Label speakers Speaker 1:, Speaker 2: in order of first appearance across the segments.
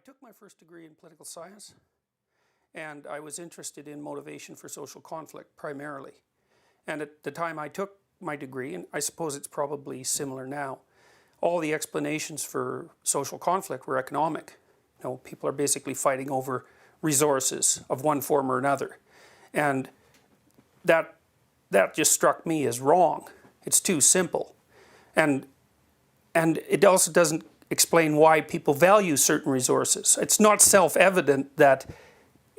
Speaker 1: took my first degree in political science, and I was interested in motivation for social conflict primarily. And at the time I took my degree, and I suppose it's probably similar now, all the explanations for social conflict were economic. You know, people are basically fighting over resources of one form or another. And that just struck me as wrong. It's too simple. And it also doesn't explain why people value certain resources. It's not self-evident that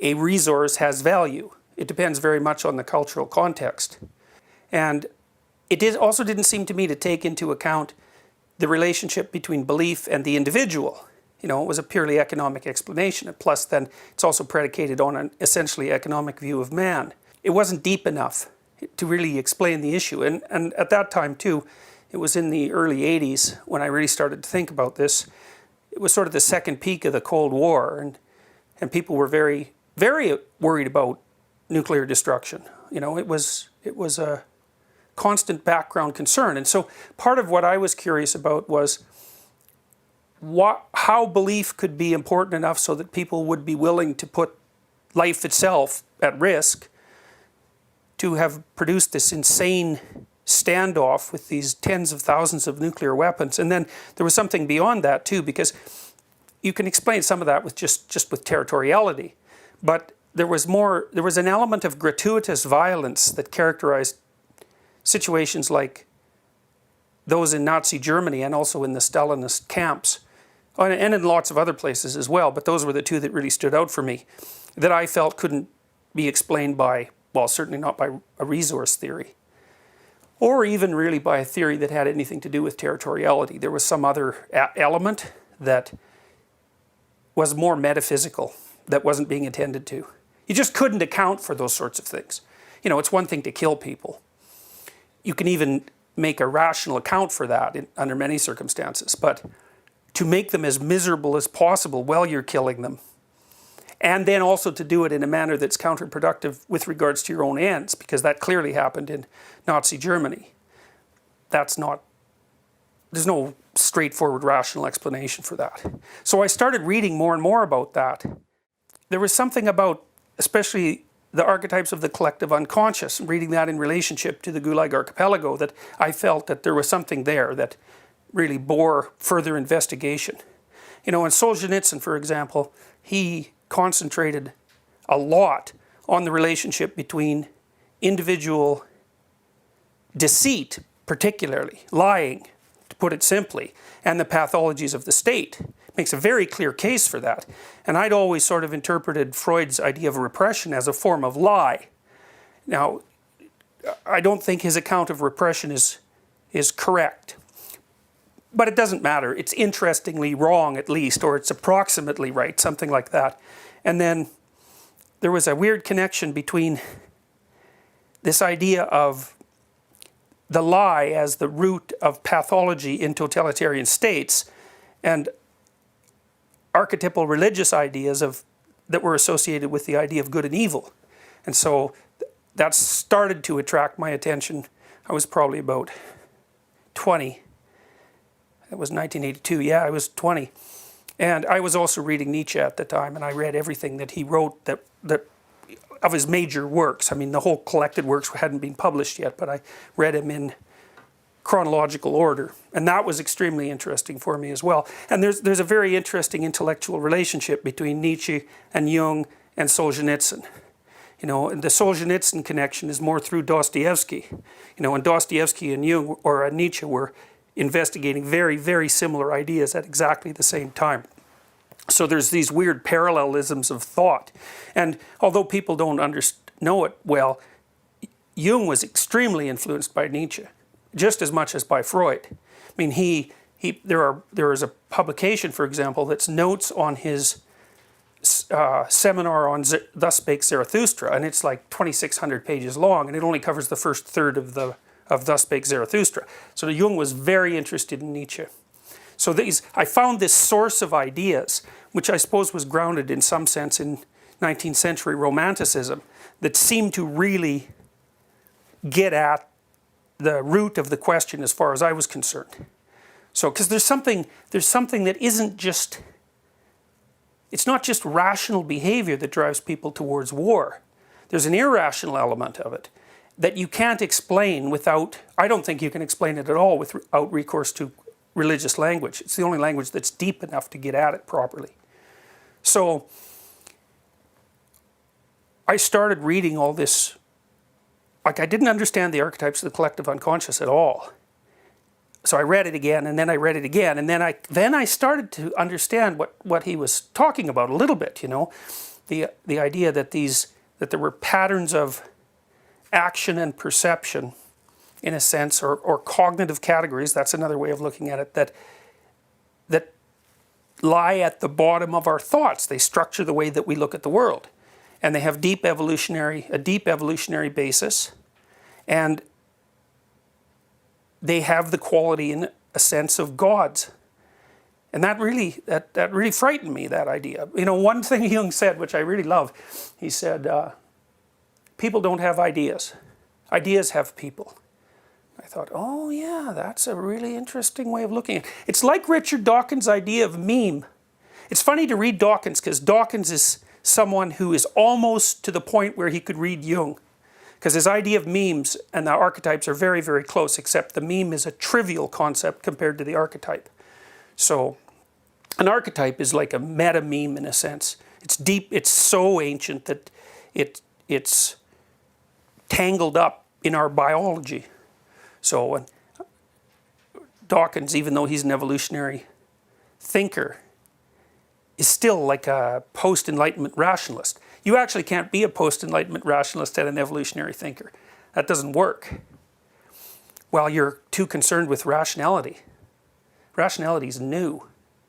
Speaker 1: a resource has value. It depends very much on the cultural context. And it also didn't seem to me to take into account the relationship between belief and the individual. You know, it was a purely economic explanation. And plus, then, it's also predicated on an essentially economic view of man. It wasn't deep enough to really explain the issue. And at that time, too, it was in the early 80s when I really started to think about this. It was sort of the second peak of the Cold War, and people were very, very worried about nuclear destruction. You know, it was a constant background concern. And so part of what I was curious about was how belief could be important enough so that people would be willing to put life itself at risk to have produced this insane standoff with these tens of thousands of nuclear weapons. And then there was something beyond that too, because you can explain some of that with just with territoriality. But there was an element of gratuitous violence that characterized situations like those in Nazi Germany and also in the Stalinist camps, and in lots of other places as well, but those were the two that really stood out for me, that I felt couldn't be explained by, well, certainly not by a resource theory, or even really by a theory that had anything to do with territoriality. There was some other element that was more metaphysical, that wasn't being attended to. You just couldn't account for those sorts of things. You know, it's one thing to kill people. You can even make a rational account for that under many circumstances, but to make them as miserable as possible while you're killing them, and then also to do it in a manner that's counterproductive with regards to your own ends, because that clearly happened in Nazi Germany. There's no straightforward rational explanation for that. So I started reading more and more about that. There was something about, especially the archetypes of the collective unconscious, reading that in relationship to the Gulag Archipelago, that I felt that there was something there that really bore further investigation. You know, in Solzhenitsyn, for example, he concentrated a lot on the relationship between individual deceit, particularly lying, to put it simply, and the pathologies of the state. Makes a very clear case for that. And I'd always sort of interpreted Freud's idea of repression as a form of lie. Now, I don't think his account of repression is correct. But it doesn't matter. It's interestingly wrong, at least, or it's approximately right, something like that. And then there was a weird connection between this idea of the lie as the root of pathology in totalitarian states and archetypal religious ideas that were associated with the idea of good and evil. And so that started to attract my attention. I was probably about 20. It was 1982, yeah, I was 20. And I was also reading Nietzsche at the time, and I read everything that he wrote that of his major works. I mean, the whole collected works hadn't been published yet, but I read him in chronological order. And that was extremely interesting for me as well. And there's a very interesting intellectual relationship between Nietzsche and Jung and Solzhenitsyn. You know, and the Solzhenitsyn connection is more through Dostoevsky. You know, and Dostoevsky and Jung, or Nietzsche, were investigating very, very similar ideas at exactly the same time. So there's these weird parallelisms of thought. And although people don't know it well, Jung was extremely influenced by Nietzsche, just as much as by Freud. I mean, there is a publication, for example, that's notes on his seminar on Thus Spake Zarathustra, and it's like 2,600 pages long, and it only covers the first third of Thus Spake Zarathustra. So Jung was very interested in Nietzsche. So I found this source of ideas, which I suppose was grounded in some sense in 19th century Romanticism, that seemed to really get at the root of the question as far as I was concerned. So, because there's something that isn't just it's not just rational behavior that drives people towards war. There's an irrational element of it that you can't explain without, I don't think you can explain it at all without recourse to religious language. It's the only language that's deep enough to get at it properly. So I started reading all this, like I didn't understand the archetypes of the collective unconscious at all. So I read it again, and then I read it again, and then I started to understand what he was talking about a little bit, you know. The idea that there were patterns of action and perception, in a sense, or cognitive categories, that's another way of looking at it, that lie at the bottom of our thoughts. They structure the way that we look at the world. And they have a deep evolutionary basis, and they have the quality in a sense of gods. And that really frightened me, that idea. You know, one thing Jung said, which I really love, he said, people don't have ideas. Ideas have people. I thought, oh yeah, that's a really interesting way of looking at it. It's like Richard Dawkins' idea of meme. It's funny to read Dawkins, because Dawkins is someone who is almost to the point where he could read Jung. Because his idea of memes and the archetypes are very, very close, except the meme is a trivial concept compared to the archetype. So an archetype is like a meta meme in a sense. It's deep, it's so ancient that it's tangled up in our biology. So Dawkins, even though he's an evolutionary thinker, is still like a post-Enlightenment rationalist. You actually can't be a post-Enlightenment rationalist and an evolutionary thinker. That doesn't work. While you're too concerned with rationality. Rationality is new.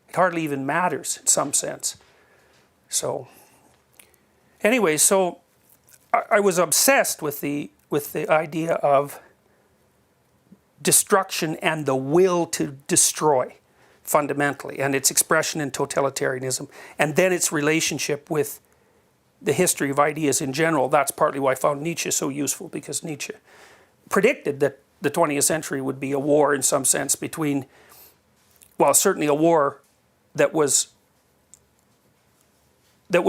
Speaker 1: It hardly even matters in some sense. So, anyway, so I was obsessed with the idea of destruction and the will to destroy, fundamentally, and its expression in totalitarianism, and then its relationship with the history of ideas in general. That's partly why I found Nietzsche so useful, because Nietzsche predicted that the 20th century would be a war in some sense between, well, certainly a war that would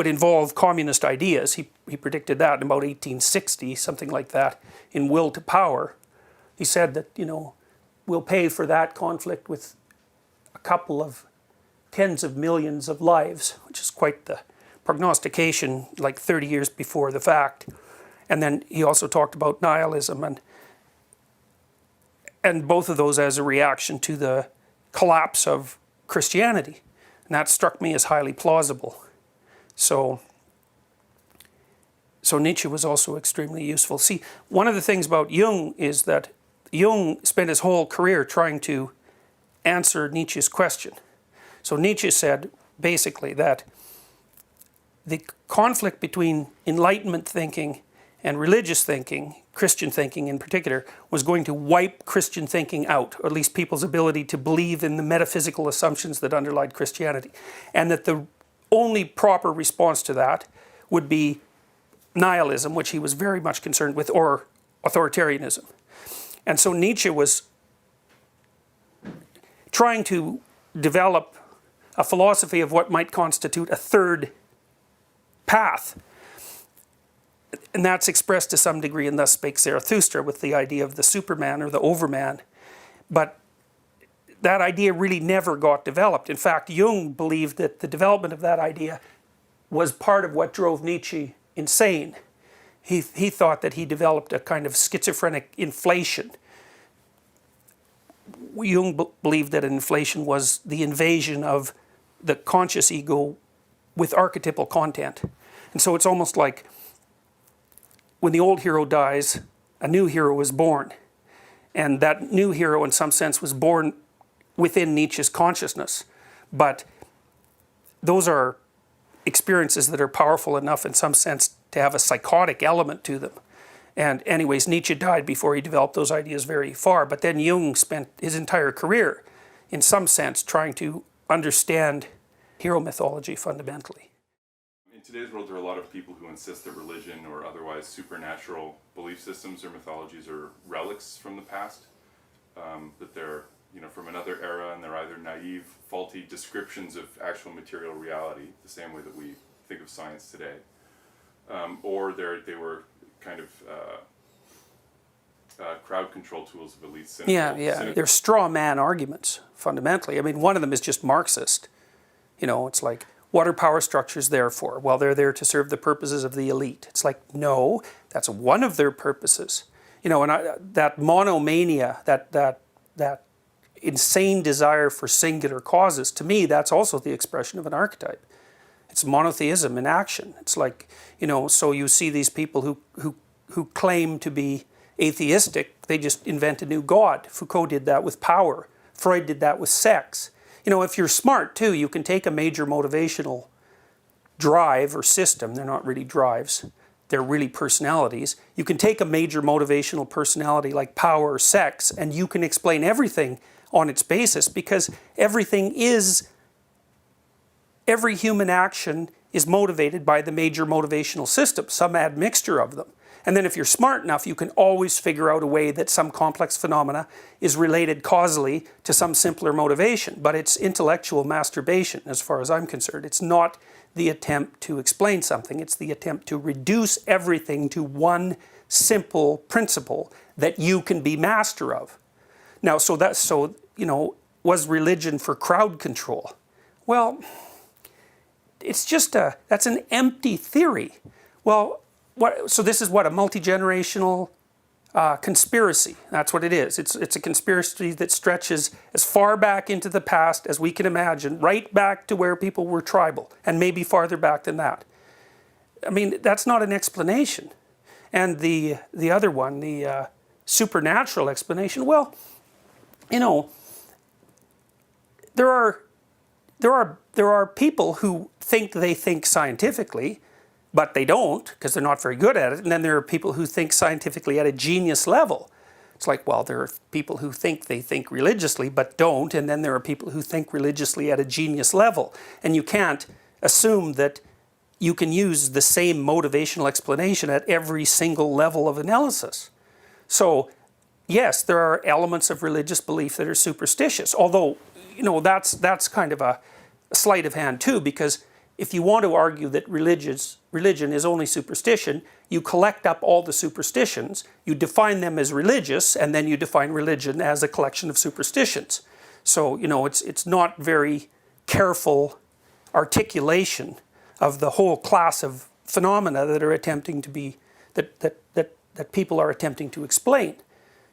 Speaker 1: involve communist ideas. He predicted that in about 1860, something like that, in Will to Power. He said that, you know, we'll pay for that conflict with a couple of tens of millions of lives, which is quite the prognostication, like 30 years before the fact. And then he also talked about nihilism, and both of those as a reaction to the collapse of Christianity. And that struck me as highly plausible. So Nietzsche was also extremely useful. See, one of the things about Jung is that Jung spent his whole career trying to answer Nietzsche's question. So Nietzsche said, basically, that the conflict between Enlightenment thinking and religious thinking, Christian thinking in particular, was going to wipe Christian thinking out, or at least people's ability to believe in the metaphysical assumptions that underlied Christianity. And that the only proper response to that would be nihilism, which he was very much concerned with, or authoritarianism. And so Nietzsche was trying to develop a philosophy of what might constitute a third path. And that's expressed to some degree in Thus Spake Zarathustra, with the idea of the Superman or the Overman. But that idea really never got developed. In fact, Jung believed that the development of that idea was part of what drove Nietzsche insane. He thought that he developed a kind of schizophrenic inflation. Jung believed that inflation was the invasion of the conscious ego with archetypal content. And so it's almost like when the old hero dies, a new hero is born. And that new hero, in some sense, was born within Nietzsche's consciousness. But those are experiences that are powerful enough, in some sense, to have a psychotic element to them. And anyways, Nietzsche died before he developed those ideas very far. But then Jung spent his entire career, in some sense, trying to understand hero mythology fundamentally.
Speaker 2: In today's world, there are a lot of people who insist that religion or otherwise supernatural belief systems or mythologies are relics from the past, that they're from another era, and they're either naive, faulty descriptions of actual material reality, the same way that we think of science today, or they were kind of crowd control tools of elite cynical.
Speaker 1: Yeah. They're straw man arguments, fundamentally. I mean, one of them is just Marxist. It's like, what are power structures there for? Well, they're there to serve the purposes of the elite. It's like, no, that's one of their purposes. And that monomania, that insane desire for singular causes, to me, that's also the expression of an archetype. It's monotheism in action. It's like, so you see these people who claim to be atheistic, they just invent a new god. Foucault did that with power. Freud did that with sex. If you're smart too, you can take a major motivational drive or system, they're not really drives, they're really personalities. You can take a major motivational personality like power or sex, and you can explain everything on its basis, because every human action is motivated by the major motivational system, some admixture of them. And then if you're smart enough, you can always figure out a way that some complex phenomena is related causally to some simpler motivation. But it's intellectual masturbation, as far as I'm concerned. It's not the attempt to explain something. It's the attempt to reduce everything to one simple principle that you can be master of. Now, was religion for crowd control? Well, it's just that's an empty theory. Well, so this is what, a multi-generational conspiracy. That's what it is. It's a conspiracy that stretches as far back into the past as we can imagine, right back to where people were tribal, and maybe farther back than that. I mean, that's not an explanation. And the other one, the supernatural explanation, well, there are people who think they think scientifically, but they don't, because they're not very good at it. And then there are people who think scientifically at a genius level. It's like, well, there are people who think they think religiously, but don't. And then there are people who think religiously at a genius level. And you can't assume that you can use the same motivational explanation at every single level of analysis. So, yes, there are elements of religious belief that are superstitious. Although, that's kind of a sleight of hand too, because if you want to argue that religion is only superstition, you collect up all the superstitions, you define them as religious, and then you define religion as a collection of superstitions. So, it's not very careful articulation of the whole class of phenomena that are attempting to be, that people are attempting to explain.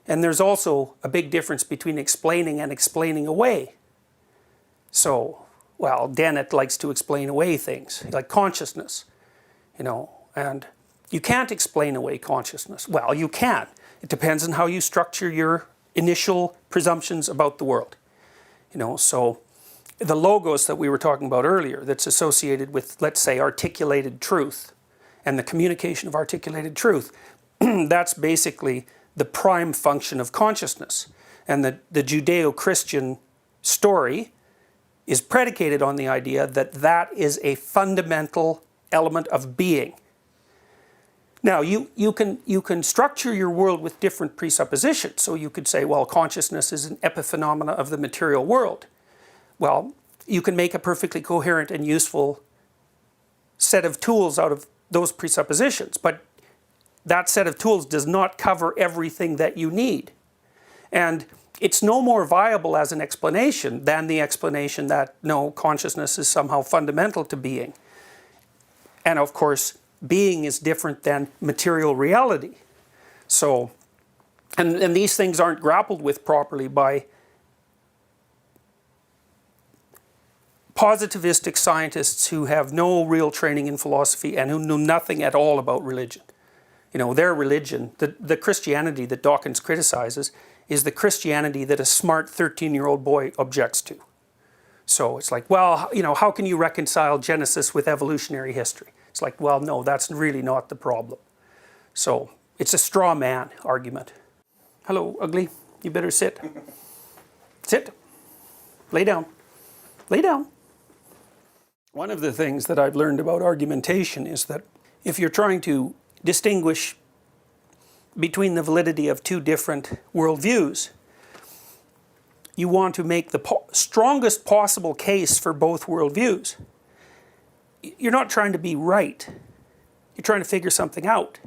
Speaker 1: And there's also a big difference between explaining and explaining away. So, well, Dennett likes to explain away things, like consciousness, and you can't explain away consciousness. Well, you can. It depends on how you structure your initial presumptions about the world. So the logos that we were talking about earlier, that's associated with, let's say, articulated truth, and the communication of articulated truth, that's basically the prime function of consciousness. And the Judeo-Christian story is predicated on the idea that that is a fundamental element of being. Now, you can structure your world with different presuppositions. So you could say, well, consciousness is an epiphenomena of the material world. Well, you can make a perfectly coherent and useful set of tools out of those presuppositions, but that set of tools does not cover everything that you need. And it's no more viable as an explanation than the explanation that, no, consciousness is somehow fundamental to being. And of course, being is different than material reality. So, and these things aren't grappled with properly by positivistic scientists who have no real training in philosophy and who know nothing at all about religion. Their religion, the Christianity that Dawkins criticizes, is the Christianity that a smart 13-year-old boy objects to. So it's like, well, how can you reconcile Genesis with evolutionary history? It's like, well, no, that's really not the problem. So it's a straw man argument. Hello, ugly. You better sit. Sit. Lay down. Lay down. One of the things that I've learned about argumentation is that if you're trying to distinguish between the validity of two different worldviews, you want to make the strongest possible case for both worldviews. You're not trying to be right. You're trying to figure something out.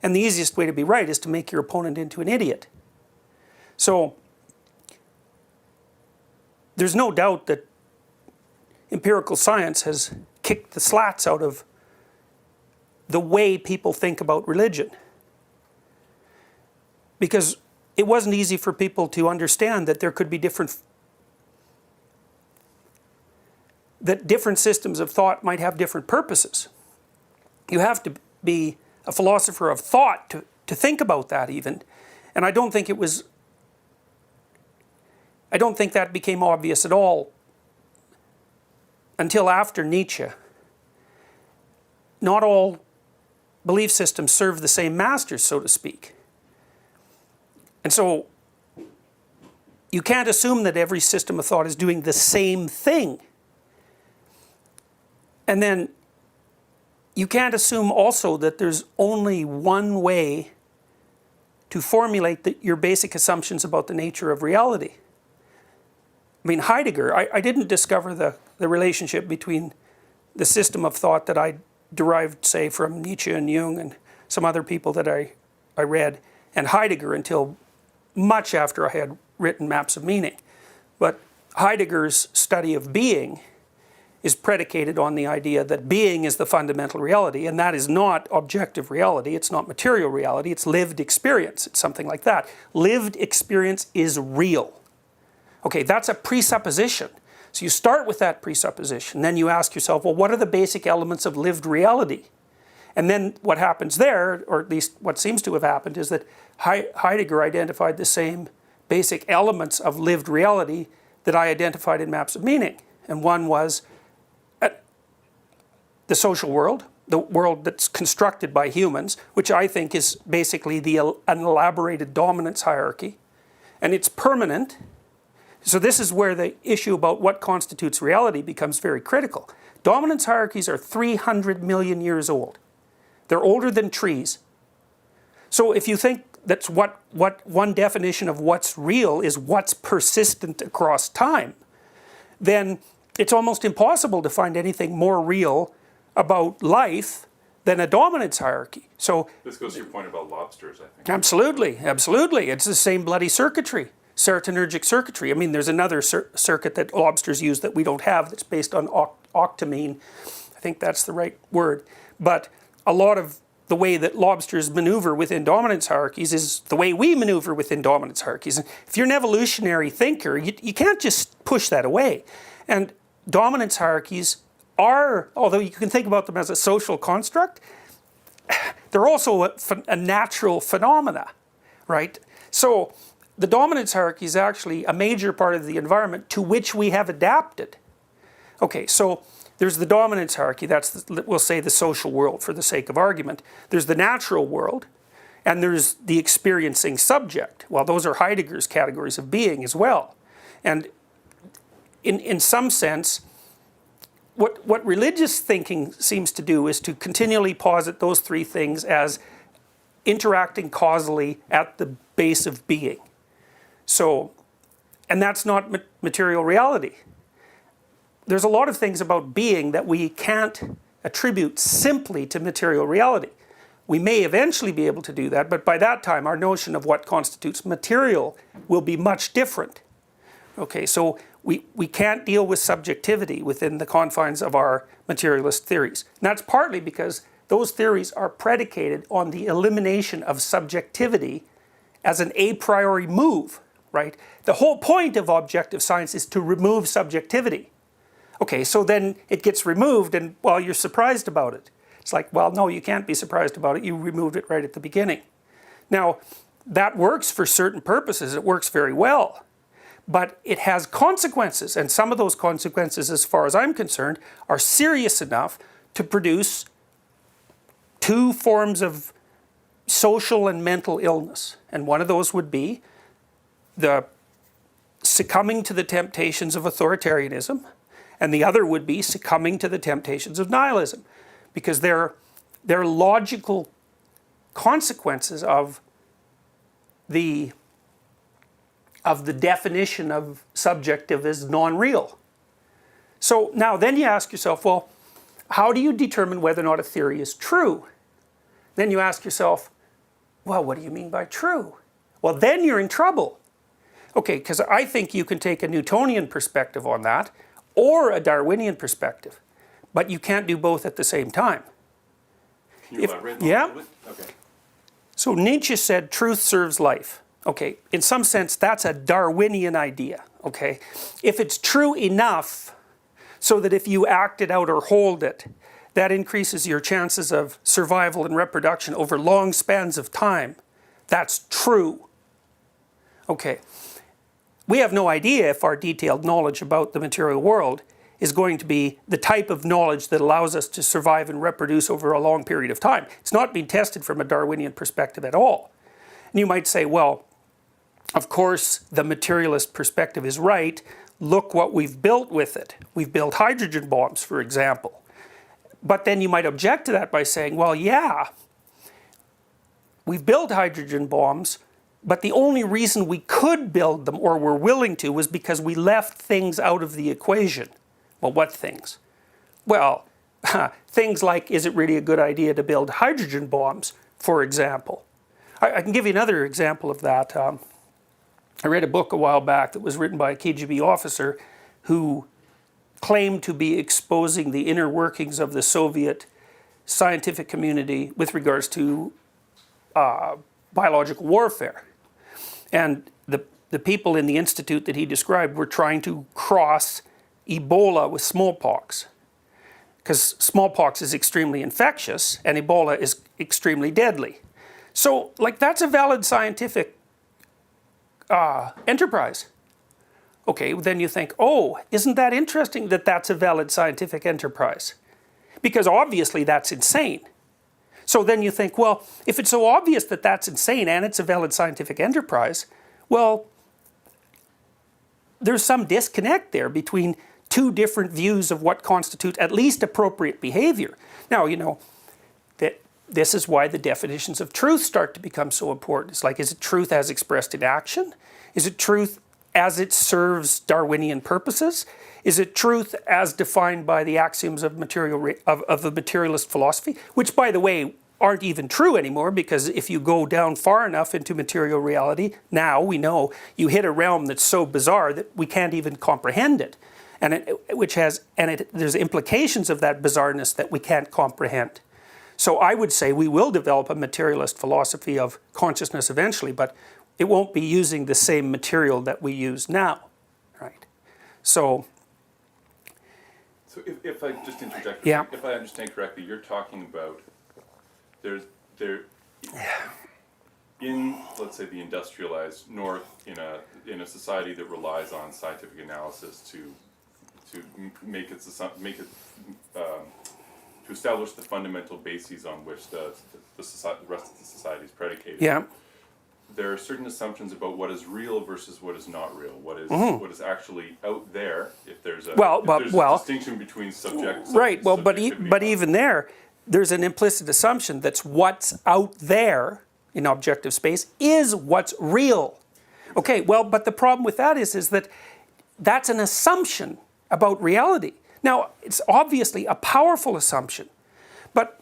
Speaker 1: And the easiest way to be right is to make your opponent into an idiot. So, there's no doubt that empirical science has kicked the slats out of the way people think about religion. Because it wasn't easy for people to understand that there could be different systems of thought might have different purposes. You have to be a philosopher of thought to think about that even. And I don't think that became obvious at all until after Nietzsche. Not all belief systems serve the same masters, so to speak. And so, you can't assume that every system of thought is doing the same thing. And then, you can't assume also that there's only one way to formulate your basic assumptions about the nature of reality. I mean, Heidegger, I didn't discover the relationship between the system of thought that I derived, say, from Nietzsche and Jung and some other people that I read, and Heidegger until much after I had written Maps of Meaning. But Heidegger's study of being is predicated on the idea that being is the fundamental reality, and that is not objective reality, it's not material reality, it's lived experience, it's something like that. Lived experience is real. Okay, that's a presupposition. So you start with that presupposition, then you ask yourself, well, what are the basic elements of lived reality? And then what happens there, or at least what seems to have happened, is that Heidegger identified the same basic elements of lived reality that I identified in Maps of Meaning. And one was the social world, the world that's constructed by humans, which I think is basically an elaborated dominance hierarchy. And it's permanent. So this is where the issue about what constitutes reality becomes very critical. Dominance hierarchies are 300 million years old. They're older than trees. So if you think that's what one definition of what's real is what's persistent across time, then it's almost impossible to find anything more real about life than a dominance hierarchy. So
Speaker 2: this goes to your point about lobsters, I think.
Speaker 1: Absolutely, absolutely. It's the same bloody circuitry, serotonergic circuitry. I mean, there's another circuit that lobsters use that we don't have that's based on octamine. I think that's the right word. But a lot of the way that lobsters maneuver within dominance hierarchies is the way we maneuver within dominance hierarchies. And if you're an evolutionary thinker, you can't just push that away. And dominance hierarchies are, although you can think about them as a social construct, they're also a natural phenomena, right? So the dominance hierarchy is actually a major part of the environment to which we have adapted. Okay, so there's the dominance hierarchy, that's, we'll say, the social world for the sake of argument. There's the natural world, and there's the experiencing subject. Well, those are Heidegger's categories of being as well. And in some sense, what religious thinking seems to do is to continually posit those three things as interacting causally at the base of being. So, and that's not material reality. There's a lot of things about being that we can't attribute simply to material reality. We may eventually be able to do that, but by that time our notion of what constitutes material will be much different. Okay, so we can't deal with subjectivity within the confines of our materialist theories. And that's partly because those theories are predicated on the elimination of subjectivity as an a priori move, right? The whole point of objective science is to remove subjectivity. Okay, so then it gets removed and, well, you're surprised about it. It's like, well, no, you can't be surprised about it. You removed it right at the beginning. Now, that works for certain purposes. It works very well. But it has consequences, and some of those consequences, as far as I'm concerned, are serious enough to produce two forms of social and mental illness. And one of those would be the succumbing to the temptations of authoritarianism, and the other would be succumbing to the temptations of nihilism, because they're logical consequences of the of the definition of subjective as non-real. So now then you ask yourself, well, how do you determine whether or not a theory is true? Then you ask yourself, well, what do you mean by true? Well, then you're in trouble. Okay, because I think you can take a Newtonian perspective on that or a Darwinian perspective, but you can't do both at the same time.
Speaker 2: Can you elaborate on
Speaker 1: yeah.
Speaker 2: that a little bit? Okay.
Speaker 1: So Nietzsche said truth serves life. Okay, in some sense that's a Darwinian idea, okay? If it's true enough so that if you act it out or hold it, that increases your chances of survival and reproduction over long spans of time, that's true. Okay, we have no idea if our detailed knowledge about the material world is going to be the type of knowledge that allows us to survive and reproduce over a long period of time. It's not being tested from a Darwinian perspective at all. And you might say, well, of course the materialist perspective is right. Look what we've built with it. We've built hydrogen bombs, for example. But then you might object to that by saying, well, yeah, we've built hydrogen bombs, but the only reason we could build them or were willing to was because we left things out of the equation. Well, what things? Well, things like, is it really a good idea to build hydrogen bombs, for example? I can give you another example of that. I read a book a while back that was written by a KGB officer who claimed to be exposing the inner workings of the Soviet scientific community with regards to biological warfare. And the people in the institute that he described were trying to cross Ebola with smallpox, because smallpox is extremely infectious and Ebola is extremely deadly. So, like, that's a valid scientific enterprise. Okay, then you think, oh, isn't that interesting that that's a valid scientific enterprise? Because obviously that's insane. So then you think, well, if it's so obvious that that's insane and it's a valid scientific enterprise, well, there's some disconnect there between two different views of what constitutes at least appropriate behavior. Now, you know, that this is why the definitions of truth start to become so important. It's like, is it truth as expressed in action? Is it truth as it serves Darwinian purposes? Is it truth as defined by the axioms of the materialist philosophy? Which, by the way, aren't even true anymore, because if you go down far enough into material reality, now we know you hit a realm that's so bizarre that we can't even comprehend it. And there's implications of that bizarreness that we can't comprehend. So I would say we will develop a materialist philosophy of consciousness eventually, but it won't be using the same material that we use now, right? So
Speaker 2: if I just interject,
Speaker 1: yeah.
Speaker 2: If I understand correctly, you're talking about in, let's say, the industrialized North, in a society that relies on scientific analysis to to establish the fundamental bases on which the rest of the society is predicated.
Speaker 1: Yeah.
Speaker 2: There are certain assumptions about what is real versus what is not real. What is actually out there. If there's a distinction between subject.
Speaker 1: Right. Well, but even there's an implicit assumption that's what's out there in objective space is what's real. Okay. Well, but the problem with that is that that's an assumption about reality. Now, it's obviously a powerful assumption, but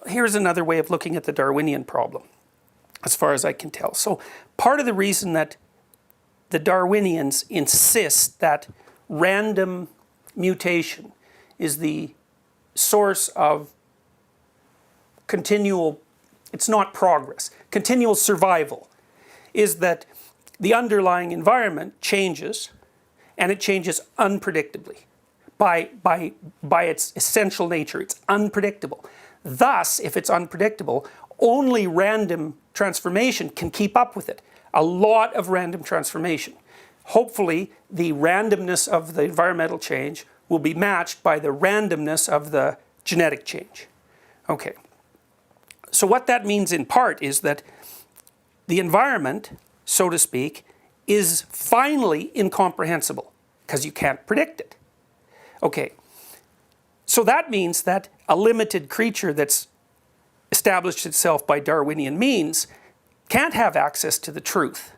Speaker 1: here's another way of looking at the Darwinian problem, as far as I can tell. So part of the reason that the Darwinians insist that random mutation is the source of continual, it's not progress, continual survival, is that the underlying environment changes, and it changes unpredictably. By its essential nature, it's unpredictable. Thus, if it's unpredictable, only random transformation can keep up with it. A lot of random transformation. Hopefully, the randomness of the environmental change will be matched by the randomness of the genetic change. Okay. So what that means in part is that the environment, so to speak, is finally incomprehensible because you can't predict it. Okay. So that means that a limited creature that's established itself by Darwinian means can't have access to the truth.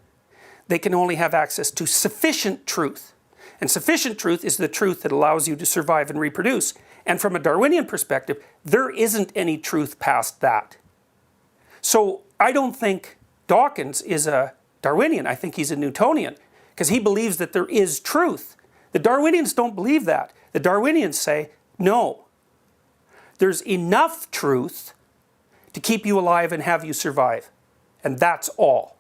Speaker 1: they can only have access to sufficient truth. And sufficient truth is the truth that allows you to survive and reproduce. And from a Darwinian perspective, there isn't any truth past that. So I don't think Dawkins is a Darwinian. I think he's a Newtonian, because he believes that there is truth. The Darwinians don't believe that. The Darwinians say, no, there's enough truth to keep you alive and have you survive. And that's all.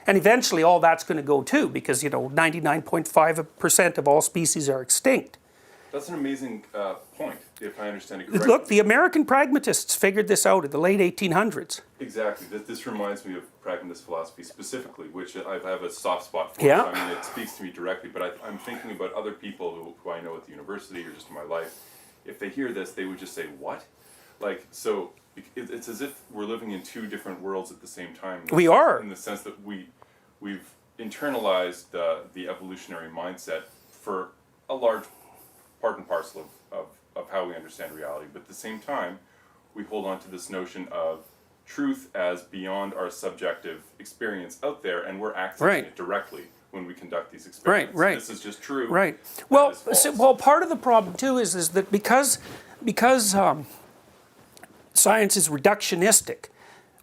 Speaker 1: And eventually all that's going to go too, because 99.5% of all species are extinct.
Speaker 2: That's an amazing point, if I understand it correctly.
Speaker 1: Look, the American pragmatists figured this out in the late 1800s.
Speaker 2: Exactly. This reminds me of pragmatist philosophy specifically, which I have a soft spot for.
Speaker 1: Yeah.
Speaker 2: So, I mean, it speaks to me directly, but I'm thinking about other people who I know at the university or just in my life. If they hear this, they would just say, what? Like, so it's as if we're living in two different worlds at the same time.
Speaker 1: We are.
Speaker 2: In the sense that we've internalized the evolutionary mindset for a large part and parcel of how we understand reality, but at the same time we hold on to this notion of truth as beyond our subjective experience out there, and we're accessing it directly when we conduct these experiments.
Speaker 1: Right.
Speaker 2: This is just true.
Speaker 1: Right. Well,
Speaker 2: that is false.
Speaker 1: well, part of the problem too is that because science is reductionistic,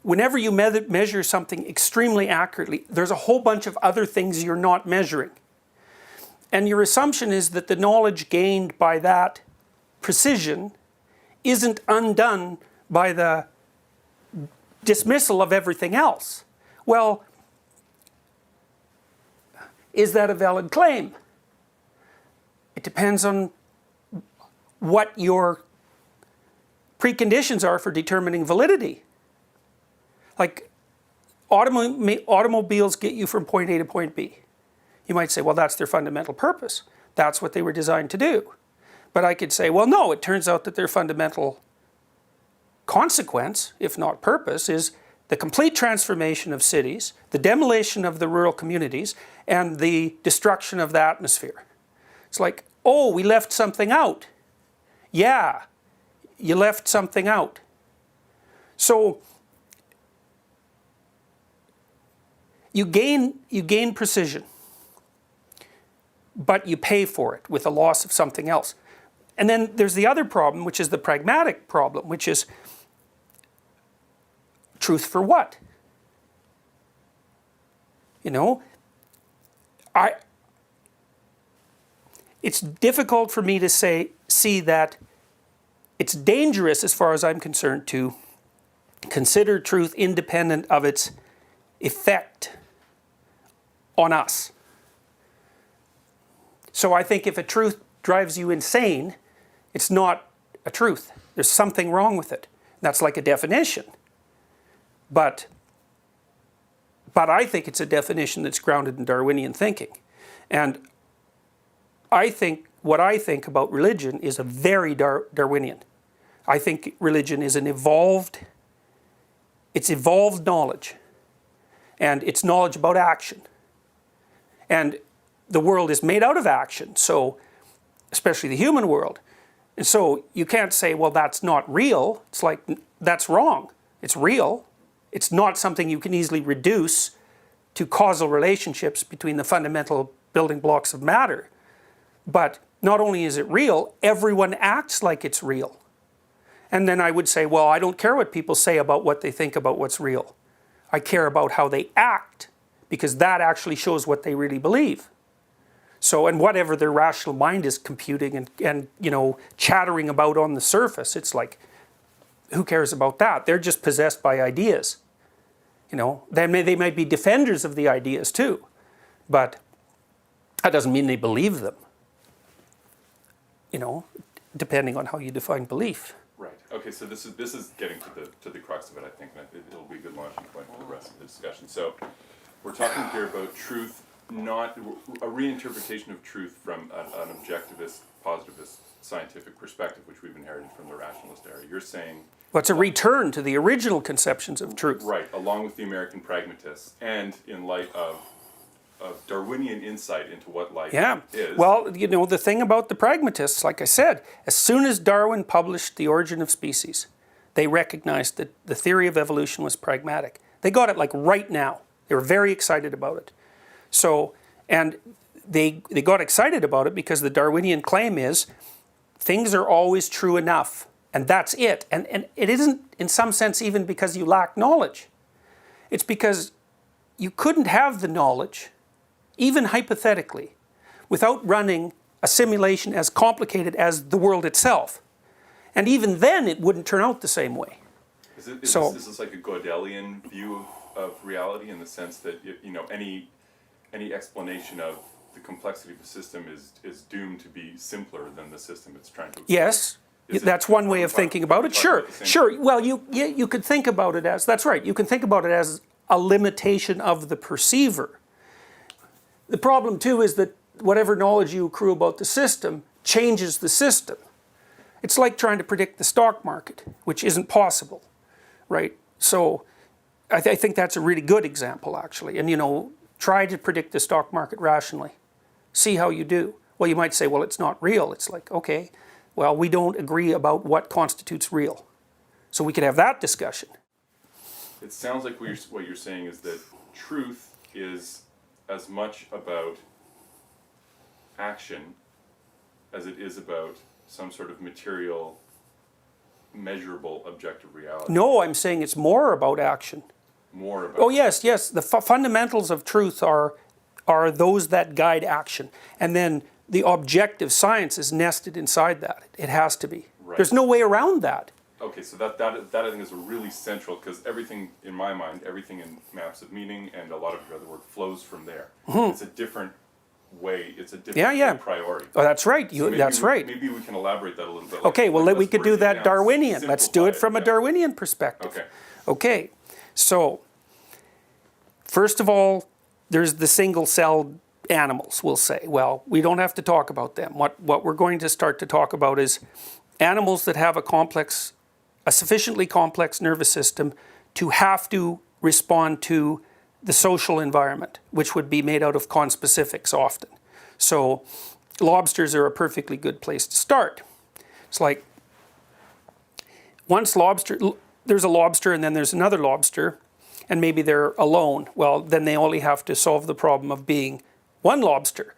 Speaker 1: whenever you measure something extremely accurately, there's a whole bunch of other things you're not measuring. And your assumption is that the knowledge gained by that precision isn't undone by the dismissal of everything else. Well, is that a valid claim? It depends on what your preconditions are for determining validity. Like, automobiles get you from point A to point B. You might say, well, that's their fundamental purpose. That's what they were designed to do. But I could say, well, no, it turns out that their fundamental consequence, if not purpose, is the complete transformation of cities, the demolition of the rural communities, and the destruction of the atmosphere. It's like, oh, we left something out. Yeah, you left something out. So you gain precision, but you pay for it with the loss of something else. And then there's the other problem, which is the pragmatic problem, which is truth for what? It's difficult for me to see that it's dangerous, as far as I'm concerned, to consider truth independent of its effect on us. So I think if a truth drives you insane, it's not a truth. There's something wrong with it. That's like a definition. But I think it's a definition that's grounded in Darwinian thinking. And I think what I think about religion is a very Darwinian. I think religion is it's evolved knowledge. And it's knowledge about action. And the world is made out of action, so especially the human world. And so you can't say, well, that's not real. It's like, that's wrong. It's real. It's not something you can easily reduce to causal relationships between the fundamental building blocks of matter. But not only is it real, everyone acts like it's real. And then I would say, well, I don't care what people say about what they think about what's real. I care about how they act, because that actually shows what they really believe. So, and whatever their rational mind is computing and chattering about on the surface, it's like, who cares about that? They're just possessed by ideas. They might be defenders of the ideas too, but that doesn't mean they believe them. Depending on how you define belief.
Speaker 2: Right. Okay. So this is getting to the crux of it, I think, and it'll be a good launching point for the rest of the discussion. So we're talking here about truth, not a reinterpretation of truth from an objectivist, positivist, scientific perspective, which we've inherited from the rationalist era. You're saying,
Speaker 1: well, it's a return to the original conceptions of truth.
Speaker 2: right, along with the American pragmatists, and in light of Darwinian insight into what life is.
Speaker 1: Well, the thing about the pragmatists, like I said, as soon as Darwin published The Origin of Species, they recognized that the theory of evolution was pragmatic. They got it like right now. They were very excited about it. So, and they got excited about it because the Darwinian claim is things are always true enough, and that's it. And it isn't, in some sense, even because you lack knowledge. It's because you couldn't have the knowledge, even hypothetically, without running a simulation as complicated as the world itself. And even then, it wouldn't turn out the same way.
Speaker 2: Is this like a Gödelian view of reality, in the sense that, you know, any explanation of the complexity of a system is doomed to be simpler than the system it's trying to explain?
Speaker 1: Yes, that's one way of thinking about it. Sure, sure. Well, you could think about it as, that's right, you can think about it as a limitation of the perceiver. The problem too is that whatever knowledge you accrue about the system changes the system. It's like trying to predict the stock market, which isn't possible, right? So I think that's a really good example, actually. And, you know, try to predict the stock market rationally. See how you do. Well, you might say, well, it's not real. It's like, okay, well, we don't agree about what constitutes real. So we could have that discussion.
Speaker 2: It sounds like what you're saying is that truth is as much about action as it is about some sort of material, measurable, objective reality.
Speaker 1: No, I'm saying it's more about action.
Speaker 2: More about.
Speaker 1: Oh yes, yes. The fundamentals of truth are those that guide action, and then the objective science is nested inside that. It has to be.
Speaker 2: Right.
Speaker 1: There's no way around that.
Speaker 2: Okay, so that I think is a really central, because everything in my mind, everything in maps of meaning and a lot of your other work flows from there. It's a different way. It's a different priority.
Speaker 1: Oh, that's right.
Speaker 2: So
Speaker 1: that's right.
Speaker 2: Maybe we can elaborate that a little bit.
Speaker 1: Okay, well, we could do that Darwinian. Let's do it from a
Speaker 2: yeah.
Speaker 1: Darwinian perspective.
Speaker 2: Okay.
Speaker 1: Okay, so first of all, there's the single-celled animals, we'll say. Well, we don't have to talk about them. What we're going to start to talk about is animals that have a sufficiently complex nervous system to have to respond to the social environment, which would be made out of conspecifics often. So lobsters are a perfectly good place to start. It's like there's a lobster and then there's another lobster, and maybe they're alone. Well, then they only have to solve the problem of being one lobster.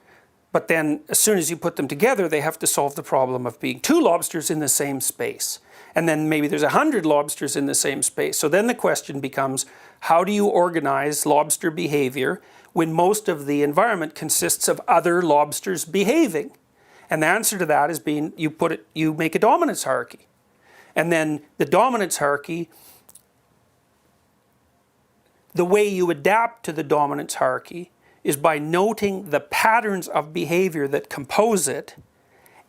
Speaker 1: But then as soon as you put them together, they have to solve the problem of being two lobsters in the same space. And then maybe there's 100 lobsters in the same space. So then the question becomes, how do you organize lobster behavior when most of the environment consists of other lobsters behaving? And the answer to that is you make a dominance hierarchy. And then the dominance hierarchy, the way you adapt to the dominance hierarchy is by noting the patterns of behavior that compose it,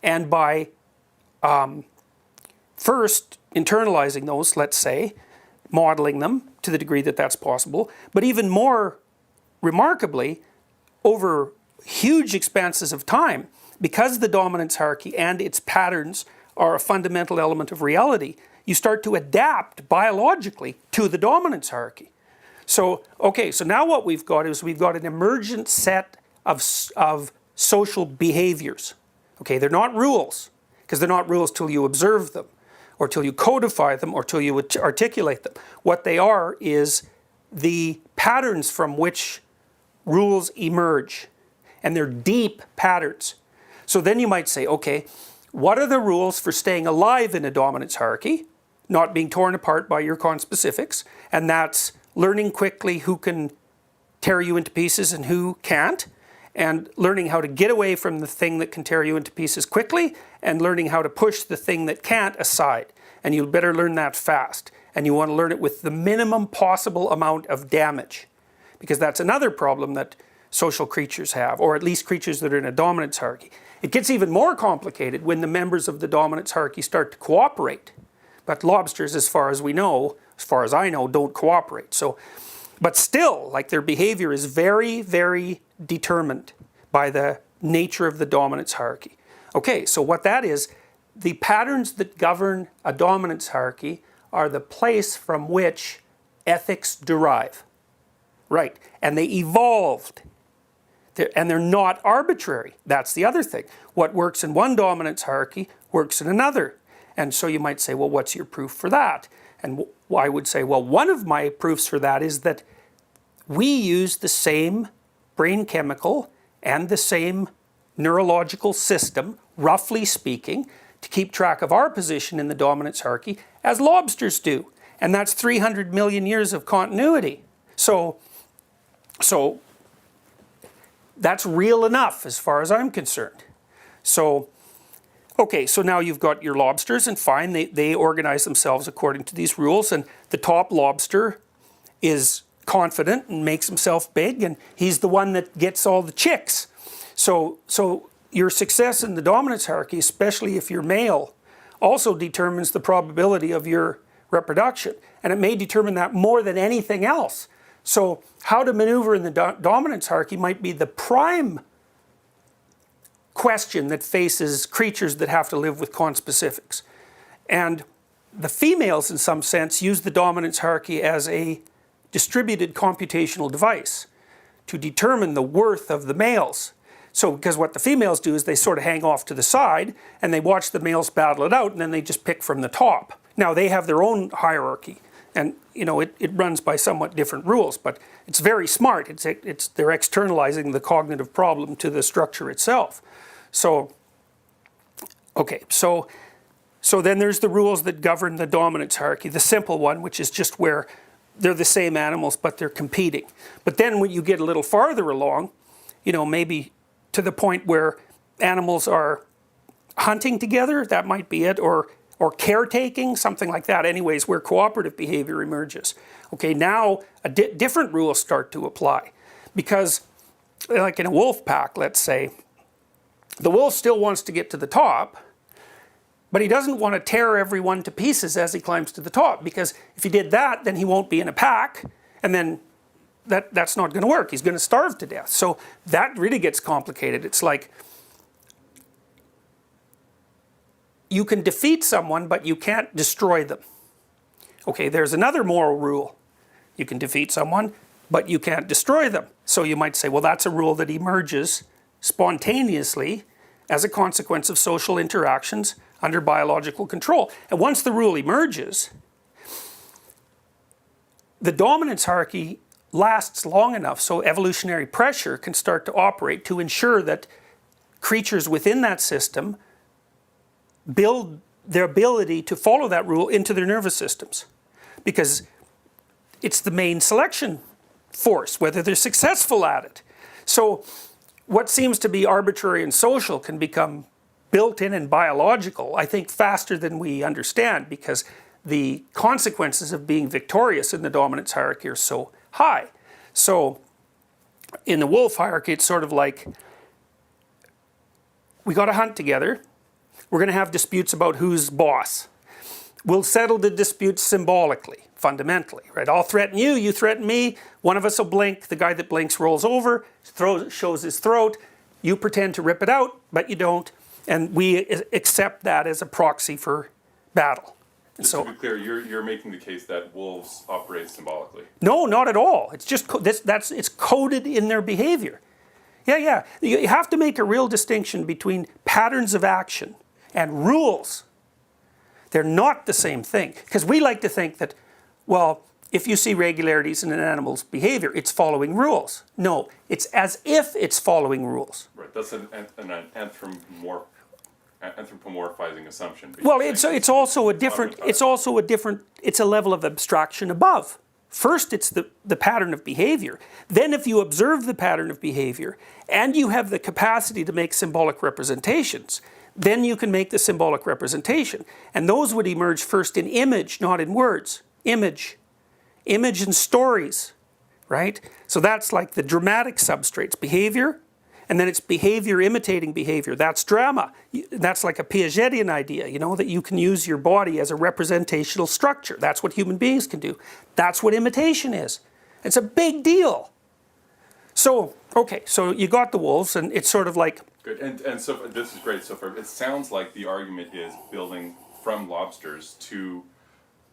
Speaker 1: and by first internalizing those, let's say, modeling them to the degree that that's possible, but even more remarkably, over huge expanses of time, because the dominance hierarchy and its patterns are a fundamental element of reality, you start to adapt biologically to the dominance hierarchy. So, okay, so now what we've got is we've got an emergent set of social behaviors. Okay, they're not rules, because they're not rules till you observe them, or till you codify them, or till you articulate them. What they are is the patterns from which rules emerge, and they're deep patterns. So then you might say, okay, what are the rules for staying alive in a dominance hierarchy, not being torn apart by your conspecifics? And that's learning quickly who can tear you into pieces and who can't, and learning how to get away from the thing that can tear you into pieces quickly, and learning how to push the thing that can't aside. And you better learn that fast. And you want to learn it with the minimum possible amount of damage, because that's another problem that social creatures have, or at least creatures that are in a dominance hierarchy. It gets even more complicated when the members of the dominance hierarchy start to cooperate. But lobsters, as far as I know, don't cooperate. So, but still, like, their behavior is very, very determined by the nature of the dominance hierarchy. Okay, so what that is, the patterns that govern a dominance hierarchy are the place from which ethics derive. Right, and they evolved. And they're not arbitrary. That's the other thing. What works in one dominance hierarchy works in another. And so you might say, well, what's your proof for that? And I would say, well, one of my proofs for that is that we use the same brain chemical and the same neurological system, roughly speaking, to keep track of our position in the dominance hierarchy as lobsters do. And that's 300 million years of continuity. So that's real enough as far as I'm concerned. So, okay, so now you've got your lobsters, and fine, they organize themselves according to these rules, and the top lobster is confident and makes himself big, and he's the one that gets all the chicks. So your success in the dominance hierarchy, especially if you're male, also determines the probability of your reproduction. And it may determine that more than anything else. So how to maneuver in the dominance hierarchy might be the prime question that faces creatures that have to live with conspecifics. And the females, in some sense, use the dominance hierarchy as a distributed computational device to determine the worth of the males. So, because what the females do is they sort of hang off to the side and they watch the males battle it out, and then they just pick from the top. Now, they have their own hierarchy, and it runs by somewhat different rules, but it's very smart. They're externalizing the cognitive problem to the structure itself. So, okay, so then there's the rules that govern the dominance hierarchy. The simple one, which is just where they're the same animals, but they're competing. But then when you get a little farther along, maybe to the point where animals are hunting together, that might be it, or caretaking, something like that. Anyways, where cooperative behavior emerges. Okay, now different rules start to apply. Because, like in a wolf pack, let's say, the wolf still wants to get to the top, but he doesn't want to tear everyone to pieces as he climbs to the top, because if he did that, then he won't be in a pack, and then that's not going to work. He's going to starve to death. So that really gets complicated. It's like you can defeat someone, but you can't destroy them. Okay, there's another moral rule. You can defeat someone, but you can't destroy them. So you might say, well, that's a rule that emerges spontaneously as a consequence of social interactions under biological control. And once the rule emerges, the dominance hierarchy lasts long enough so evolutionary pressure can start to operate to ensure that creatures within that system build their ability to follow that rule into their nervous systems. Because it's the main selection force, whether they're successful at it. So what seems to be arbitrary and social can become built-in and biological, I think, faster than we understand, because the consequences of being victorious in the dominance hierarchy are so high. So in the wolf hierarchy, it's sort of like, we got to hunt together. We're going to have disputes about who's boss. We'll settle the disputes symbolically, fundamentally, right? I'll threaten you, you threaten me, one of us will blink, the guy that blinks rolls over, shows his throat, you pretend to rip it out, but you don't, and we accept that as a proxy for battle.
Speaker 2: Just to be clear, you're making the case that wolves operate symbolically.
Speaker 1: No, not at all. It's just it's coded in their behavior. Yeah. You have to make a real distinction between patterns of action and rules. They're not the same thing. Because we like to think that, well, if you see regularities in an animal's behavior, it's following rules. No, it's as if it's following rules.
Speaker 2: Right, that's an anthropomorphizing assumption.
Speaker 1: Well, it's also a different, it's a level of abstraction above. First, it's the pattern of behavior. Then if you observe the pattern of behavior and you have the capacity to make symbolic representations, then you can make the symbolic representation. And those would emerge first in image, not in words. Image and stories, right? So that's like the dramatic substrates, behavior, and then it's behavior imitating behavior. That's drama. That's like a Piagetian idea, that you can use your body as a representational structure. That's what human beings can do. That's what imitation is. It's a big deal. So, okay, so you got the wolves, and it's sort of like...
Speaker 2: Good, and so this is great so far. It sounds like the argument is building from lobsters to,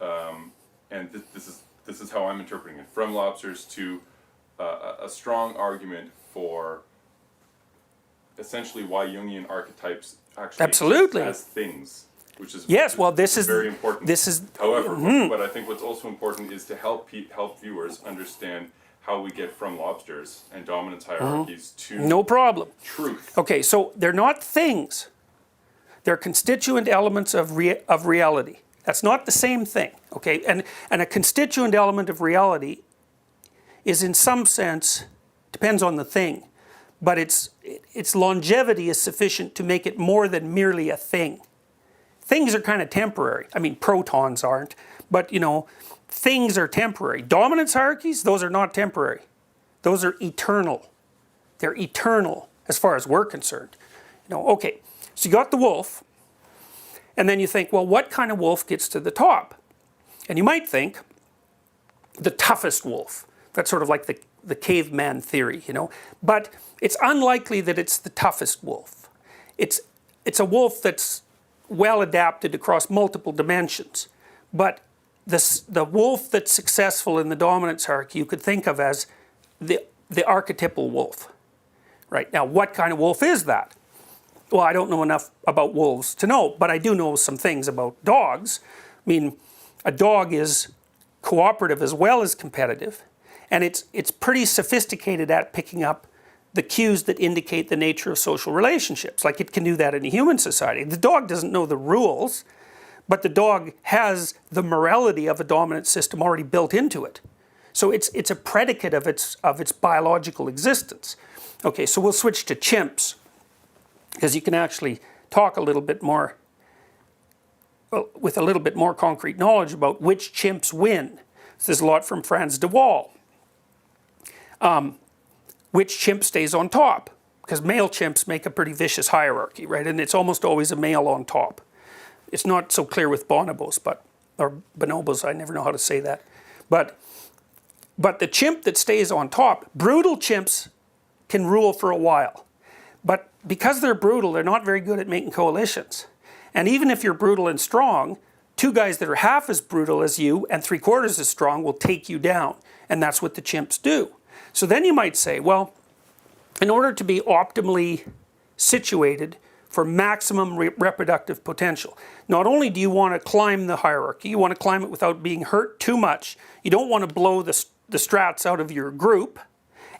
Speaker 2: and this is how I'm interpreting it, from lobsters to a strong argument for essentially why Jungian archetypes actually
Speaker 1: Absolutely.
Speaker 2: exist as things, which is
Speaker 1: this is
Speaker 2: very important.
Speaker 1: This is,
Speaker 2: however, but I think what's also important is to help viewers understand how we get from lobsters and dominance hierarchies to
Speaker 1: No problem.
Speaker 2: truth.
Speaker 1: Okay, so they're not things. They're constituent elements of reality. That's not the same thing, okay? And a constituent element of reality is in some sense, depends on the thing, but its longevity is sufficient to make it more than merely a thing. Things are kind of temporary. I mean, protons aren't, but you know, things are temporary. Dominance hierarchies, those are not temporary. Those are eternal. They're eternal as far as we're concerned. You know, okay, so you got the wolf, and then you think, well, what kind of wolf gets to the top? And you might think the toughest wolf. That's sort of like the caveman theory, you know. But it's unlikely that it's the toughest wolf. It's a wolf that's well adapted across multiple dimensions. But the wolf that's successful in the dominance hierarchy you could think of as the archetypal wolf. Right? Now, what kind of wolf is that? Well, I don't know enough about wolves to know, but I do know some things about dogs. I mean, a dog is cooperative as well as competitive, and it's pretty sophisticated at picking up the cues that indicate the nature of social relationships. Like it can do that in a human society. The dog doesn't know the rules, but the dog has the morality of a dominant system already built into it. So it's a predicate of its biological existence. Okay, so we'll switch to chimps, because you can actually talk a little bit more, well, with a little bit more concrete knowledge about which chimps win. So there's a lot from Frans de Waal. Which chimp stays on top? Because male chimps make a pretty vicious hierarchy, right? And it's almost always a male on top. It's not so clear with bonobos, or bonobos, I never know how to say that. But the chimp that stays on top, brutal chimps can rule for a while. But because they're brutal, they're not very good at making coalitions. And even if you're brutal and strong, two guys that are half as brutal as you and 3/4 as strong will take you down. And that's what the chimps do. So then you might say, well, in order to be optimally situated for maximum reproductive potential, not only do you want to climb the hierarchy, you want to climb it without being hurt too much. You don't want to blow the strats out of your group,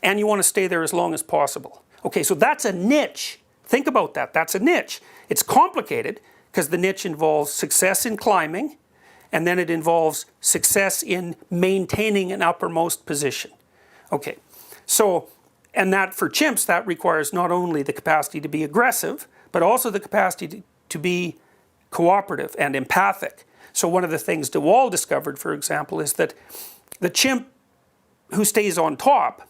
Speaker 1: and you want to stay there as long as possible. Okay, so that's a niche. Think about that. That's a niche. It's complicated because the niche involves success in climbing, and then it involves success in maintaining an uppermost position. Okay, so, and that for chimps, that requires not only the capacity to be aggressive, but also the capacity to be cooperative and empathic. So one of the things de Waal discovered, for example, is that the chimp who stays on top,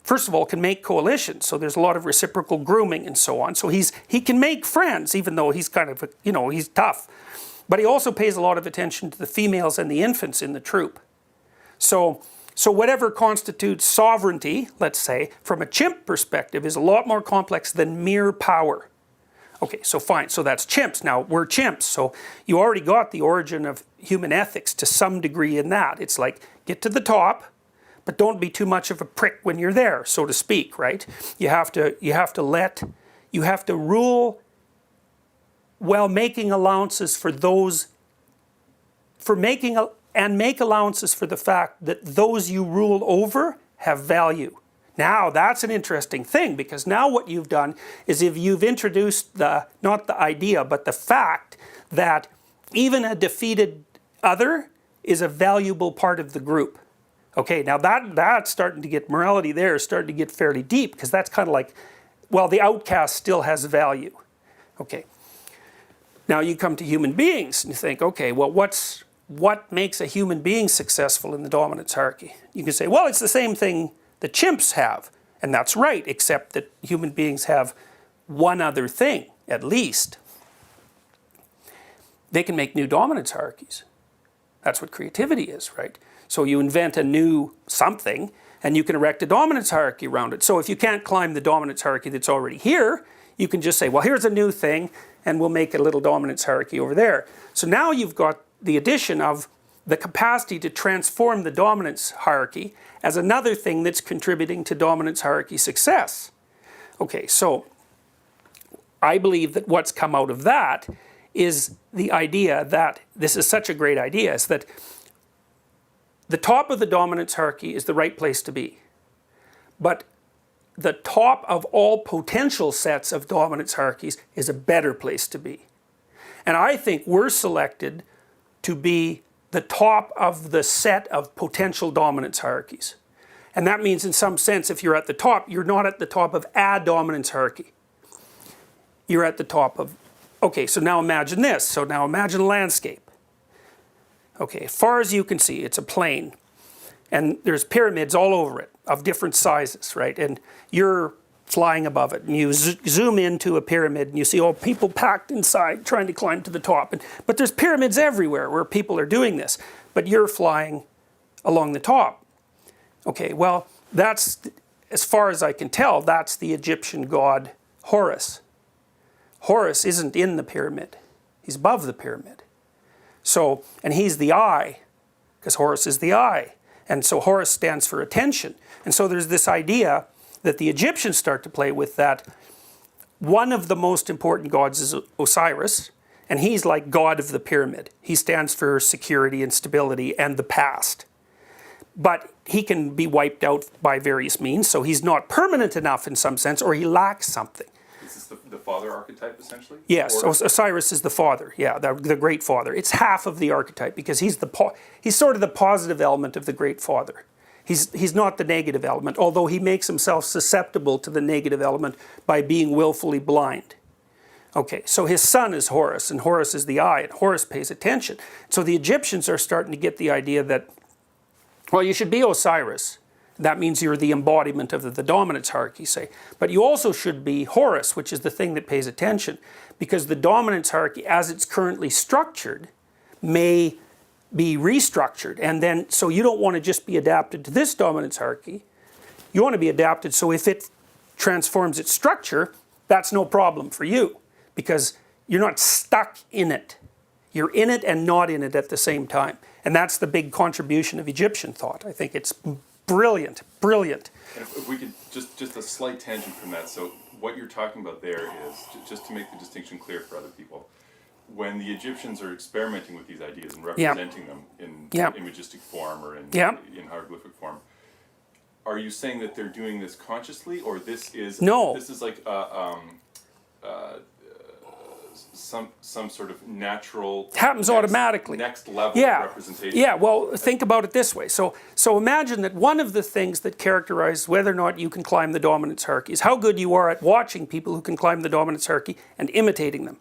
Speaker 1: first of all, can make coalitions. So there's a lot of reciprocal grooming and so on. So he can make friends, even though he's kind of, you know, he's tough. But he also pays a lot of attention to the females and the infants in the troop. So whatever constitutes sovereignty, let's say, from a chimp perspective, is a lot more complex than mere power. Okay, so fine, so that's chimps. Now, we're chimps, so you already got the origin of human ethics to some degree in that. It's like, get to the top, but don't be too much of a prick when you're there, so to speak, right? You have to rule while making allowances for those, and make allowances for the fact that those you rule over have value. Now, that's an interesting thing, because now what you've done is if you've introduced not the idea, but the fact that even a defeated other is a valuable part of the group. Okay, now that's starting to get, morality there is starting to get fairly deep, because that's kind of like, well, the outcast still has value. Okay. Now you come to human beings and you think, okay, well, what makes a human being successful in the dominance hierarchy? You can say, well, it's the same thing the chimps have, and that's right, except that human beings have one other thing, at least. They can make new dominance hierarchies. That's what creativity is, right? So you invent a new something, and you can erect a dominance hierarchy around it. So if you can't climb the dominance hierarchy that's already here, you can just say, well, here's a new thing, and we'll make a little dominance hierarchy over there. So now you've got the addition of the capacity to transform the dominance hierarchy as another thing that's contributing to dominance hierarchy success. Okay, so I believe that what's come out of that is the idea that, this is such a great idea, is that the top of the dominance hierarchy is the right place to be. but the top of all potential sets of dominance hierarchies is a better place to be. And I think we're selected to be the top of the set of potential dominance hierarchies. And that means in some sense, if you're at the top, you're not at the top of a dominance hierarchy. You're at the top of, okay, so now imagine this. So now imagine a landscape. Okay, as far as you can see, it's a plain. And there's pyramids all over it of different sizes, right? And you're flying above it, and you zoom into a pyramid, and you see all people packed inside trying to climb to the top. But there's pyramids everywhere where people are doing this, but you're flying along the top. Okay, well, that's, as far as I can tell, that's the Egyptian god Horus. Horus isn't in the pyramid. He's above the pyramid. So, and he's the eye, because Horus is the eye. And so Horus stands for attention. And so there's this idea that the Egyptians start to play with, that one of the most important gods is Osiris, and he's like god of the pyramid. He stands for security and stability and the past. But he can be wiped out by various means, so he's not permanent enough in some sense, or he lacks something.
Speaker 2: Is this the father archetype, essentially?
Speaker 1: Yes, Osiris is the father, yeah, the great father. It's half of the archetype, because he's sort of the positive element of the great father. He's not the negative element, although he makes himself susceptible to the negative element by being willfully blind. Okay, so his son is Horus, and Horus is the eye, and Horus pays attention. So the Egyptians are starting to get the idea that, well, you should be Osiris. That means you're the embodiment of the dominance hierarchy, say. But you also should be Horus, which is the thing that pays attention, because the dominance hierarchy, as it's currently structured, may be restructured. And then, so you don't want to just be adapted to this dominance hierarchy. You want to be adapted so if it transforms its structure, that's no problem for you, because you're not stuck in it. You're in it and not in it at the same time. And that's the big contribution of Egyptian thought. I think it's brilliant, brilliant.
Speaker 2: And if we could, just a slight tangent from that. So what you're talking about there is, just to make the distinction clear for other people, when the Egyptians are experimenting with these ideas and representing them in imagistic form or in hieroglyphic form, are you saying that they're doing this consciously, or this is like some sort of natural,
Speaker 1: happens automatically,
Speaker 2: next level of representation?
Speaker 1: Yeah, well, think about it this way. So imagine that one of the things that characterizes whether or not you can climb the dominance hierarchy is how good you are at watching people who can climb the dominance hierarchy and imitating them.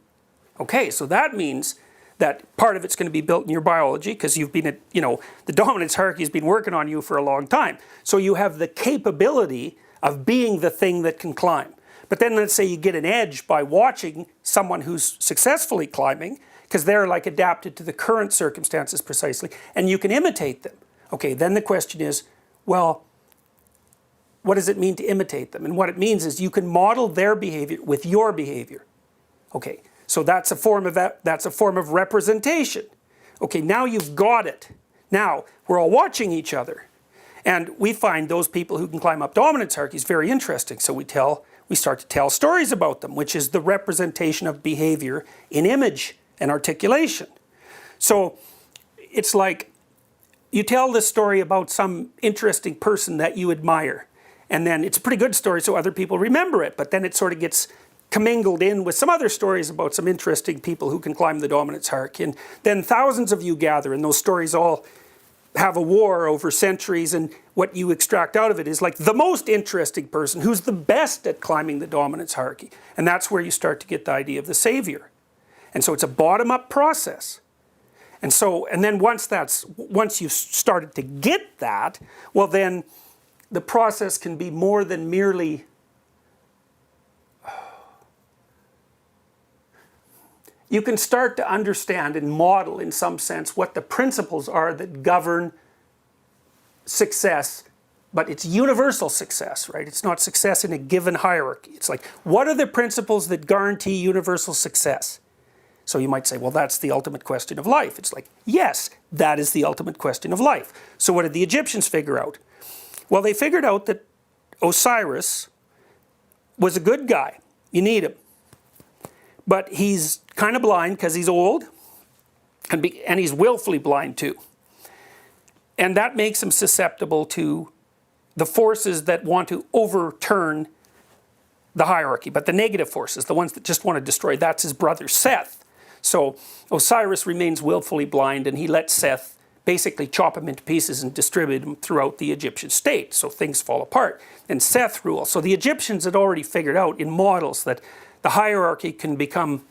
Speaker 1: Okay, so that means that part of it's going to be built in your biology, because you've been the dominance hierarchy has been working on you for a long time. So you have the capability of being the thing that can climb. But then let's say you get an edge by watching someone who's successfully climbing, because they're like adapted to the current circumstances precisely, and you can imitate them. Okay, then the question is, well, what does it mean to imitate them? And what it means is you can model their behavior with your behavior. Okay, so that's a form of representation. Okay, now you've got it. Now we're all watching each other, and we find those people who can climb up dominance hierarchies very interesting. So we start to tell stories about them, which is the representation of behavior in image and articulation. So it's like you tell this story about some interesting person that you admire, and then it's a pretty good story, so other people remember it, but then it sort of gets commingled in with some other stories about some interesting people who can climb the dominance hierarchy, and then thousands of you gather, and those stories all have a war over centuries, and what you extract out of it is like the most interesting person who's the best at climbing the dominance hierarchy. And that's where you start to get the idea of the savior. And so it's a bottom-up process. And then once you've started to get that, well then the process can be more than merely you can start to understand and model in some sense what the principles are that govern success, but it's universal success, right? It's not success in a given hierarchy. It's like, what are the principles that guarantee universal success? So you might say, well, that's the ultimate question of life. It's like, yes, that is the ultimate question of life. So what did the Egyptians figure out? Well, they figured out that Osiris was a good guy. You need him. But he's kind of blind because he's old, and he's willfully blind too. And that makes him susceptible to the forces that want to overturn the hierarchy, but the negative forces, the ones that just want to destroy, that's his brother Seth. So Osiris remains willfully blind, and he lets Seth basically chop him into pieces and distribute him throughout the Egyptian state. So things fall apart, and Seth rules. So the Egyptians had already figured out in models that the hierarchy can become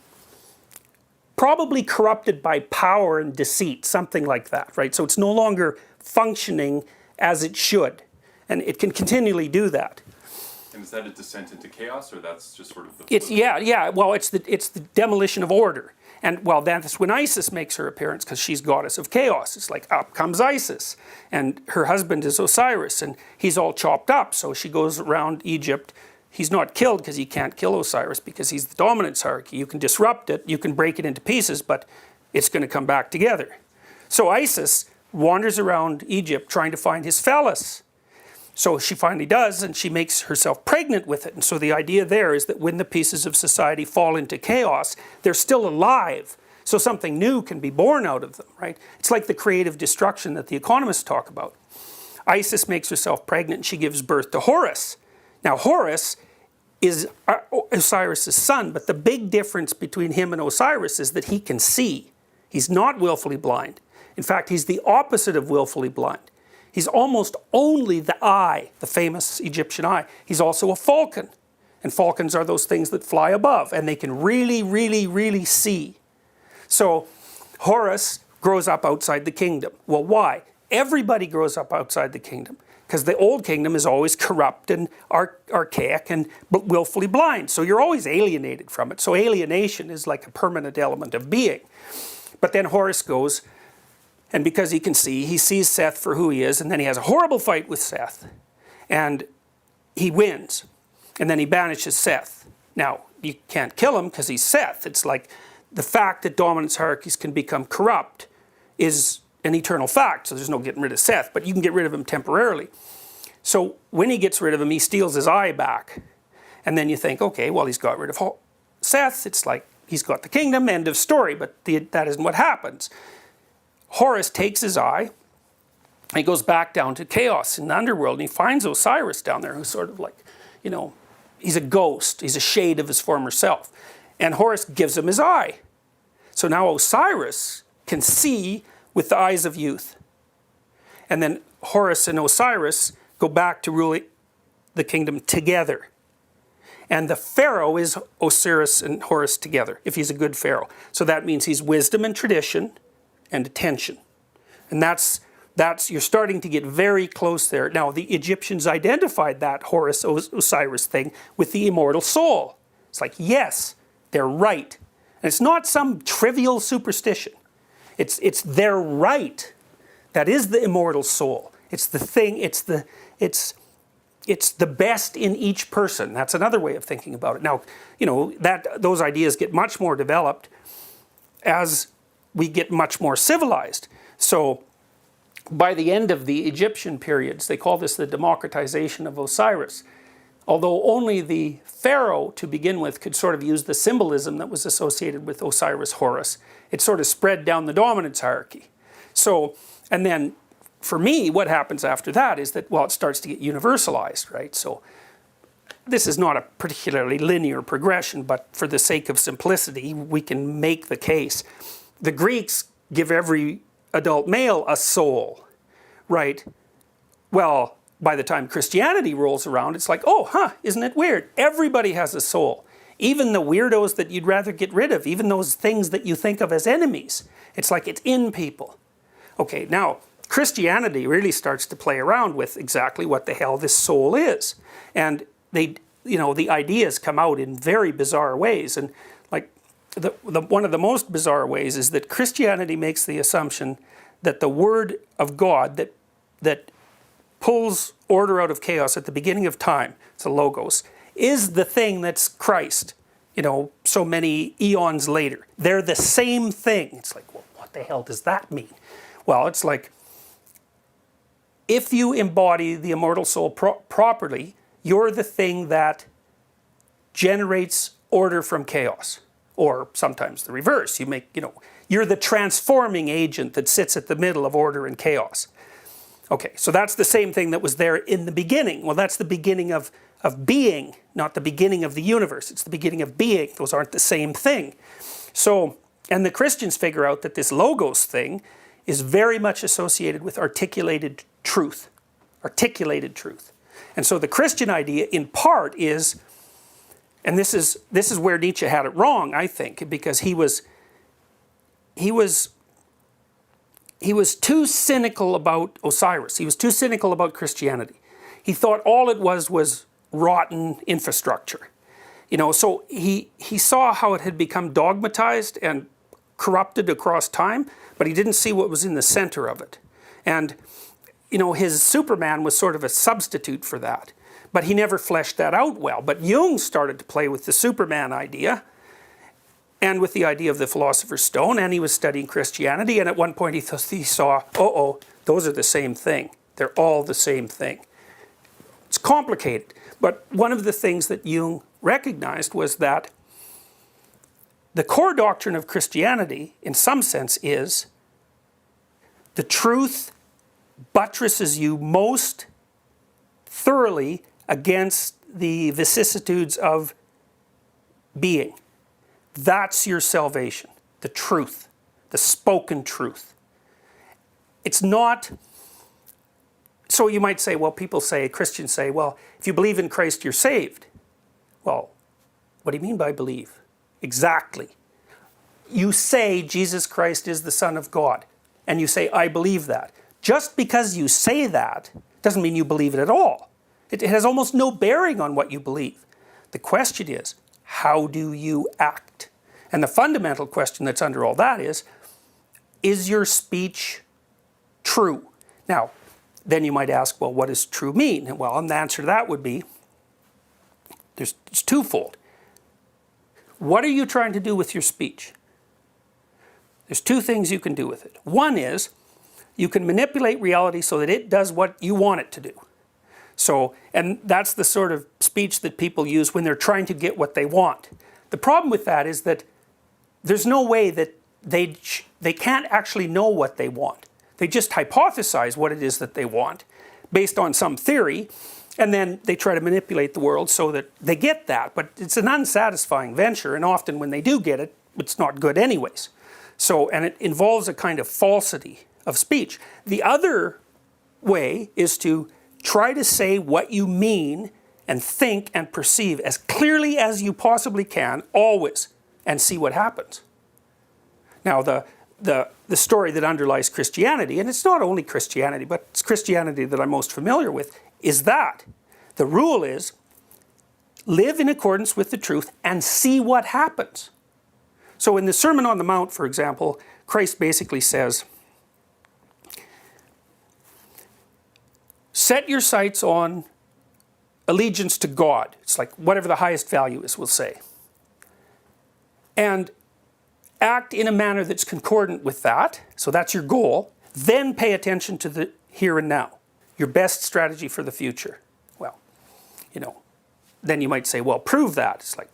Speaker 1: probably corrupted by power and deceit, something like that, right? So it's no longer functioning as it should, and it can continually do that.
Speaker 2: And is that a descent into chaos, or that's just sort of the...
Speaker 1: It's well, it's the demolition of order. And well, that's when Isis makes her appearance, because she's goddess of chaos. It's like, up comes Isis, and her husband is Osiris, and he's all chopped up. So she goes around Egypt. He's not killed because you can't kill Osiris because he's the dominance hierarchy. You can disrupt it, you can break it into pieces, but it's going to come back together. So Isis wanders around Egypt trying to find his phallus. So she finally does, and she makes herself pregnant with it. And so the idea there is that when the pieces of society fall into chaos, they're still alive. So something new can be born out of them, right? It's like the creative destruction that the economists talk about. Isis makes herself pregnant, and she gives birth to Horus. Now Horus is Osiris' son, but the big difference between him and Osiris is that he can see. He's not willfully blind. In fact, he's the opposite of willfully blind. He's almost only the eye, the famous Egyptian eye. He's also a falcon. And falcons are those things that fly above, and they can really, really, really see. So Horus grows up outside the kingdom. Well, why? Everybody grows up outside the kingdom, because the old kingdom is always corrupt and archaic and willfully blind. So you're always alienated from it. So alienation is like a permanent element of being. But then Horus goes, and because he can see, he sees Seth for who he is, and then he has a horrible fight with Seth, and he wins, and then he banishes Seth. Now, you can't kill him because he's Seth. It's like the fact that dominance hierarchies can become corrupt is an eternal fact, so there's no getting rid of Seth, but you can get rid of him temporarily. So when he gets rid of him, he steals his eye back, and then you think, okay, well, he's got rid of Seth, it's like he's got the kingdom, end of story, but that isn't what happens. Horus takes his eye, and he goes back down to chaos in the underworld, and he finds Osiris down there, who's sort of like, you know, he's a ghost, he's a shade of his former self. And Horus gives him his eye. So now Osiris can see with the eyes of youth. And then Horus and Osiris go back to rule the kingdom together. And the pharaoh is Osiris and Horus together, if he's a good pharaoh. So that means he's wisdom and tradition, and attention. And that's you're starting to get very close there. Now, the Egyptians identified that Horus Osiris thing with the immortal soul. It's like, yes, they're right. And it's not some trivial superstition. It's their right. That is the immortal soul. It's the thing, it's the best in each person. That's another way of thinking about it. Now, you know, those ideas get much more developed as we get much more civilized. So by the end of the Egyptian periods, they call this the democratization of Osiris. Although only the pharaoh, to begin with, could sort of use the symbolism that was associated with Osiris Horus, it sort of spread down the dominance hierarchy. So, and then for me, what happens after that is that, well, it starts to get universalized, right? So this is not a particularly linear progression, but for the sake of simplicity, we can make the case. The Greeks give every adult male a soul, right? Well, by the time Christianity rolls around, it's like, oh, isn't it weird? Everybody has a soul. Even the weirdos that you'd rather get rid of, even those things that you think of as enemies. It's like it's in people. Okay, now, Christianity really starts to play around with exactly what the hell this soul is. And they, you know, the ideas come out in very bizarre ways. And like, one of the most bizarre ways is that Christianity makes the assumption that the word of God that pulls order out of chaos at the beginning of time, it's a logos, is the thing that's Christ, you know, so many eons later. They're the same thing. It's like, well, what the hell does that mean? Well, it's like, if you embody the immortal soul properly, you're the thing that generates order from chaos. Or sometimes the reverse. You're the transforming agent that sits at the middle of order and chaos. Okay, so that's the same thing that was there in the beginning. Well, that's the beginning of being, not the beginning of the universe. It's the beginning of being. Those aren't the same thing. So, and the Christians figure out that this logos thing is very much associated with articulated truth. Articulated truth. And so the Christian idea, in part, is, and this is where Nietzsche had it wrong, I think, because he was too cynical about Osiris. He was too cynical about Christianity. He thought all it was rotten infrastructure. You know, so he saw how it had become dogmatized and corrupted across time, but he didn't see what was in the center of it. And, you know, his Superman was sort of a substitute for that. But he never fleshed that out well. But Jung started to play with the Superman idea and with the idea of the Philosopher's Stone, and he was studying Christianity, and at one point he saw, those are the same thing. They're all the same thing. It's complicated, but one of the things that Jung recognized was that the core doctrine of Christianity, in some sense, is the truth buttresses you most thoroughly against the vicissitudes of being. That's your salvation, the truth, the spoken truth. It's not, so you might say, well, Christians say, well, if you believe in Christ, you're saved. Well, what do you mean by believe? Exactly. You say Jesus Christ is the Son of God, and you say, I believe that. Just because you say that doesn't mean you believe it at all. It has almost no bearing on what you believe. The question is, how do you act? And the fundamental question that's under all that is your speech true? Now, then you might ask, well, what does true mean? Well, and the answer to that would be, it's twofold. What are you trying to do with your speech? There's two things you can do with it. One is, you can manipulate reality so that it does what you want it to do. So, and that's the sort of speech that people use when they're trying to get what they want. The problem with that is that there's no way that they can't actually know what they want. They just hypothesize what it is that they want based on some theory, and then they try to manipulate the world so that they get that. But it's an unsatisfying venture, and often when they do get it, it's not good anyways. So, and it involves a kind of falsity of speech. The other way is to try to say what you mean and think and perceive as clearly as you possibly can, always, and see what happens. Now, the story that underlies Christianity, and it's not only Christianity, but it's Christianity that I'm most familiar with, is that the rule is live in accordance with the truth and see what happens. So in the Sermon on the Mount, for example, Christ basically says, set your sights on allegiance to God. It's like whatever the highest value is, we'll say. And act in a manner that's concordant with that, so that's your goal. Then pay attention to the here and now, your best strategy for the future. Well, you know, then you might say, well, prove that. It's like,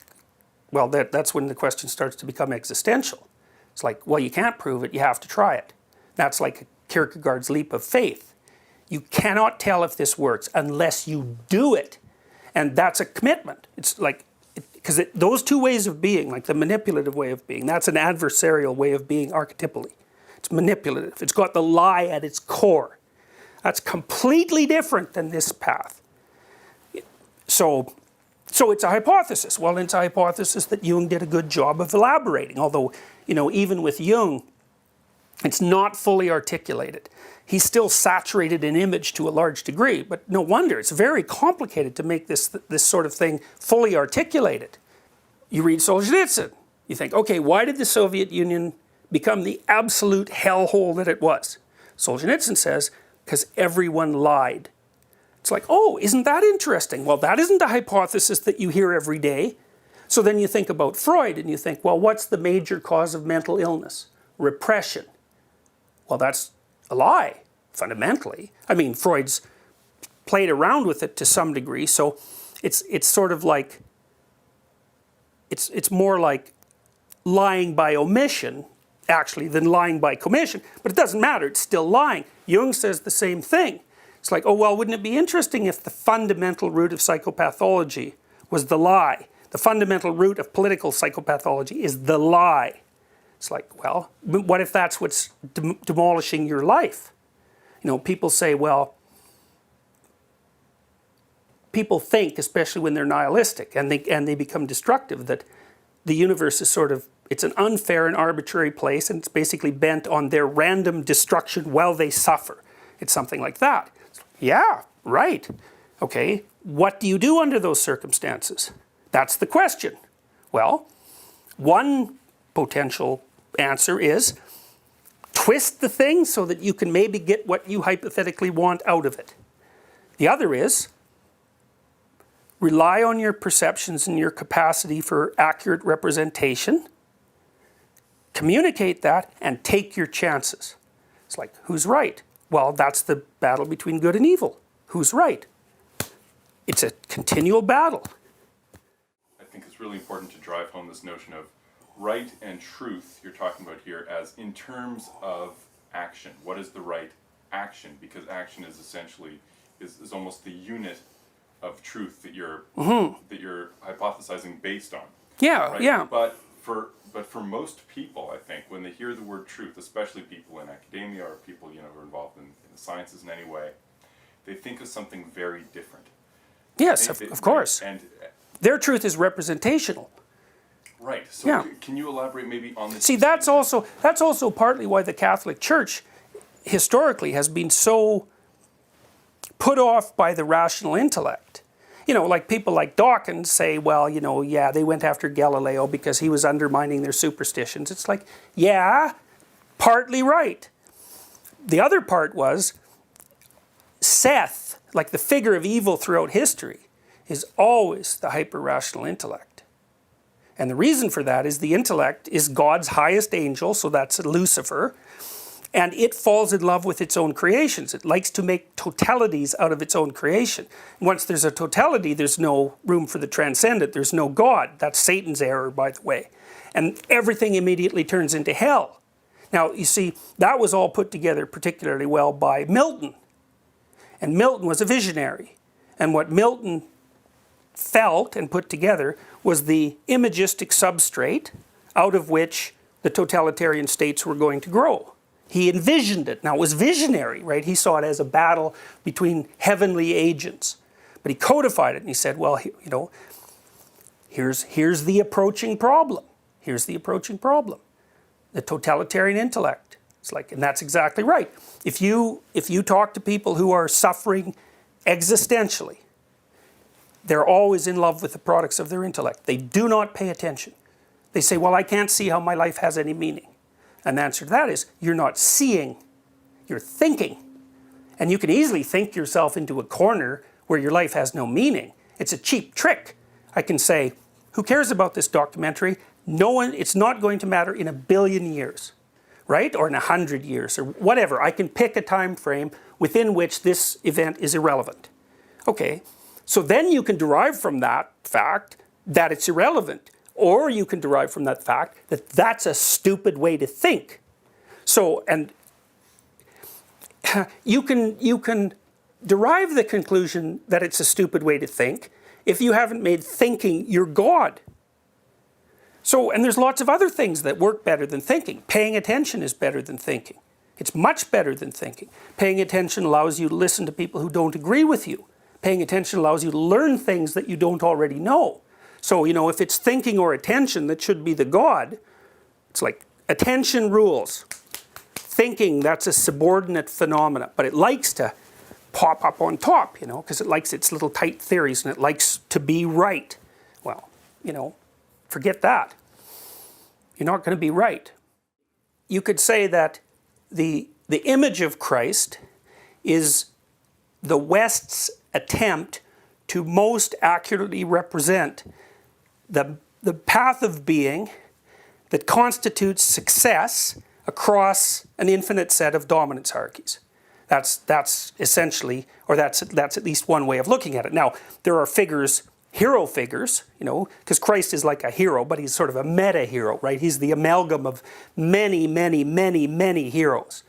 Speaker 1: well, that's when the question starts to become existential. It's like, well, you can't prove it, you have to try it. That's like Kierkegaard's leap of faith. You cannot tell if this works unless you do it. And that's a commitment. It's like, because those two ways of being, like the manipulative way of being, that's an adversarial way of being archetypally. It's manipulative. It's got the lie at its core. That's completely different than this path. So it's a hypothesis. Well, it's a hypothesis that Jung did a good job of elaborating. Although, you know, even with Jung, it's not fully articulated. He's still saturated in image to a large degree, but no wonder. It's very complicated to make this sort of thing fully articulated. You read Solzhenitsyn, you think, okay, why did the Soviet Union become the absolute hellhole that it was? Solzhenitsyn says, because everyone lied. It's like, oh, isn't that interesting? Well, that isn't a hypothesis that you hear every day. So then you think about Freud and you think, well, what's the major cause of mental illness? Repression. Well, that's a lie, fundamentally. I mean, Freud's played around with it to some degree, so it's sort of like, it's more like lying by omission actually than lying by commission. But it doesn't matter, it's still lying. Jung says the same thing. It's like, oh well, wouldn't it be interesting if the fundamental root of psychopathology was the lie? The fundamental root of political psychopathology is the lie. It's like, well, what if that's what's demolishing your life? You know, people say, well, people think, especially when they're nihilistic and they become destructive, that the universe is sort of, it's an unfair and arbitrary place and it's basically bent on their random destruction while they suffer. It's something like that. Yeah, right. Okay, what do you do under those circumstances? That's the question. Well, one potential answer is twist the thing so that you can maybe get what you hypothetically want out of it. The other is rely on your perceptions and your capacity for accurate representation, communicate that, and take your chances. It's like, who's right? Well, that's the battle between good and evil. Who's right? It's a continual battle.
Speaker 2: I think it's really important to drive home this notion of right and truth you're talking about here as in terms of action. What is the right action? Because action is essentially, is almost the unit of truth that you're hypothesizing based on.
Speaker 1: Yeah,
Speaker 2: right?
Speaker 1: yeah.
Speaker 2: But for most people, I think, when they hear the word truth, especially people in academia or people who are involved in the sciences in any way, they think of something very different.
Speaker 1: Yes, of course.
Speaker 2: And
Speaker 1: their truth is representational.
Speaker 2: right. So
Speaker 1: Yeah.
Speaker 2: Can you elaborate maybe on this?
Speaker 1: See, that's also partly why the Catholic Church historically has been so put off by the rational intellect. You know, like people like Dawkins say, well, yeah, they went after Galileo because he was undermining their superstitions. It's like, yeah, partly right. The other part was Seth, like the figure of evil throughout history, is always the hyper-rational intellect. And the reason for that is the intellect is God's highest angel, so that's Lucifer, and it falls in love with its own creations. It likes to make totalities out of its own creation. Once there's a totality, there's no room for the transcendent. There's no God. That's Satan's error, by the way. And everything immediately turns into hell. Now, you see, that was all put together particularly well by Milton. And Milton was a visionary. And what Milton felt and put together was the imagistic substrate out of which the totalitarian states were going to grow. He envisioned it. Now, it was visionary, right? He saw it as a battle between heavenly agents. But he codified it and he said, well, here's the approaching problem. Here's the approaching problem. The totalitarian intellect. It's like, and that's exactly right. If you talk to people who are suffering existentially, they're always in love with the products of their intellect. They do not pay attention. They say, well, I can't see how my life has any meaning. And the answer to that is, you're not seeing, you're thinking. And you can easily think yourself into a corner where your life has no meaning. It's a cheap trick. I can say, who cares about this documentary? No one, it's not going to matter in 1 billion years, right? Or in 100 years, or whatever. I can pick a time frame within which this event is irrelevant. Okay, so then you can derive from that fact that it's irrelevant. Or you can derive from that fact that that's a stupid way to think. So, and you can derive the conclusion that it's a stupid way to think if you haven't made thinking your God. So, and there's lots of other things that work better than thinking. Paying attention is better than thinking. It's much better than thinking. Paying attention allows you to listen to people who don't agree with you. Paying attention allows you to learn things that you don't already know. So, if it's thinking or attention that should be the God, it's like attention rules. Thinking, that's a subordinate phenomena, but it likes to pop up on top, because it likes its little tight theories and it likes to be right. Well, forget that. You're not going to be right. You could say that the image of Christ is the West's attempt to most accurately represent the path of being that constitutes success across an infinite set of dominance hierarchies. That's essentially, or that's at least one way of looking at it. Now, there are figures hero figures, you know, because Christ is like a hero, but he's sort of a meta hero, right? He's the amalgam of many, many, many, many heroes.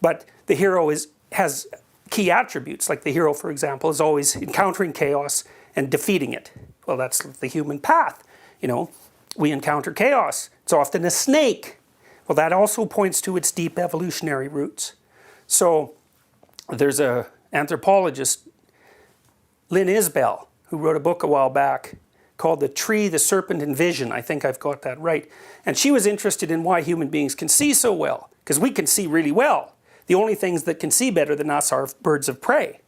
Speaker 1: But the hero has key attributes, like the hero, for example, is always encountering chaos and defeating it. Well, that's the human path, you know. We encounter chaos. It's often a snake. Well, that also points to its deep evolutionary roots. So there's an anthropologist, Lynn Isbell, who wrote a book a while back called The Tree, the Serpent, and Vision. I think I've got that right. And she was interested in why human beings can see so well, because we can see really well. The only things that can see better than us are birds of prey.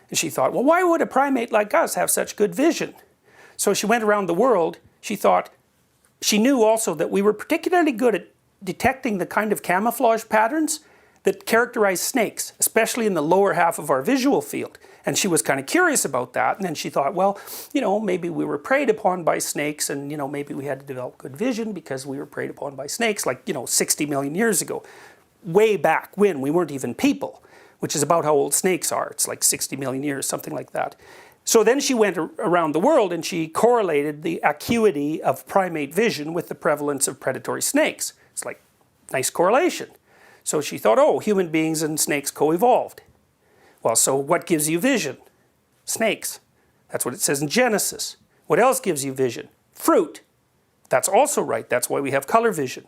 Speaker 1: And she thought, well, why would a primate like us have such good vision? So she went around the world. She thought, she knew also that we were particularly good at detecting the kind of camouflage patterns that characterize snakes, especially in the lower half of our visual field. And she was kind of curious about that. And then she thought, well, you know, maybe we were preyed upon by snakes, and, you know, maybe we had to develop good vision because we were preyed upon by snakes, like, you know, 60 million years ago. Way back when we weren't even people, which is about how old snakes are. It's like 60 million years, something like that. So then she went around the world and she correlated the acuity of primate vision with the prevalence of predatory snakes. It's like, nice correlation. So she thought, oh, human beings and snakes co-evolved. Well, so what gives you vision? Snakes. That's what it says in Genesis. What else gives you vision? Fruit. That's also right. That's why we have color vision.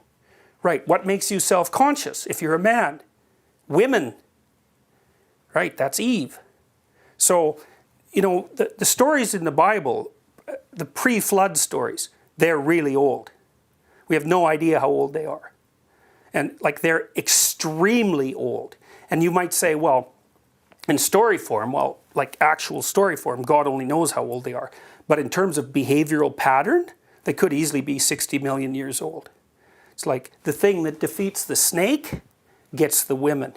Speaker 1: Right. What makes you self-conscious if you're a man? Women. Right. That's Eve. So, you know, the stories in the Bible, the pre-flood stories, they're really old. We have no idea how old they are. And like they're extremely old. And you might say, well, in story form, well, like actual story form, God only knows how old they are. But in terms of behavioral pattern, they could easily be 60 million years old. It's like the thing that defeats the snake gets the women.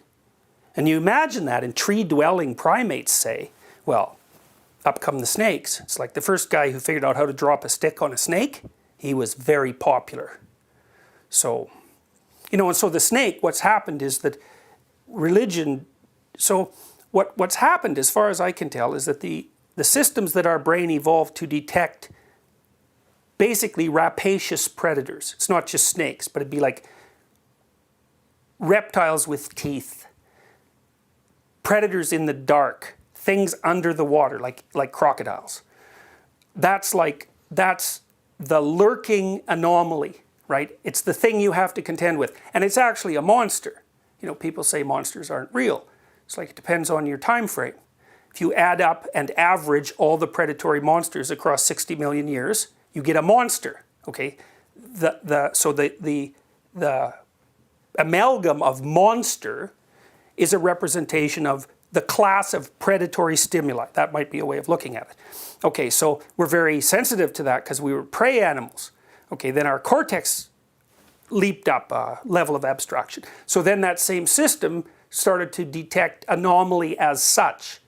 Speaker 1: And you imagine that in tree-dwelling primates say, well, up come the snakes. It's like the first guy who figured out how to drop a stick on a snake, he was very popular. So, you know, and so the snake, what's happened is that religion, so what's happened as far as I can tell is that the systems that our brain evolved to detect basically rapacious predators. It's not just snakes, but it'd be like reptiles with teeth, predators in the dark, things under the water, like crocodiles. That's the lurking anomaly, right? It's the thing you have to contend with. And it's actually a monster. You know, people say monsters aren't real. It's like it depends on your time frame. If you add up and average all the predatory monsters across 60 million years, you get a monster, okay? So the amalgam of monster is a representation of the class of predatory stimuli. That might be a way of looking at it. Okay, so we're very sensitive to that because we were prey animals. Okay, then our cortex leaped up a level of abstraction. So then that same system started to detect anomaly as such.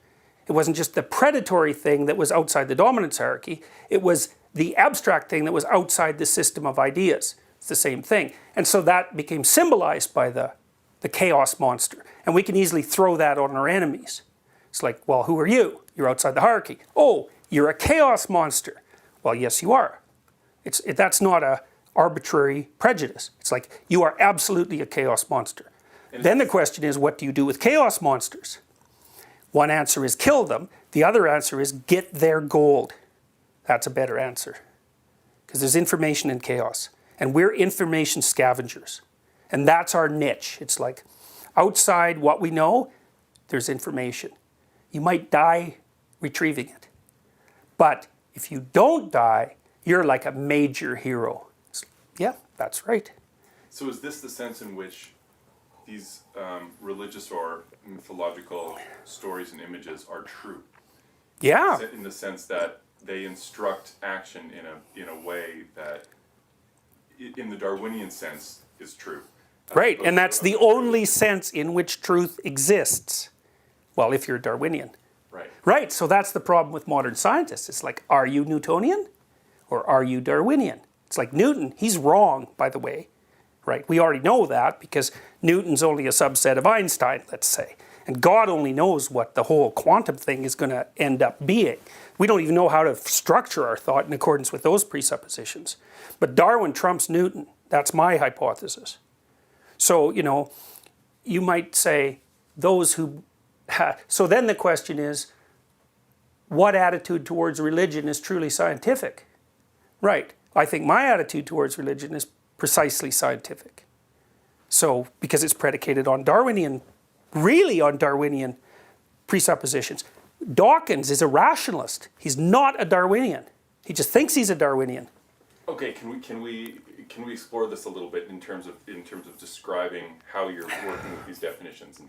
Speaker 1: It wasn't just the predatory thing that was outside the dominance hierarchy, it was the abstract thing that was outside the system of ideas. It's the same thing. And so that became symbolized by the chaos monster. And we can easily throw that on our enemies. It's like, well, who are you? You're outside the hierarchy. Oh, you're a chaos monster. Well, yes, you are. That's not an arbitrary prejudice. It's like, you are absolutely a chaos monster. Then the question is, what do you do with chaos monsters? One answer is kill them. The other answer is get their gold. That's a better answer. Because there's information in chaos. And we're information scavengers. And that's our niche. It's like, outside what we know, there's information. You might die retrieving it. But if you don't die, you're like a major hero. Yeah, that's right.
Speaker 2: So is this the sense in which these religious or mythological stories and images are true?
Speaker 1: Yeah.
Speaker 2: In the sense that they instruct action in a way that, in the Darwinian sense, is true.
Speaker 1: Right, and that's the only sense in which truth exists. Well, if you're Darwinian.
Speaker 2: Right.
Speaker 1: Right, so that's the problem with modern scientists. It's like, are you Newtonian or are you Darwinian? It's like Newton, he's wrong, by the way. Right, we already know that because Newton's only a subset of Einstein, let's say. And God only knows what the whole quantum thing is going to end up being. We don't even know how to structure our thought in accordance with those presuppositions. But Darwin trumps Newton. That's my hypothesis. So, you might say those who... So then the question is, what attitude towards religion is truly scientific? Right. I think my attitude towards religion is precisely scientific. So, because it's predicated on really on Darwinian presuppositions. Dawkins is a rationalist. He's not a Darwinian. He just thinks he's a Darwinian.
Speaker 2: Okay, can we explore this a little bit in terms of describing how you're working with these definitions?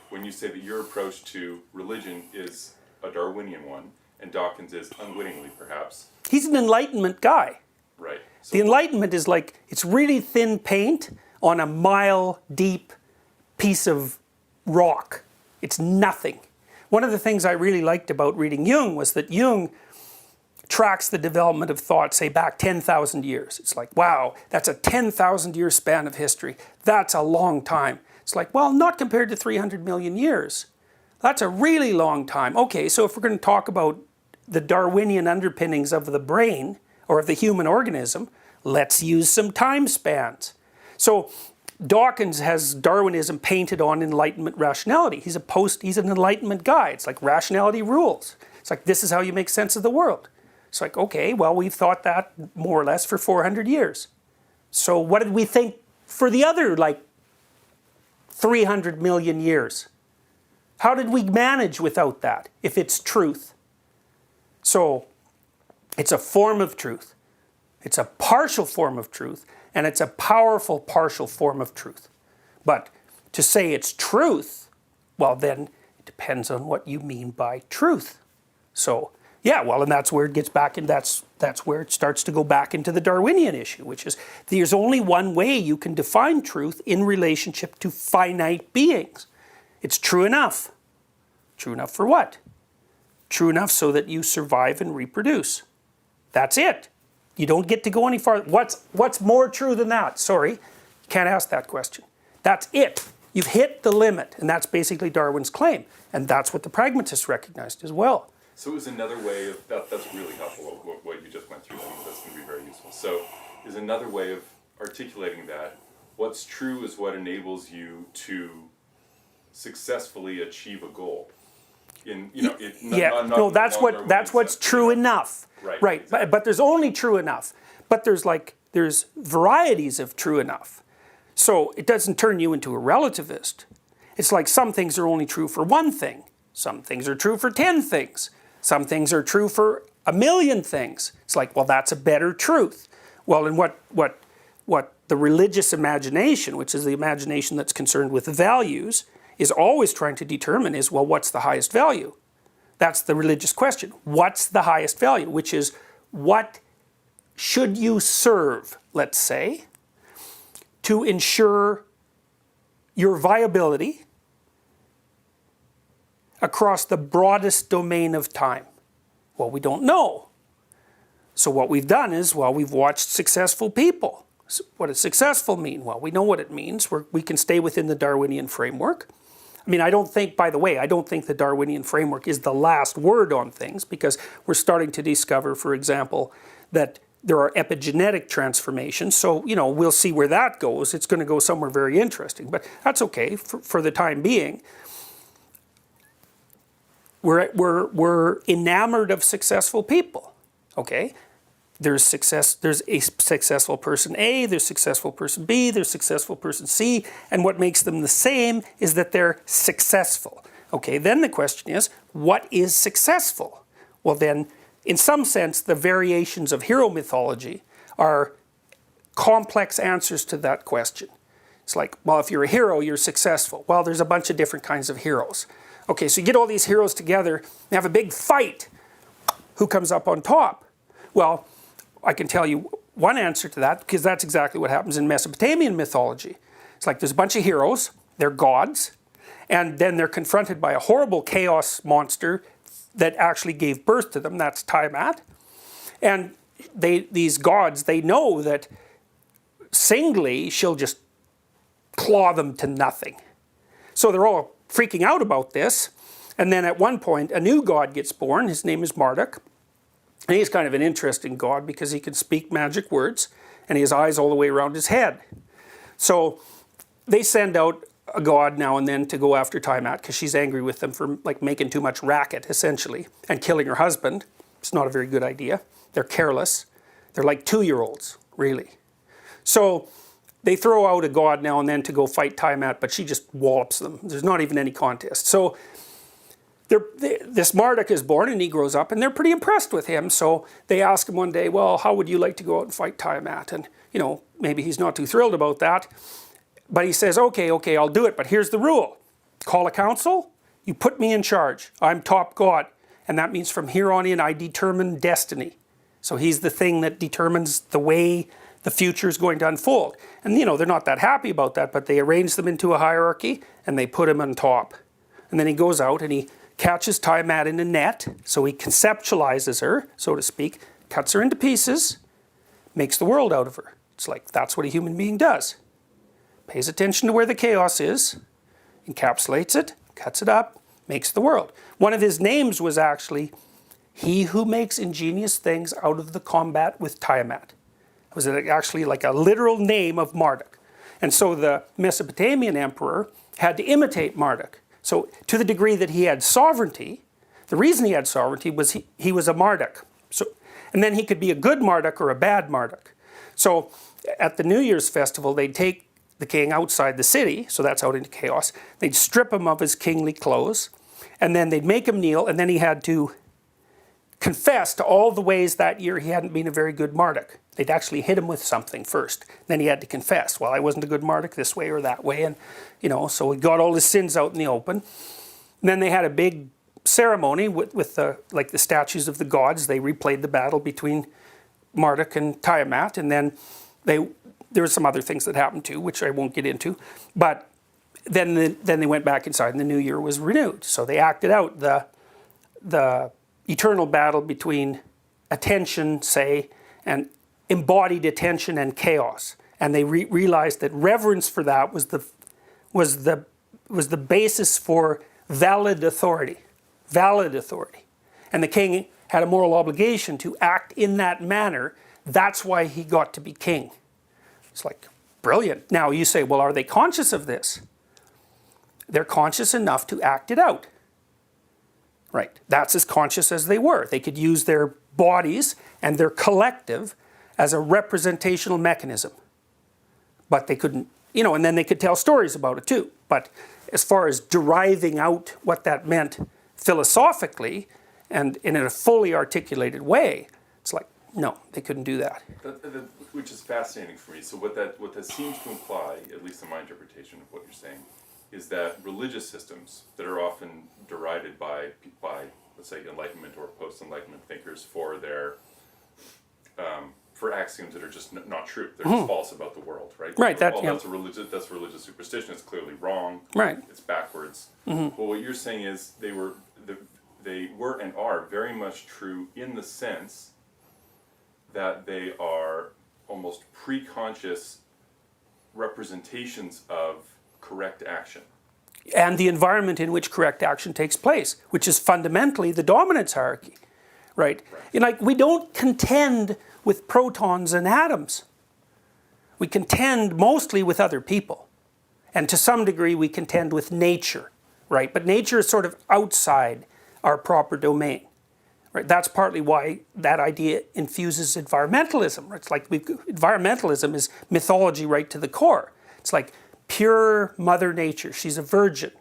Speaker 2: When you say that your approach to religion is a Darwinian one, and Dawkins is unwittingly perhaps.
Speaker 1: He's an Enlightenment guy.
Speaker 2: Right. So
Speaker 1: the Enlightenment is like, it's really thin paint on a mile deep piece of rock. It's nothing. One of the things I really liked about reading Jung was that Jung tracks the development of thought, say back 10,000 years. It's like, wow, that's a 10,000 year span of history. That's a long time. It's like, well, not compared to 300 million years. That's a really long time. Okay, so if we're going to talk about the Darwinian underpinnings of the brain or of the human organism, let's use some time spans. So Dawkins has Darwinism painted on Enlightenment rationality. He's an Enlightenment guy. It's like rationality rules. It's like, this is how you make sense of the world. It's like, okay, well, we've thought that more or less for 400 years. So what did we think for the other, 300 million years? How did we manage without that, if it's truth? So it's a form of truth. It's a partial form of truth, and it's a powerful partial form of truth. But to say it's truth, well, then it depends on what you mean by truth. So, yeah, well, and that's where it gets back, and that's where it starts to go back into the Darwinian issue, which is there's only one way you can define truth in relationship to finite beings. It's true enough. True enough for what? True enough so that you survive and reproduce. That's it. You don't get to go any farther. What's more true than that? Sorry, you can't ask that question. That's it. You've hit the limit, and that's basically Darwin's claim. And that's what the pragmatists recognized as well.
Speaker 2: So it was another way of, that's really helpful, what you just went through. I think that's going to be very useful. So is another way of articulating that, what's true is what enables you to successfully achieve a goal.
Speaker 1: That's what's true enough. Right. Exactly. But there's only true enough. But there's varieties of true enough. So it doesn't turn you into a relativist. It's like some things are only true for one thing. Some things are true for 10 things. Some things are true for 1,000,000 things. It's like, well, that's a better truth. Well, and what the religious imagination, which is the imagination that's concerned with values, is always trying to determine is, well, what's the highest value? That's the religious question. What's the highest value? Which is, what should you serve, let's say, to ensure your viability across the broadest domain of time? Well, we don't know. So what we've done is, well, we've watched successful people. So what does successful mean? Well, we know what it means. We can stay within the Darwinian framework. I mean, I don't think the Darwinian framework is the last word on things, because we're starting to discover, for example, that there are epigenetic transformations. So, we'll see where that goes. It's going to go somewhere very interesting, but that's okay for the time being. We're enamored of successful people, okay? There's a successful person A, there's successful person B, there's successful person C, and what makes them the same is that they're successful. Okay, then the question is, what is successful? Well then, in some sense, the variations of hero mythology are complex answers to that question. It's like, well, if you're a hero, you're successful. Well, there's a bunch of different kinds of heroes. Okay, so you get all these heroes together and have a big fight. Who comes up on top? Well, I can tell you one answer to that, because that's exactly what happens in Mesopotamian mythology. It's like there's a bunch of heroes, they're gods, and then they're confronted by a horrible chaos monster that actually gave birth to them, that's Tiamat. And these gods, they know that singly she'll just claw them to nothing. So they're all freaking out about this. And then at one point, a new god gets born. His name is Marduk. And he's kind of an interesting god because he can speak magic words, and he has eyes all the way around his head. So they send out a god now and then to go after Tiamat because she's angry with them for like making too much racket, essentially, and killing her husband. It's not a very good idea. They're careless. They're like 2-year-olds, really. So they throw out a god now and then to go fight Tiamat, but she just wallops them. There's not even any contest. So this Marduk is born and he grows up, and they're pretty impressed with him. So they ask him one day, well, how would you like to go out and fight Tiamat? And, you know, maybe he's not too thrilled about that. But he says, okay, I'll do it. But here's the rule. Call a council. You put me in charge. I'm top god. And that means from here on in, I determine destiny. So he's the thing that determines the way the future is going to unfold. And, you know, they're not that happy about that, but they arrange them into a hierarchy and they put him on top. And then he goes out and he catches Tiamat in a net. So he conceptualizes her, so to speak, cuts her into pieces, makes the world out of her. It's like, that's what a human being does. Pays attention to where the chaos is, encapsulates it, cuts it up, makes the world. One of his names was actually, he who makes ingenious things out of the combat with Tiamat. It was actually like a literal name of Marduk. And so the Mesopotamian emperor had to imitate Marduk. So to the degree that he had sovereignty, the reason he had sovereignty was he was a Marduk. So, and then he could be a good Marduk or a bad Marduk. So at the New Year's festival, they'd take the king outside the city, so that's out into chaos. They'd strip him of his kingly clothes, and then they'd make him kneel, and then he had to confess to all the ways that year he hadn't been a very good Marduk. They'd actually hit him with something first. Then he had to confess, well, I wasn't a good Marduk this way or that way, and you know, so he got all his sins out in the open. And then they had a big ceremony with the, like the statues of the gods. They replayed the battle between Marduk and Tiamat, and then there were some other things that happened too, which I won't get into. But then they went back inside, and the new year was renewed. So they acted out the eternal battle between attention, say, and embodied attention and chaos. And they realized that reverence for that was the basis for valid authority. Valid authority. And the king had a moral obligation to act in that manner. That's why he got to be king. It's like, brilliant. Now you say, well, are they conscious of this? They're conscious enough to act it out. Right. That's as conscious as they were. They could use their bodies and their collective as a representational mechanism. But they couldn't, you know, and then they could tell stories about it too. But as far as deriving out what that meant philosophically and in a fully articulated way, it's like, no, they couldn't do that.
Speaker 2: Which is fascinating for me. So what that seems to imply, at least in my interpretation of what you're saying, is that religious systems that are often derided by let's say Enlightenment or post-Enlightenment thinkers for their for axioms that are just not true. They're just false about the world, right?
Speaker 1: Right.
Speaker 2: That's a religious superstition. It's clearly wrong.
Speaker 1: Right.
Speaker 2: It's backwards. But what you're saying is they were and are very much true in the sense that they are almost pre-conscious representations of correct action.
Speaker 1: And the environment in which correct action takes place, which is fundamentally the dominance hierarchy, right? And like, we don't contend with protons and atoms. We contend mostly with other people. And to some degree we contend with nature, right? But nature is sort of outside our proper domain. Right? That's partly why that idea infuses environmentalism. It's like environmentalism is mythology right to the core. It's like pure Mother Nature. She's a virgin,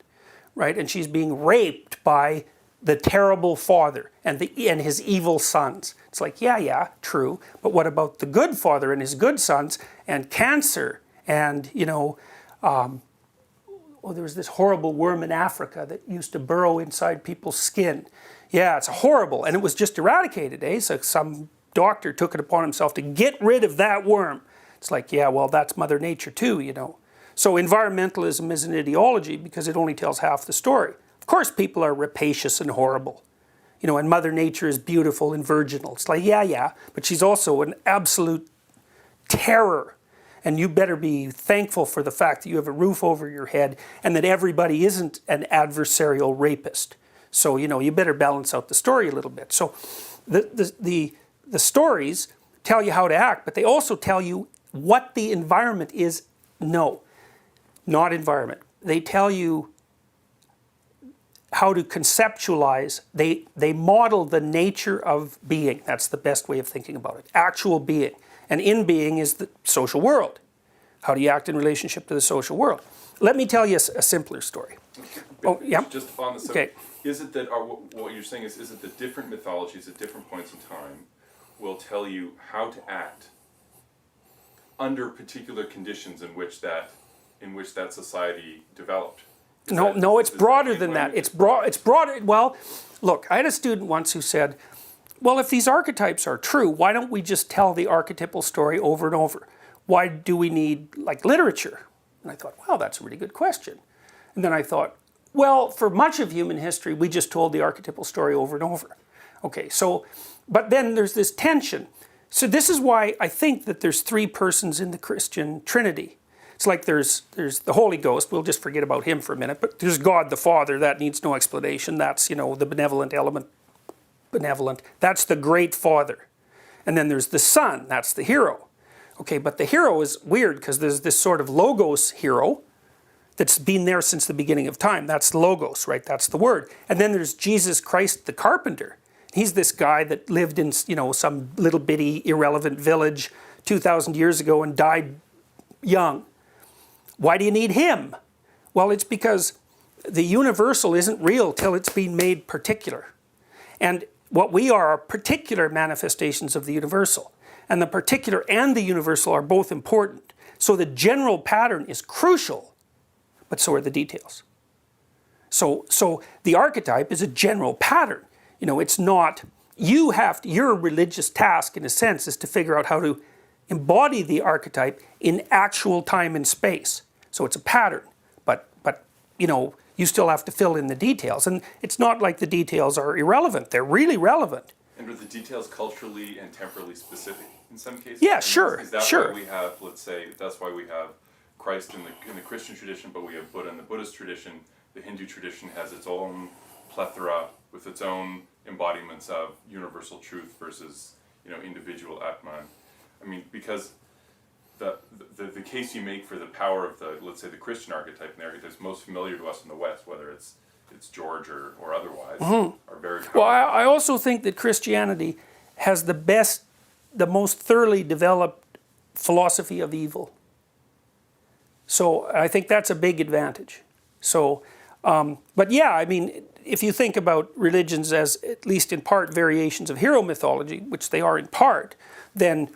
Speaker 1: right? And she's being raped by the terrible father and his evil sons. It's like, yeah, true. But what about the good father and his good sons and cancer and, you know, there was this horrible worm in Africa that used to burrow inside people's skin. Yeah, it's horrible. And it was just eradicated, eh? So some doctor took it upon himself to get rid of that worm. It's like, yeah, well, that's Mother Nature too, you know. So environmentalism is an ideology because it only tells half the story. Of course, people are rapacious and horrible. You know, and Mother Nature is beautiful and virginal. It's like, yeah, but she's also an absolute terror. And you better be thankful for the fact that you have a roof over your head and that everybody isn't an adversarial rapist. So, you know, you better balance out the story a little bit. So the stories tell you how to act, but they also tell you what the environment is. No, not environment. They tell you how to conceptualize. They model the nature of being. That's the best way of thinking about it. Actual being. And in being is the social world. How do you act in relationship to the social world? Let me tell you a simpler story. Oh, yeah.
Speaker 2: Just on the subject, is it that what you're saying is it that different mythologies at different points in time will tell you how to act under particular conditions in which that society developed?
Speaker 1: No, it's broader than that. It's broader. Well, look, I had a student once who said, well, if these archetypes are true, why don't we just tell the archetypal story over and over? Why do we need, like, literature? And I thought, wow, that's a really good question. And then I thought, well, for much of human history, we just told the archetypal story over and over. Okay, so, but then there's this tension. So this is why I think that there's three persons in the Christian Trinity. It's like there's the Holy Ghost, we'll just forget about him for a minute, but there's God the Father, that needs no explanation. That's, you know, the benevolent element. Benevolent, that's the great Father. And then there's the Son, that's the hero. Okay, but the hero is weird because there's this sort of logos hero that's been there since the beginning of time. That's logos, right? That's the word. And then there's Jesus Christ the carpenter. He's this guy that lived in, you know, some little bitty irrelevant village 2,000 years ago and died young. Why do you need him? Well, it's because the universal isn't real till it's been made particular. And what we are particular manifestations of the universal. And the particular and the universal are both important. So the general pattern is crucial, but so are the details. So the archetype is a general pattern. You know, it's not, your religious task in a sense is to figure out how to embody the archetype in actual time and space. So it's a pattern, but you know, you still have to fill in the details. And it's not like the details are irrelevant. They're really relevant.
Speaker 2: And are the details culturally and temporally specific in some cases?
Speaker 1: Yeah, sure,
Speaker 2: Is that
Speaker 1: sure.
Speaker 2: why we have, let's say, that's why we have Christ in the Christian tradition, but we have Buddha in the Buddhist tradition. The Hindu tradition has its own plethora with its own embodiments of universal truth versus, you know, individual Atman. I mean, because the case you make for the power of the, let's say, the Christian archetype and the archetypes most familiar to us in the West, whether it's George or otherwise, are very powerful.
Speaker 1: Well, I also think that Christianity has the most thoroughly developed philosophy of evil. So I think that's a big advantage. So, but yeah, I mean, if you think about religions as at least in part variations of hero mythology, which they are in part, then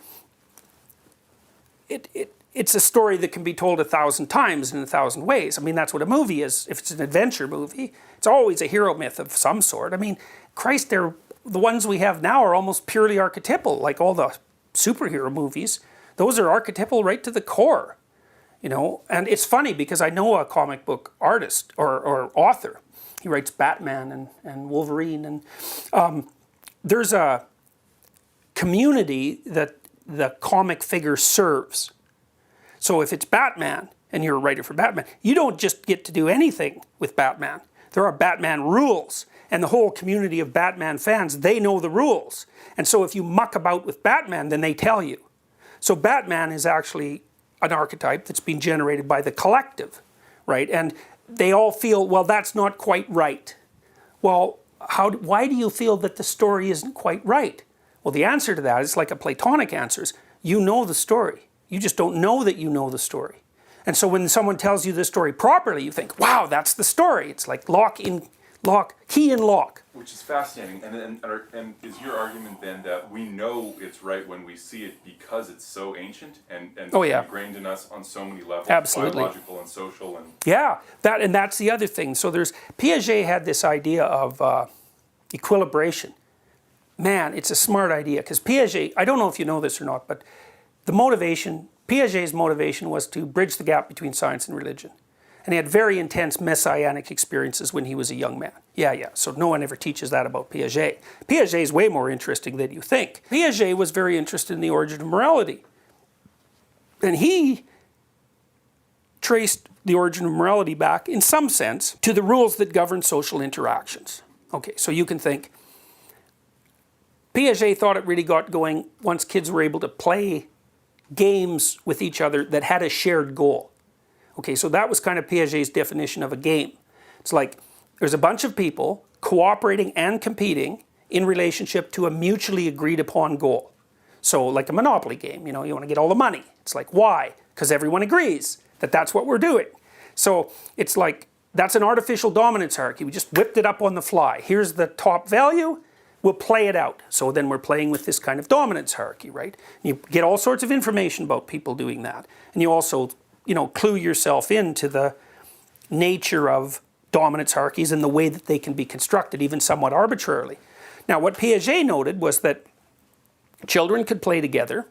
Speaker 1: it's a story that can be told 1,000 times in 1,000 ways. I mean, that's what a movie is. If it's an adventure movie, it's always a hero myth of some sort. I mean, Christ, the ones we have now are almost purely archetypal, like all the superhero movies. Those are archetypal right to the core, you know. And it's funny because I know a comic book artist or author. He writes Batman and Wolverine. And there's a community that the comic figure serves. So if it's Batman and you're a writer for Batman, you don't just get to do anything with Batman. There are Batman rules, and the whole community of Batman fans, they know the rules. And so if you muck about with Batman, then they tell you. So Batman is actually an archetype that's been generated by the collective, right? And they all feel, well, that's not quite right. Well, why do you feel that the story isn't quite right? Well, the answer to that is like a Platonic answer is, you know the story. You just don't know that you know the story. And so when someone tells you the story properly, you think, wow, that's the story. It's like key and lock.
Speaker 2: Which is fascinating. And is your argument then that we know it's right when we see it because it's so ancient and
Speaker 1: Oh, yeah.
Speaker 2: ingrained in us on so many levels,
Speaker 1: Absolutely.
Speaker 2: biological and social and
Speaker 1: Yeah, that's the other thing. So Piaget had this idea of equilibration. Man, it's a smart idea because Piaget, I don't know if you know this or not, but Piaget's motivation was to bridge the gap between science and religion. And he had very intense messianic experiences when he was a young man. Yeah, so no one ever teaches that about Piaget. Piaget is way more interesting than you think. Piaget was very interested in the origin of morality. And he traced the origin of morality back, in some sense, to the rules that govern social interactions. Okay, so you can think, Piaget thought it really got going once kids were able to play games with each other that had a shared goal. Okay, so that was kind of Piaget's definition of a game. It's like there's a bunch of people cooperating and competing in relationship to a mutually agreed upon goal. So like a Monopoly game, you know, you want to get all the money. It's like, why? Because everyone agrees that that's what we're doing. So it's like, that's an artificial dominance hierarchy. We just whipped it up on the fly. Here's the top value. We'll play it out. So then we're playing with this kind of dominance hierarchy, right? You get all sorts of information about people doing that. And you also, you know, clue yourself into the nature of dominance hierarchies and the way that they can be constructed, even somewhat arbitrarily. Now, what Piaget noted was that children could play together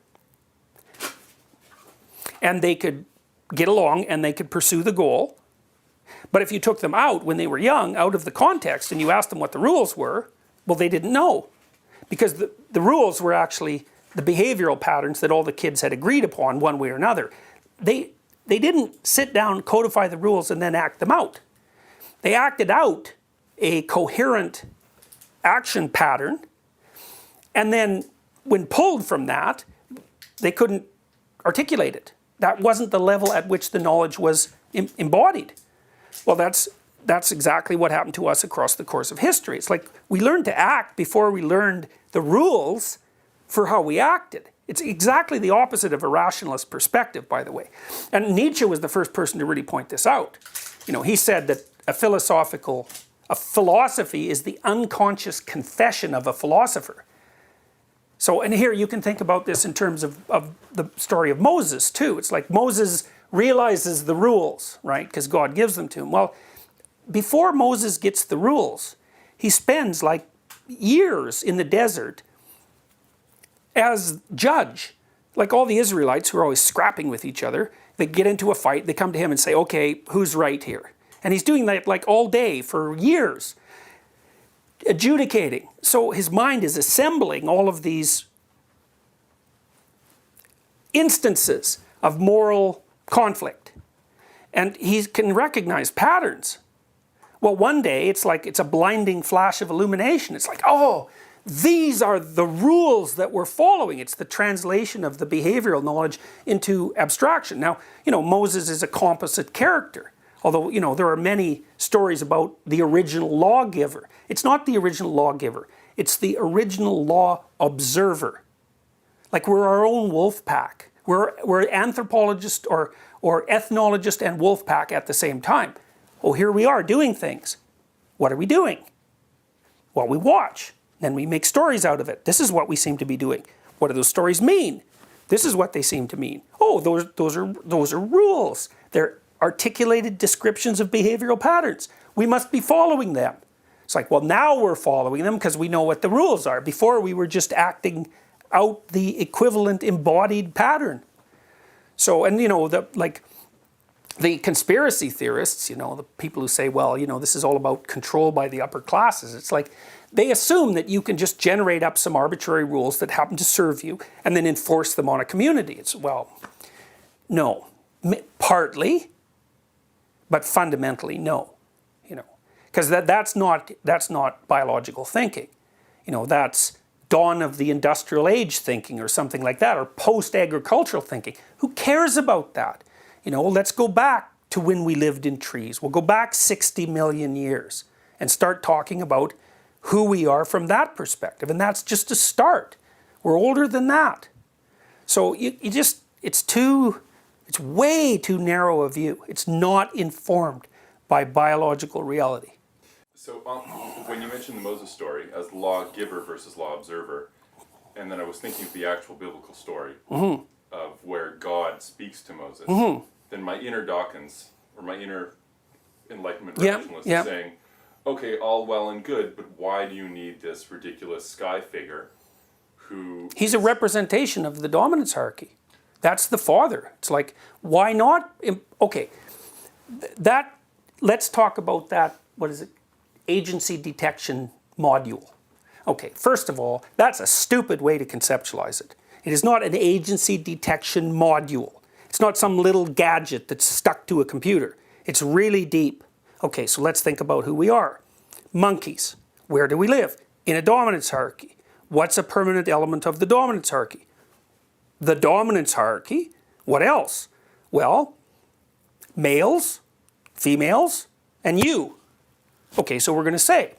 Speaker 1: and they could get along and they could pursue the goal. But if you took them out when they were young, out of the context, and you asked them what the rules were, well, they didn't know. Because the rules were actually the behavioral patterns that all the kids had agreed upon one way or another. They didn't sit down, codify the rules, and then act them out. They acted out a coherent action pattern, and then when pulled from that, they couldn't articulate it. That wasn't the level at which the knowledge was embodied. Well, that's exactly what happened to us across the course of history. It's like we learned to act before we learned the rules for how we acted. It's exactly the opposite of a rationalist perspective, by the way. And Nietzsche was the first person to really point this out. You know, he said that a philosophy is the unconscious confession of a philosopher. So, and here you can think about this in terms of the story of Moses too. It's like Moses realizes the rules, right? Because God gives them to him. Well, before Moses gets the rules, he spends like years in the desert as judge. Like all the Israelites who are always scrapping with each other, they get into a fight, they come to him and say, okay, who's right here? And he's doing that like all day for years, adjudicating. So his mind is assembling all of these instances of moral conflict. And he can recognize patterns. Well, one day it's like it's a blinding flash of illumination. It's like, oh, these are the rules that we're following. It's the translation of the behavioral knowledge into abstraction. Now, you know, Moses is a composite character. Although, you know, there are many stories about the original lawgiver. It's not the original lawgiver. It's the original law observer. Like we're our own wolf pack. We're anthropologist or ethnologist and wolf pack at the same time. Oh, here we are doing things. What are we doing? Well, we watch. Then we make stories out of it. This is what we seem to be doing. What do those stories mean? This is what they seem to mean. Oh, those are rules. They're articulated descriptions of behavioral patterns. We must be following them. It's like, well, now we're following them because we know what the rules are. Before we were just acting out the equivalent embodied pattern. So, and you know, the conspiracy theorists, you know, the people who say, well, you know, this is all about control by the upper classes. It's like they assume that you can just generate up some arbitrary rules that happen to serve you and then enforce them on a community. It's, well, no, partly, but fundamentally no, you know, because that's not biological thinking. You know, that's dawn of the industrial age thinking or something like that, or post-agricultural thinking. Who cares about that? You know, let's go back to when we lived in trees. We'll go back 60 million years and start talking about who we are from that perspective. And that's just a start. We're older than that. So it's way too narrow a view. It's not informed by biological reality.
Speaker 2: So when you mentioned the Moses story as lawgiver versus law observer, and then I was thinking of the actual biblical story of where God speaks to Moses, then my inner Dawkins, or my inner Enlightenment rationalist is saying, okay, all well and good, but why do you need this ridiculous sky figure who... He's
Speaker 1: a representation of the dominance hierarchy. That's the father. It's like, why not? Okay, let's talk about that, what is it? Agency detection module. Okay, first of all, that's a stupid way to conceptualize it. It is not an agency detection module. It's not some little gadget that's stuck to a computer. It's really deep. Okay, so let's think about who we are. Monkeys. Where do we live? In a dominance hierarchy. What's a permanent element of the dominance hierarchy? The dominance hierarchy. What else? Well, males, females, and you. Okay, so we're going to say,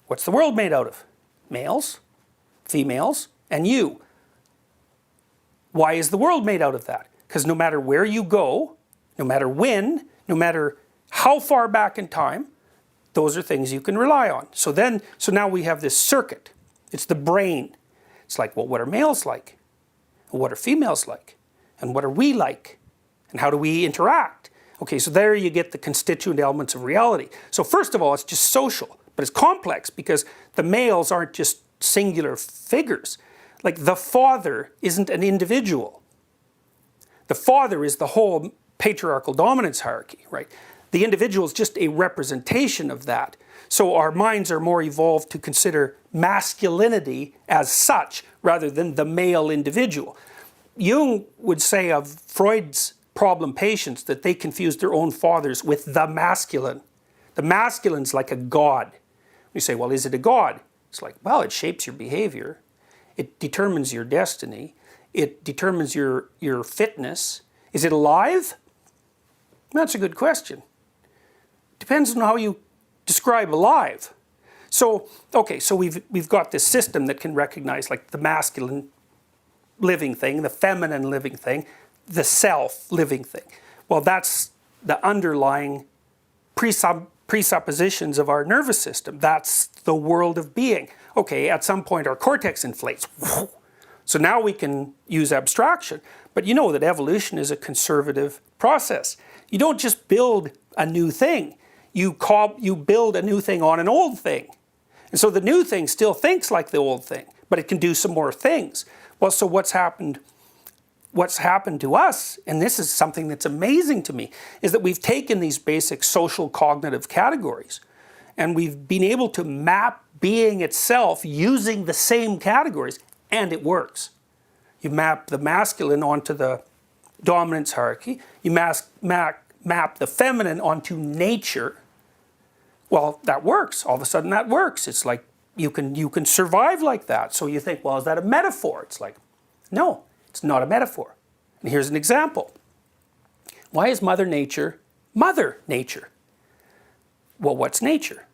Speaker 1: what's the world made out of? Males, females, and you. Why is the world made out of that? Because no matter where you go, no matter when, no matter how far back in time, those are things you can rely on. So now we have this circuit. It's the brain. It's like, well, what are males like? And what are females like? And what are we like? And how do we interact? Okay, so there you get the constituent elements of reality. So first of all, it's just social, but it's complex because the males aren't just singular figures. Like the father isn't an individual. The father is the whole patriarchal dominance hierarchy, right? The individual is just a representation of that. So our minds are more evolved to consider masculinity as such rather than the male individual. Jung would say of Freud's problem patients that they confused their own fathers with the masculine. The masculine's like a god. You say, well, is it a god? It's like, well, it shapes your behavior. It determines your destiny. It determines your fitness. Is it alive? That's a good question. Depends on how you describe alive. So, okay, so we've got this system that can recognize like the masculine living thing, the feminine living thing, the self living thing. Well, that's the underlying presuppositions of our nervous system. That's the world of being. Okay, at some point our cortex inflates. So now we can use abstraction. But you know that evolution is a conservative process. You don't just build a new thing. You build a new thing on an old thing. And so the new thing still thinks like the old thing, but it can do some more things. Well, so what's happened to us, and this is something that's amazing to me, is that we've taken these basic social cognitive categories and we've been able to map being itself using the same categories, and it works. You map the masculine onto the dominance hierarchy, you map the feminine onto nature. Well, that works. All of a sudden that works. It's like you can survive like that. So you think, well, is that a metaphor? It's like, no, it's not a metaphor. And here's an example. Why is Mother Nature Mother Nature? Well, what's nature?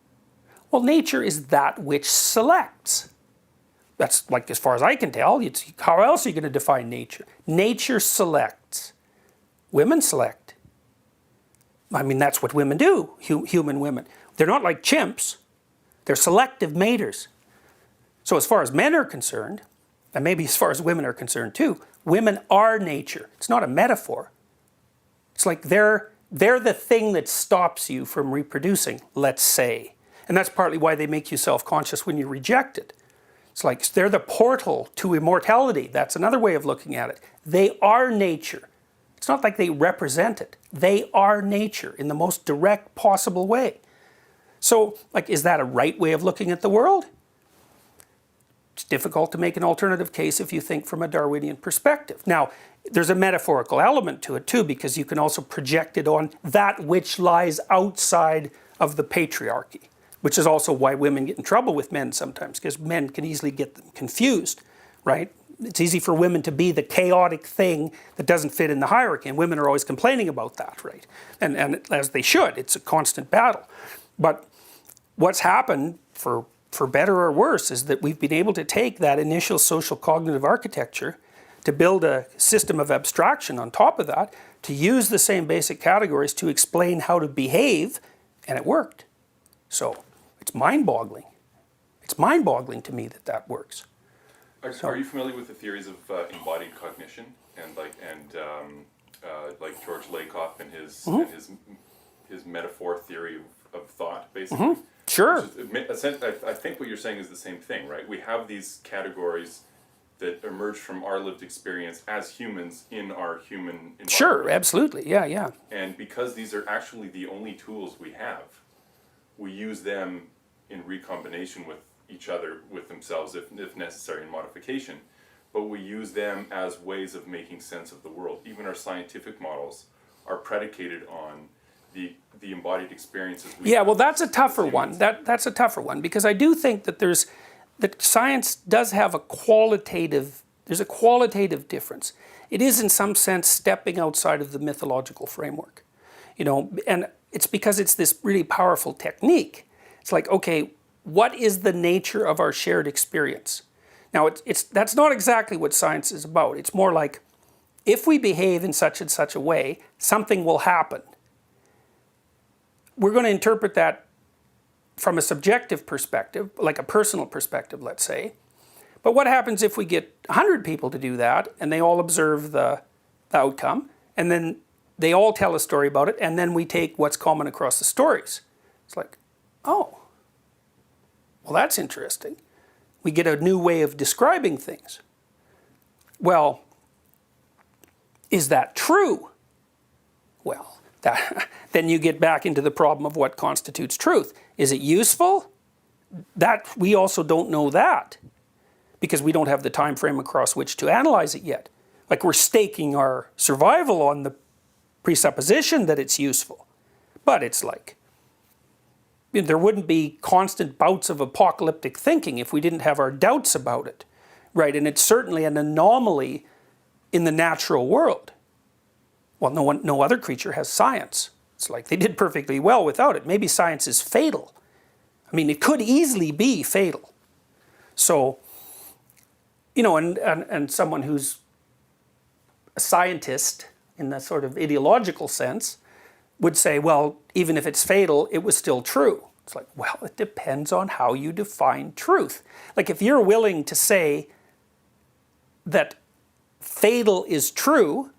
Speaker 1: Well, nature is that which selects. That's like, as far as I can tell, how else are you going to define nature? Nature selects. Women select. I mean, that's what women do, human women. They're not like chimps. They're selective maters. So as far as men are concerned, and maybe as far as women are concerned too, women are nature. It's not a metaphor. It's like they're the thing that stops you from reproducing, let's say. And that's partly why they make you self-conscious when you're rejected. It's like they're the portal to immortality. That's another way of looking at it. They are nature. It's not like they represent it. They are nature in the most direct possible way. So, like, is that a right way of looking at the world? It's difficult to make an alternative case if you think from a Darwinian perspective. Now, there's a metaphorical element to it too, because you can also project it on that which lies outside of the patriarchy, which is also why women get in trouble with men sometimes, because men can easily get them confused, right? It's easy for women to be the chaotic thing that doesn't fit in the hierarchy, and women are always complaining about that, right? And as they should, it's a constant battle. But what's happened, for better or worse, is that we've been able to take that initial social cognitive architecture to build a system of abstraction on top of that, to use the same basic categories to explain how to behave, and it worked. So it's mind-boggling. It's mind-boggling to me that that works.
Speaker 2: Are you familiar with the theories of embodied cognition and like George Lakoff and his metaphor theory of thought, basically?
Speaker 1: Mm-hmm. Sure.
Speaker 2: I think what you're saying is the same thing, right? We have these categories that emerge from our lived experience as humans in our human environment.
Speaker 1: Sure, absolutely, yeah.
Speaker 2: And because these are actually the only tools we have, we use them in recombination with each other, with themselves, if necessary, in modification. but we use them as ways of making sense of the world. Even our scientific models are predicated on the embodied experiences we
Speaker 1: Yeah,
Speaker 2: have
Speaker 1: well, that's a
Speaker 2: as
Speaker 1: tougher one.
Speaker 2: humans.
Speaker 1: That's a tougher one, because I do think that that science does have there's a qualitative difference. It is in some sense stepping outside of the mythological framework, and it's because it's this really powerful technique. It's like, okay, what is the nature of our shared experience? Now, that's not exactly what science is about. It's more like, if we behave in such and such a way, something will happen. We're going to interpret that from a subjective perspective, like a personal perspective, let's say. But what happens if we get 100 people to do that, and they all observe the outcome, and then they all tell a story about it, and then we take what's common across the stories? It's like, oh, well, that's interesting. We get a new way of describing things. Well, is that true? Well, then you get back into the problem of what constitutes truth. Is it useful? That we also don't know that, because we don't have the time frame across which to analyze it yet. Like, we're staking our survival on the presupposition that it's useful. But it's like, there wouldn't be constant bouts of apocalyptic thinking if we didn't have our doubts about it, right? And it's certainly an anomaly in the natural world. Well, no other creature has science. It's like they did perfectly well without it. Maybe science is fatal. I mean, it could easily be fatal. So, and someone who's a scientist in the sort of ideological sense would say, well, even if it's fatal, it was still true. It's like, well, it depends on how you define truth. Like, if you're willing to say that fatal is true,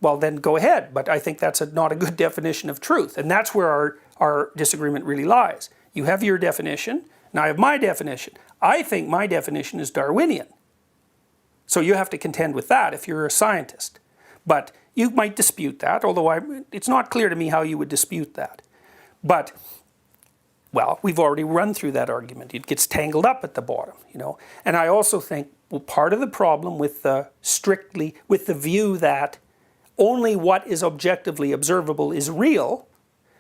Speaker 1: well, then go ahead. But I think that's not a good definition of truth. And that's where our disagreement really lies. You have your definition, and I have my definition. I think my definition is Darwinian. So you have to contend with that if you're a scientist. But you might dispute that, although it's not clear to me how you would dispute that. But, well, we've already run through that argument. It gets tangled up at the bottom, And I also think, well, part of the problem with the view that only what is objectively observable is real,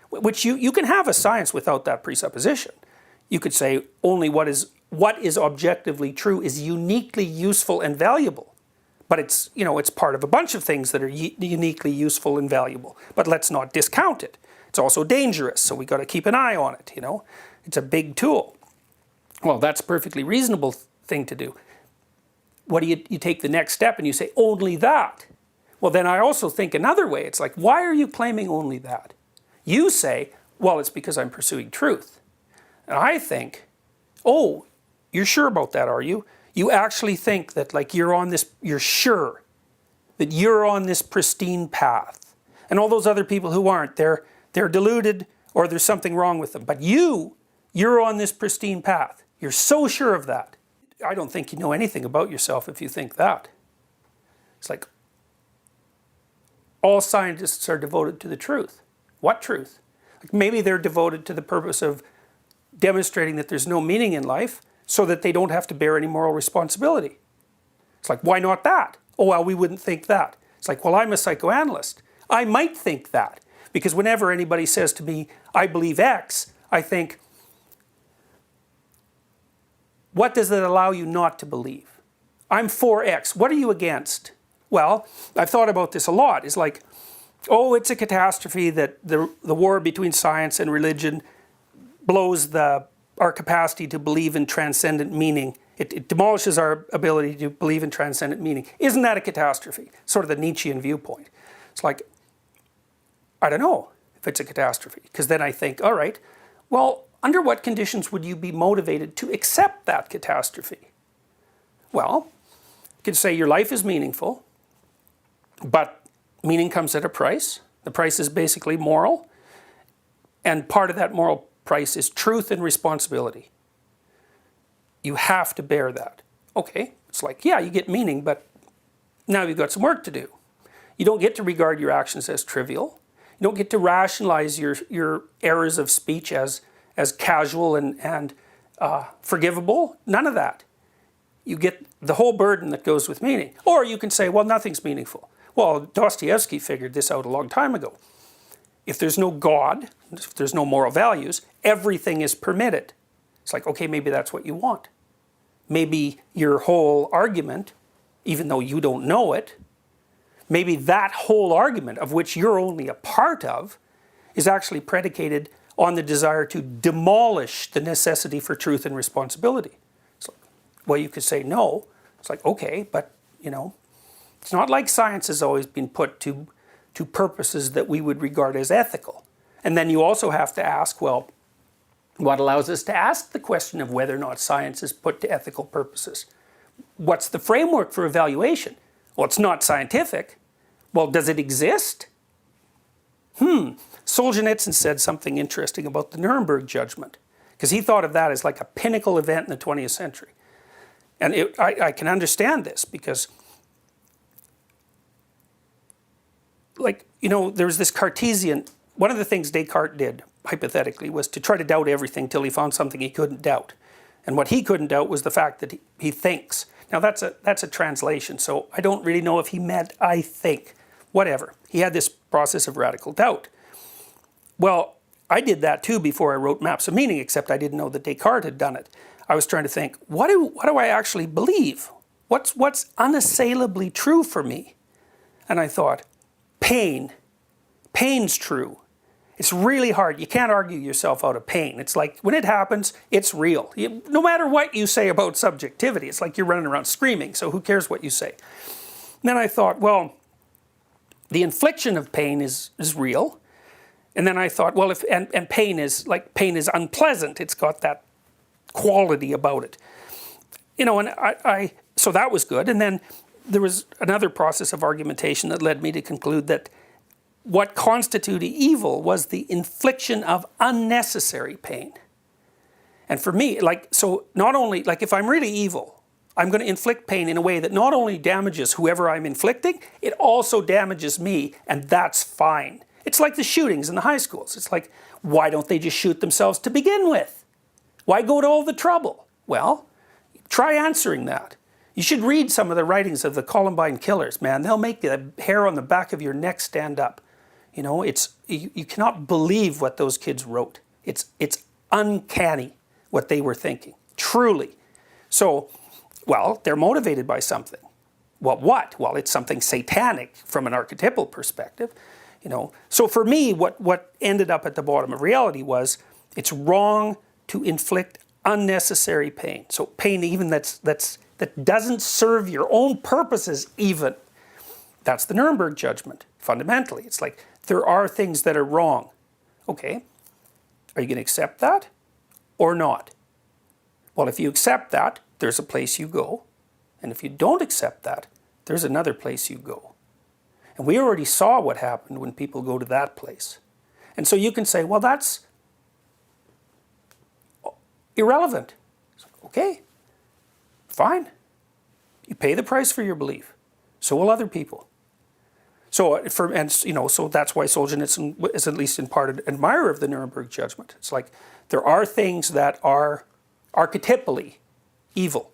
Speaker 1: which you can have a science without that presupposition. You could say only what is objectively true is uniquely useful and valuable. But it's part of a bunch of things that are uniquely useful and valuable. But let's not discount it. It's also dangerous, so we got to keep an eye on it, It's a big tool. Well, that's a perfectly reasonable thing to do. What do you take the next step and you say, only that? Well, then I also think another way. It's like, why are you claiming only that? You say, well, it's because I'm pursuing truth. And I think, oh, you're sure about that, are you? You actually think that, like, you're sure that you're on this pristine path. And all those other people who aren't, they're deluded, or there's something wrong with them. But you're on this pristine path. You're so sure of that. I don't think you know anything about yourself if you think that. It's like, all scientists are devoted to the truth. What truth? Like, maybe they're devoted to the purpose of demonstrating that there's no meaning in life, so that they don't have to bear any moral responsibility. It's like, why not that? Oh, well, we wouldn't think that. It's like, well, I'm a psychoanalyst. I might think that. Because whenever anybody says to me, I believe X, I think, what does it allow you not to believe? I'm for X. What are you against? Well, I've thought about this a lot. It's like, oh, it's a catastrophe that the war between science and religion blows our capacity to believe in transcendent meaning. It demolishes our ability to believe in transcendent meaning. Isn't that a catastrophe? Sort of the Nietzschean viewpoint. It's like, I don't know if it's a catastrophe, because then I think, all right, well, under what conditions would you be motivated to accept that catastrophe? Well, you could say your life is meaningful, but meaning comes at a price. The price is basically moral, and part of that moral price is truth and responsibility. You have to bear that. Okay, it's like, yeah, you get meaning, but now you've got some work to do. You don't get to regard your actions as trivial. You don't get to rationalize your errors of speech as casual and forgivable. None of that. you get the whole burden that goes with meaning. Or you can say, well, nothing's meaningful. Well, Dostoevsky figured this out a long time ago. If there's no God, if there's no moral values, everything is permitted. It's like, okay, maybe that's what you want. Maybe your whole argument, even though you don't know it, maybe that whole argument, of which you're only a part of, is actually predicated on the desire to demolish the necessity for truth and responsibility. So, well, you could say no. It's like, okay, but, it's not like science has always been put to purposes that we would regard as ethical. And then you also have to ask, well, what allows us to ask the question of whether or not science is put to ethical purposes? What's the framework for evaluation? Well, it's not scientific. Well, does it exist? Solzhenitsyn said something interesting about the Nuremberg judgment, because he thought of that as like a pinnacle event in the 20th century. And I can understand this, because there was this Cartesian, one of the things Descartes did, hypothetically, was to try to doubt everything till he found something he couldn't doubt. And what he couldn't doubt was the fact that he thinks. Now that's a translation, so I don't really know if he meant I think. Whatever. He had this process of radical doubt. Well, I did that too before I wrote Maps of Meaning, except I didn't know that Descartes had done it. I was trying to think, what do I actually believe? What's unassailably true for me? And I thought, pain. Pain's true. It's really hard. You can't argue yourself out of pain. It's like, when it happens, it's real. No matter what you say about subjectivity, it's like you're running around screaming, so who cares what you say? And then I thought, well, the infliction of pain is real. And then I thought, well, and pain is unpleasant. It's got that quality about it. And so that was good. And then there was another process of argumentation that led me to conclude that what constituted evil was the infliction of unnecessary pain. And for me, so not only, if I'm really evil, I'm going to inflict pain in a way that not only damages whoever I'm inflicting, it also damages me, and that's fine. It's like the shootings in the high schools. It's like, why don't they just shoot themselves to begin with? Why go to all the trouble? Well, try answering that. You should read some of the writings of the Columbine killers, man. They'll make the hair on the back of your neck stand up. You cannot believe what those kids wrote. It's uncanny what they were thinking, truly. So, well, they're motivated by something. Well, what? Well, it's something satanic from an archetypal perspective. So for me, what ended up at the bottom of reality was, it's wrong to inflict unnecessary pain. So pain even that doesn't serve your own purposes even. That's the Nuremberg judgment, fundamentally. It's like, there are things that are wrong. Okay, are you going to accept that or not? Well, if you accept that, there's a place you go. And if you don't accept that, there's another place you go. And we already saw what happened when people go to that place. And so you can say, well, that's irrelevant. Okay, fine. You pay the price for your belief. So will other people. So that's why Solzhenitsyn is at least in part an admirer of the Nuremberg judgment. It's like, there are things that are archetypally evil.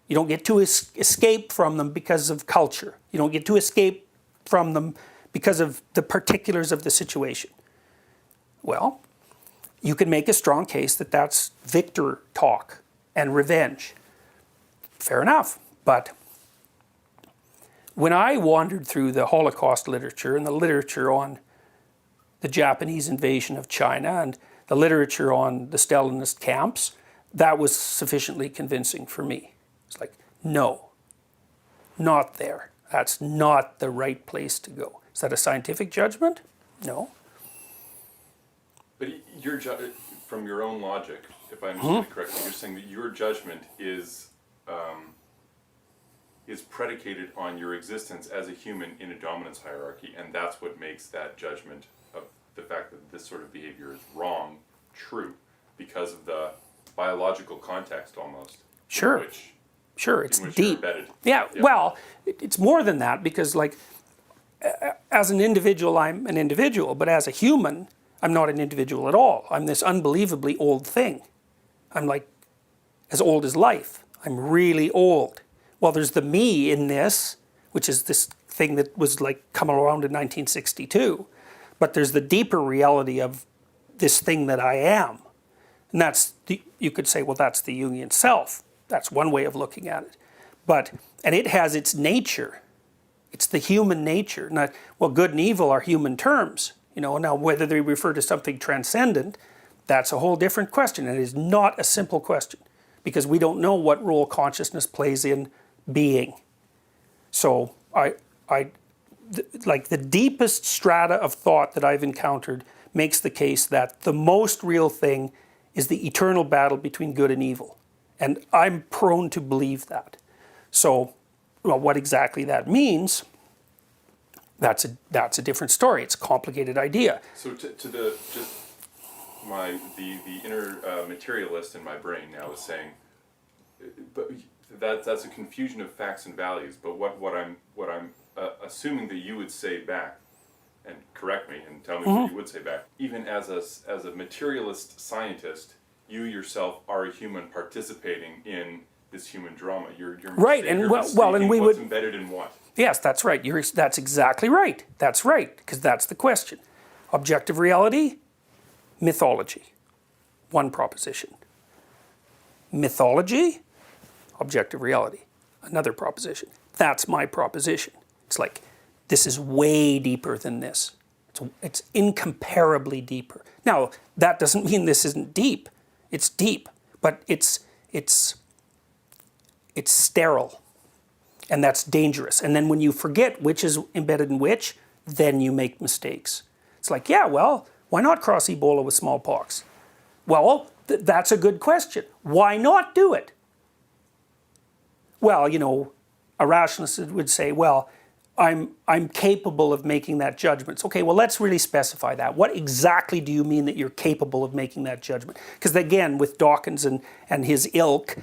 Speaker 1: You don't get to escape from them because of culture. You don't get to escape from them because of the particulars of the situation. Well, you can make a strong case that that's victor talk and revenge. Fair enough, but when I wandered through the Holocaust literature and the literature on the Japanese invasion of China and the literature on the Stalinist camps, that was sufficiently convincing for me. It's like, no, not there. That's not the right place to go. Is that a scientific judgment? No.
Speaker 2: But from your own logic, if I understand it correctly, you're saying that your judgment is predicated on your existence as a human in a dominance hierarchy, and that's what makes that judgment of the fact that this sort of behavior is wrong true, because of the biological context almost.
Speaker 1: Sure. Sure, it's deep. Yeah,
Speaker 2: yeah,
Speaker 1: well, it's more than that, because as an individual, I'm an individual, but as a human, I'm not an individual at all. I'm this unbelievably old thing. I'm like as old as life. I'm really old. Well, there's the me in this, which is this thing that was like coming around in 1962. But there's the deeper reality of this thing that I am. And you could say, well, that's the Jungian self. That's one way of looking at it. And it has its nature. It's the human nature. Not, well, good and evil are human terms. Now whether they refer to something transcendent, that's a whole different question. And it is not a simple question because we don't know what role consciousness plays in being. So like the deepest strata of thought that I've encountered makes the case that the most real thing is the eternal battle between good and evil. And I'm prone to believe that. So, well, what exactly that means, that's a different story. It's a complicated idea.
Speaker 2: So the inner materialist in my brain now is saying, but that's a confusion of facts and values. But what I'm assuming that you would say back, and correct me and tell me what you would say back. Even as a materialist scientist, you yourself are a human participating in this human drama. You're
Speaker 1: right, and
Speaker 2: what's embedded in what.
Speaker 1: Yes, that's right. That's exactly right. That's right, because that's the question. Objective reality, mythology. One proposition. Mythology, objective reality. Another proposition. That's my proposition. It's like, this is way deeper than this. It's incomparably deeper. Now, that doesn't mean this isn't deep. It's deep, but it's sterile. And that's dangerous. And then when you forget which is embedded in which, then you make mistakes. It's like, yeah, well, why not cross Ebola with smallpox? Well, that's a good question. Why not do it? Well, a rationalist would say, well, I'm capable of making that judgment. Okay, well, let's really specify that. What exactly do you mean that you're capable of making that judgment? Because again, with Dawkins and his ilk,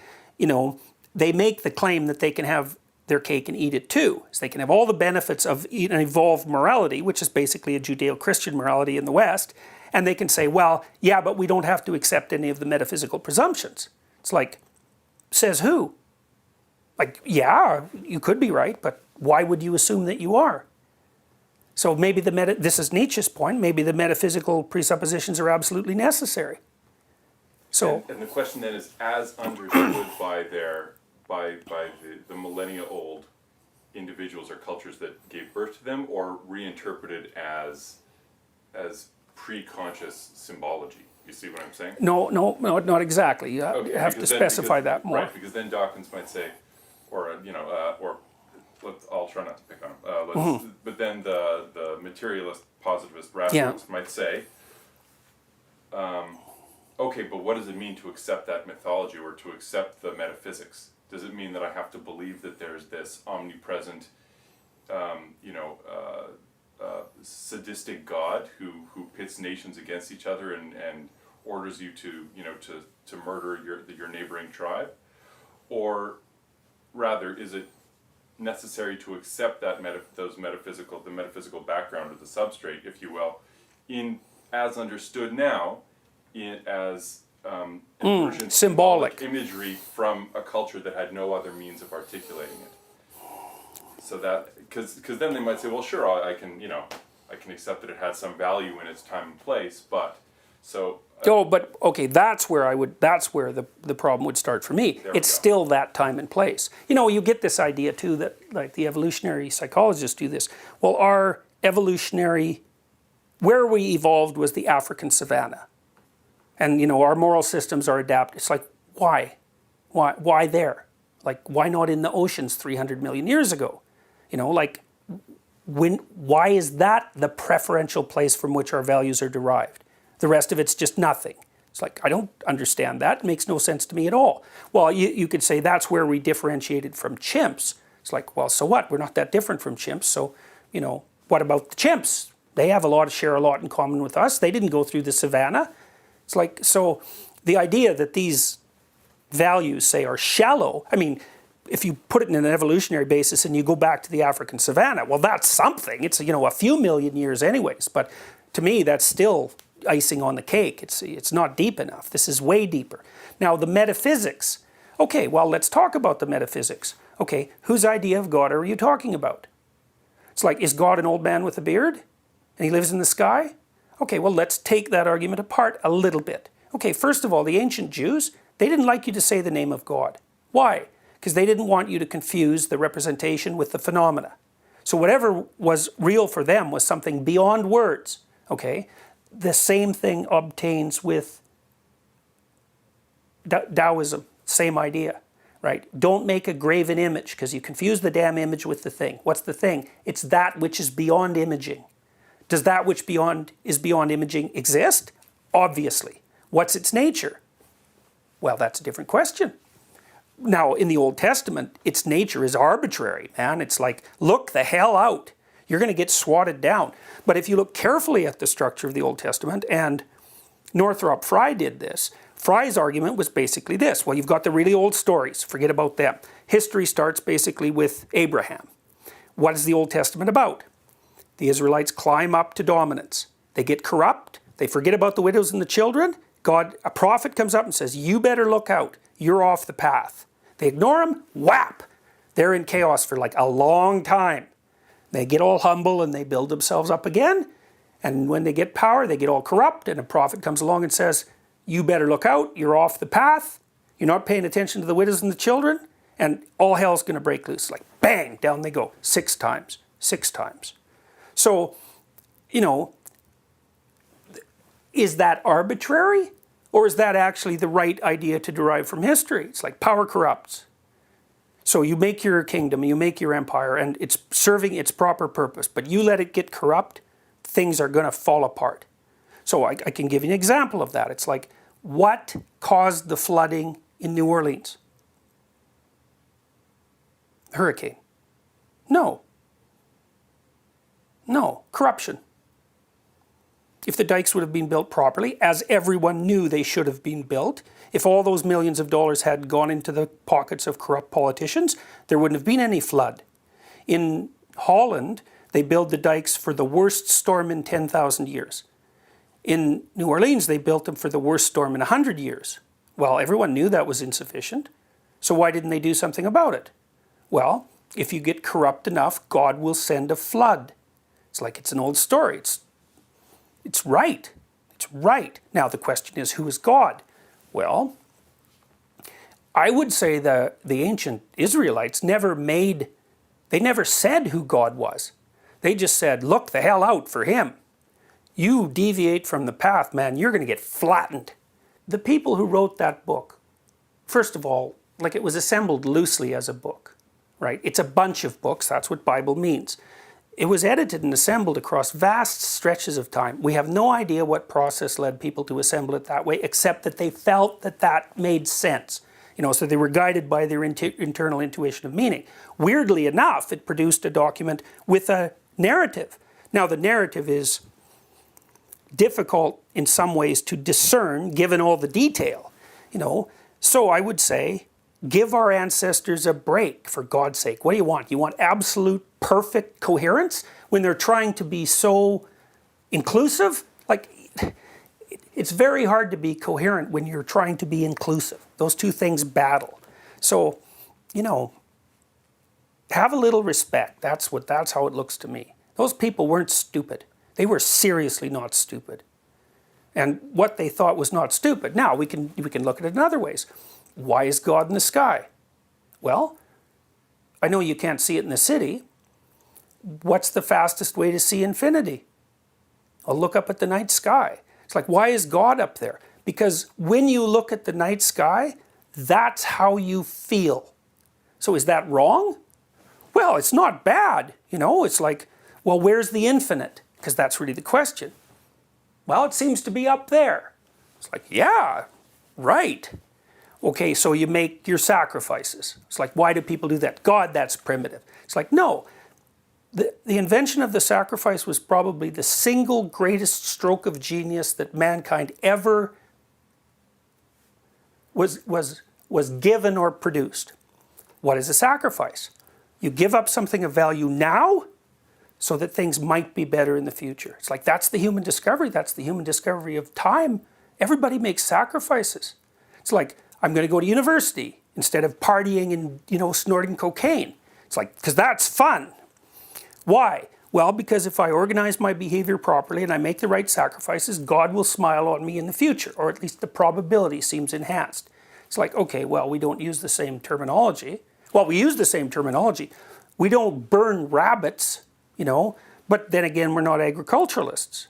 Speaker 1: they make the claim that they can have their cake and eat it too. So they can have all the benefits of an evolved morality, which is basically a Judeo-Christian morality in the West, and they can say, well, yeah, but we don't have to accept any of the metaphysical presumptions. It's like, says who? Like, yeah, you could be right, but why would you assume that you are? So maybe this is Nietzsche's point, maybe the metaphysical presuppositions are absolutely necessary. So,
Speaker 2: and the question then is, as understood by the millennia old individuals or cultures that gave birth to them, or reinterpreted as pre-conscious symbology. You see what I'm saying?
Speaker 1: No, not exactly. You have to specify that more.
Speaker 2: Right, because then Dawkins might say, I'll try not to pick on him. But then the materialist, positivist, rationalist might say, okay, but what does it mean to accept that mythology or to accept the metaphysics? Does it mean that I have to believe that there's this omnipresent, sadistic God who pits nations against each other and orders you to murder your neighboring tribe? Or rather, is it necessary to accept that the metaphysical background or the substrate, if you will, as understood now, as version
Speaker 1: symbolic
Speaker 2: imagery from a culture that had no other means of articulating it? So that because then they might say, well, sure, I can accept that it has some value in its time and place, but so.
Speaker 1: But okay, that's where the problem would start for me. It's still that time and place. You get this idea too that like the evolutionary psychologists do this. Well, where we evolved was the African savanna. And our moral systems are adapted. It's like, why? Why there? Like, why not in the oceans 300 million years ago? Why is that the preferential place from which our values are derived? The rest of it's just nothing. It's like, I don't understand that. It makes no sense to me at all. Well, you could say that's where we differentiated from chimps. It's like, well, so what? We're not that different from chimps. So, what about the chimps? They share a lot in common with us. They didn't go through the savannah. It's like, so the idea that these values, say, are shallow, I mean, if you put it in an evolutionary basis and you go back to the African savanna, well, that's something. It's, a few million years anyways. But to me, that's still icing on the cake. It's not deep enough. This is way deeper. Now, the metaphysics. Okay, well, let's talk about the metaphysics. Okay, whose idea of God are you talking about? It's like, is God an old man with a beard? And he lives in the sky? Okay, well, let's take that argument apart a little bit. Okay, first of all, the ancient Jews, they didn't like you to say the name of God. Why? Because they didn't want you to confuse the representation with the phenomena. So whatever was real for them was something beyond words. Okay? The same thing obtains with Taoism. Same idea. Right? Don't make a graven image because you confuse the damn image with the thing. What's the thing? It's that which is beyond imaging. Does that which is beyond imaging exist? Obviously. What's its nature? Well, that's a different question. Now, in the Old Testament, its nature is arbitrary, man. It's like, look the hell out. You're going to get swatted down. But if you look carefully at the structure of the Old Testament, and Northrop Frye did this, Frye's argument was basically this. Well, you've got the really old stories. Forget about them. History starts basically with Abraham. What is the Old Testament about? The Israelites climb up to dominance. They get corrupt. They forget about the widows and the children. A prophet comes up and says, you better look out. You're off the path. They ignore him. Whap! They're in chaos for like a long time. They get all humble and they build themselves up again. And when they get power, they get all corrupt. And a prophet comes along and says, you better look out. You're off the path. You're not paying attention to the widows and the children. And all hell's going to break loose. Like bang, down they go. 6 times. 6 times. So, you know, is that arbitrary? Or is that actually the right idea to derive from history? It's like power corrupts. So you make your kingdom, you make your empire, and it's serving its proper purpose. But you let it get corrupt, things are going to fall apart. So I can give you an example of that. It's like, what caused the flooding in New Orleans? Hurricane. No. No. Corruption. If the dikes would have been built properly, as everyone knew they should have been built, if all those millions of dollars had gone into the pockets of corrupt politicians, there wouldn't have been any flood. In Holland, they built the dikes for the worst storm in 10,000 years. In New Orleans, they built them for the worst storm in 100 years. Well, everyone knew that was insufficient. So why didn't they do something about it? Well, if you get corrupt enough, God will send a flood. It's like it's an old story. It's right. It's right. Now the question is, who is God? Well, I would say the ancient Israelites never said who God was. They just said, look the hell out for him. You deviate from the path, man, you're going to get flattened. The people who wrote that book, first of all, like it was assembled loosely as a book, right? It's a bunch of books. That's what Bible means. It was edited and assembled across vast stretches of time. We have no idea what process led people to assemble it that way, except that they felt that that made sense. You know, so they were guided by their internal intuition of meaning. Weirdly enough, it produced a document with a narrative. Now, the narrative is difficult in some ways to discern, given all the detail. You know, so I would say, give our ancestors a break, for God's sake. What do you want? You want absolute perfect coherence when they're trying to be so inclusive? Like, it's very hard to be coherent when you're trying to be inclusive. Those two things battle. So, you know, have a little respect. That's how it looks to me. Those people weren't stupid. They were seriously not stupid. And what they thought was not stupid. Now, we can look at it in other ways. Why is God in the sky? Well, I know you can't see it in the city. What's the fastest way to see infinity? I'll look up at the night sky. It's like, why is God up there? Because when you look at the night sky, that's how you feel. So is that wrong? Well, it's not bad. You know, it's like, well, where's the infinite? Because that's really the question. Well, it seems to be up there. It's like, yeah, right. Okay, so you make your sacrifices. It's like, why do people do that? God, that's primitive. It's like, no. The invention of the sacrifice was probably the single greatest stroke of genius that mankind ever was given or produced. What is a sacrifice? You give up something of value now so that things might be better in the future. It's like, that's the human discovery. That's the human discovery of time. Everybody makes sacrifices. It's like, I'm going to go to university. instead of partying and, snorting cocaine. It's like, because that's fun. Why? Well, because if I organize my behavior properly and I make the right sacrifices, God will smile on me in the future, or at least the probability seems enhanced. It's like, okay, well, we don't use the same terminology. Well, we use the same terminology. We don't burn rabbits, but then again, we're not agriculturalists.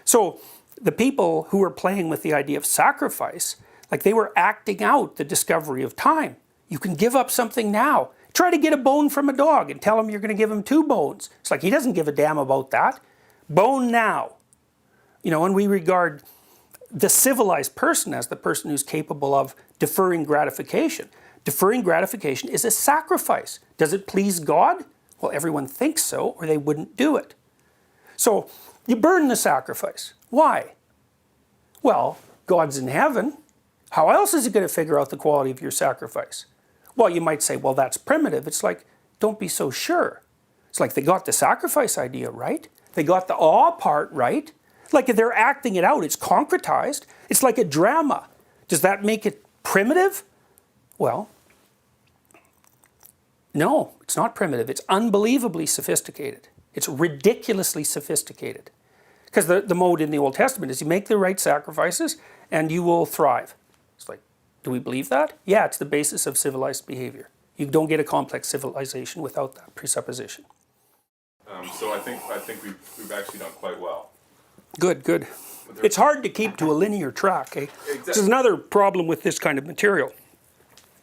Speaker 1: So the people who were playing with the idea of sacrifice, like they were acting out the discovery of time. You can give up something now. Try to get a bone from a dog and tell him you're going to give him 2 bones. It's like he doesn't give a damn about that. Bone now. And we regard the civilized person as the person who's capable of deferring gratification. Deferring gratification is a sacrifice. Does it please God? Well, everyone thinks so, or they wouldn't do it. So you burn the sacrifice. Why? Well, God's in heaven. How else is he going to figure out the quality of your sacrifice? Well, you might say, well, that's primitive. It's like, don't be so sure. It's like they got the sacrifice idea right. They got the awe part right. Like if they're acting it out, it's concretized. It's like a drama. Does that make it primitive? Well, no, it's not primitive. It's unbelievably sophisticated. It's ridiculously sophisticated. Because the mode in the Old Testament is you make the right sacrifices and you will thrive. It's like, do we believe that? Yeah, it's the basis of civilized behavior. You don't get a complex civilization without that presupposition.
Speaker 2: So I think we've actually done quite well.
Speaker 1: Good, good. It's hard to keep to a linear track, eh?
Speaker 2: Exactly.
Speaker 1: This is another problem with this kind of material.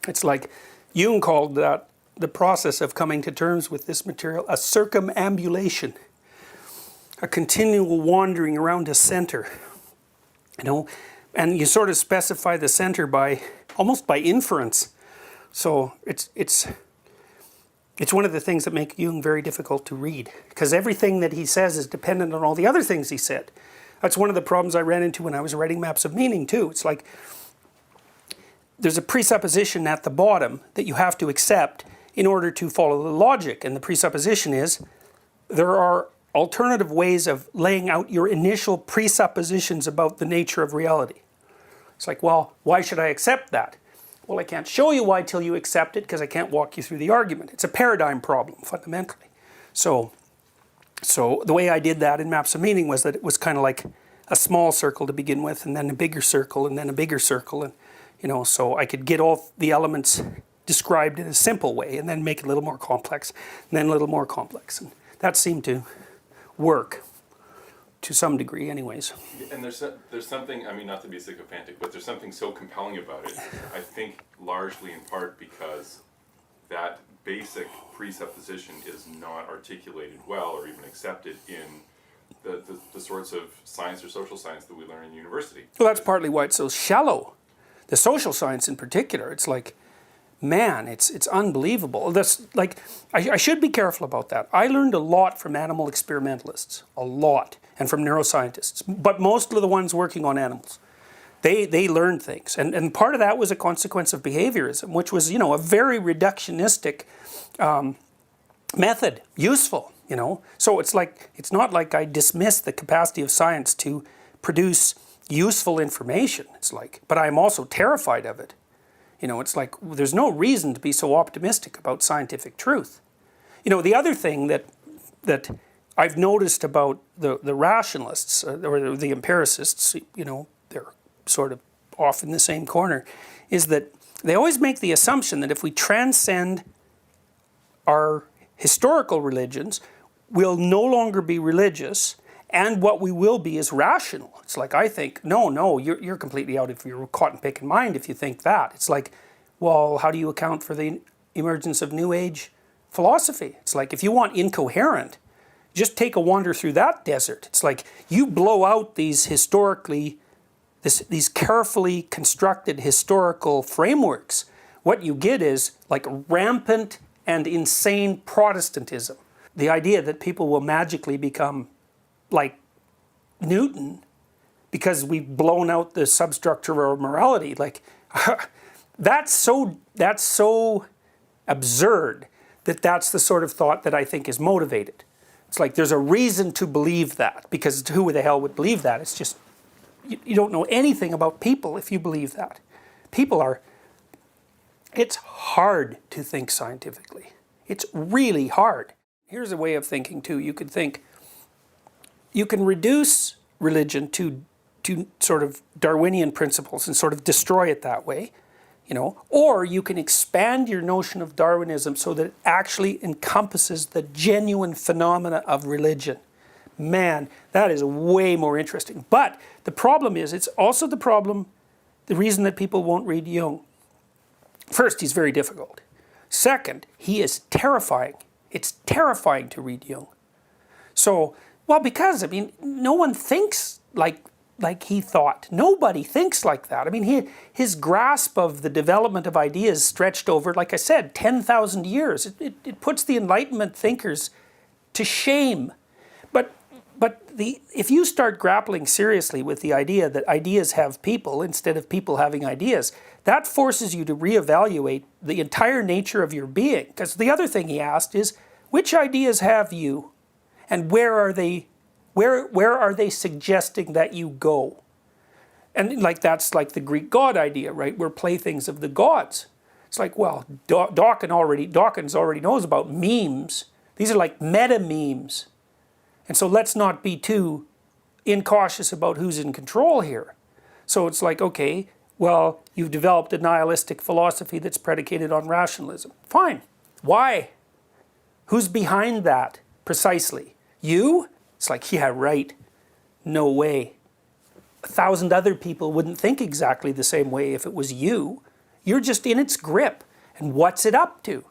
Speaker 1: It's like Jung called that the process of coming to terms with this material a circumambulation, a continual wandering around a center, and you sort of specify the center by almost by inference. So it's one of the things that make Jung very difficult to read, because everything that he says is dependent on all the other things he said. That's one of the problems I ran into when I was writing Maps of Meaning too. It's like there's a presupposition at the bottom that you have to accept in order to follow the logic, and the presupposition is there are alternative ways of laying out your initial presuppositions about the nature of reality. It's like, well, why should I accept that? Well, I can't show you why till you accept it because I can't walk you through the argument. It's a paradigm problem, fundamentally. So the way I did that in Maps of Meaning was that it was kind of like a small circle to begin with, and then a bigger circle, and then a bigger circle, and so I could get all the elements described in a simple way, and then make it a little more complex, and then a little more complex, and that seemed to work to some degree, anyways.
Speaker 2: And there's something, I mean, not to be sycophantic, but there's something so compelling about it. I think largely in part because that basic presupposition is not articulated well or even accepted in the sorts of science or social science that we learn in university.
Speaker 1: Well, that's partly why it's so shallow. The social science in particular, it's like, man, it's unbelievable. I should be careful about that. I learned a lot from animal experimentalists, a lot, and from neuroscientists, but most of the ones working on animals. They learned things, and part of that was a consequence of behaviorism, which was, a very reductionistic method, useful, So it's not like I dismiss the capacity of science to produce useful information. It's like, but I'm also terrified of it. It's like there's no reason to be so optimistic about scientific truth. The other thing that I've noticed about the rationalists or the empiricists, they're sort of off in the same corner, is that they always make the assumption that if we transcend our historical religions, we'll no longer be religious, and what we will be is rational. It's like, I think, no, you're completely out of your cotton-picking mind if you think that. It's like, well, how do you account for the emergence of New Age philosophy? It's like, if you want incoherent, just take a wander through that desert. It's like, you blow out these carefully constructed historical frameworks. What you get is like rampant and insane Protestantism. The idea that people will magically become like Newton because we've blown out the substructure of morality, like that's so absurd that's the sort of thought that I think is motivated. It's like there's a reason to believe that, because who the hell would believe that? It's just you don't know anything about people if you believe that. People are It's hard to think scientifically. It's really hard. Here's a way of thinking too. You could think, you can reduce religion to sort of Darwinian principles and sort of destroy it that way, you know, or you can expand your notion of Darwinism so that it actually encompasses the genuine phenomena of religion. Man, that is way more interesting. But the problem is, it's also the reason that people won't read Jung. First, he's very difficult. Second, he is terrifying. It's terrifying to read Jung. So, well, because, I mean, no one thinks like he thought. Nobody thinks like that. I mean, his grasp of the development of ideas stretched over, like I said, 10,000 years. It puts the Enlightenment thinkers to shame. But if you start grappling seriously with the idea that ideas have people instead of people having ideas, that forces you to reevaluate the entire nature of your being. Because the other thing he asked is, which ideas have you, and where are they suggesting that you go? And like that's like the Greek god idea, right? We're playthings of the gods. It's like, well, Dawkins already knows about memes. These are like meta memes. And so let's not be too incautious about who's in control here. So it's like, okay, well, you've developed a nihilistic philosophy that's predicated on rationalism. Fine. Why? Who's behind that precisely? You? It's like, yeah, right. No way. 1,000 other people wouldn't think exactly the same way if it was you. You're just in its grip. And what's it up to?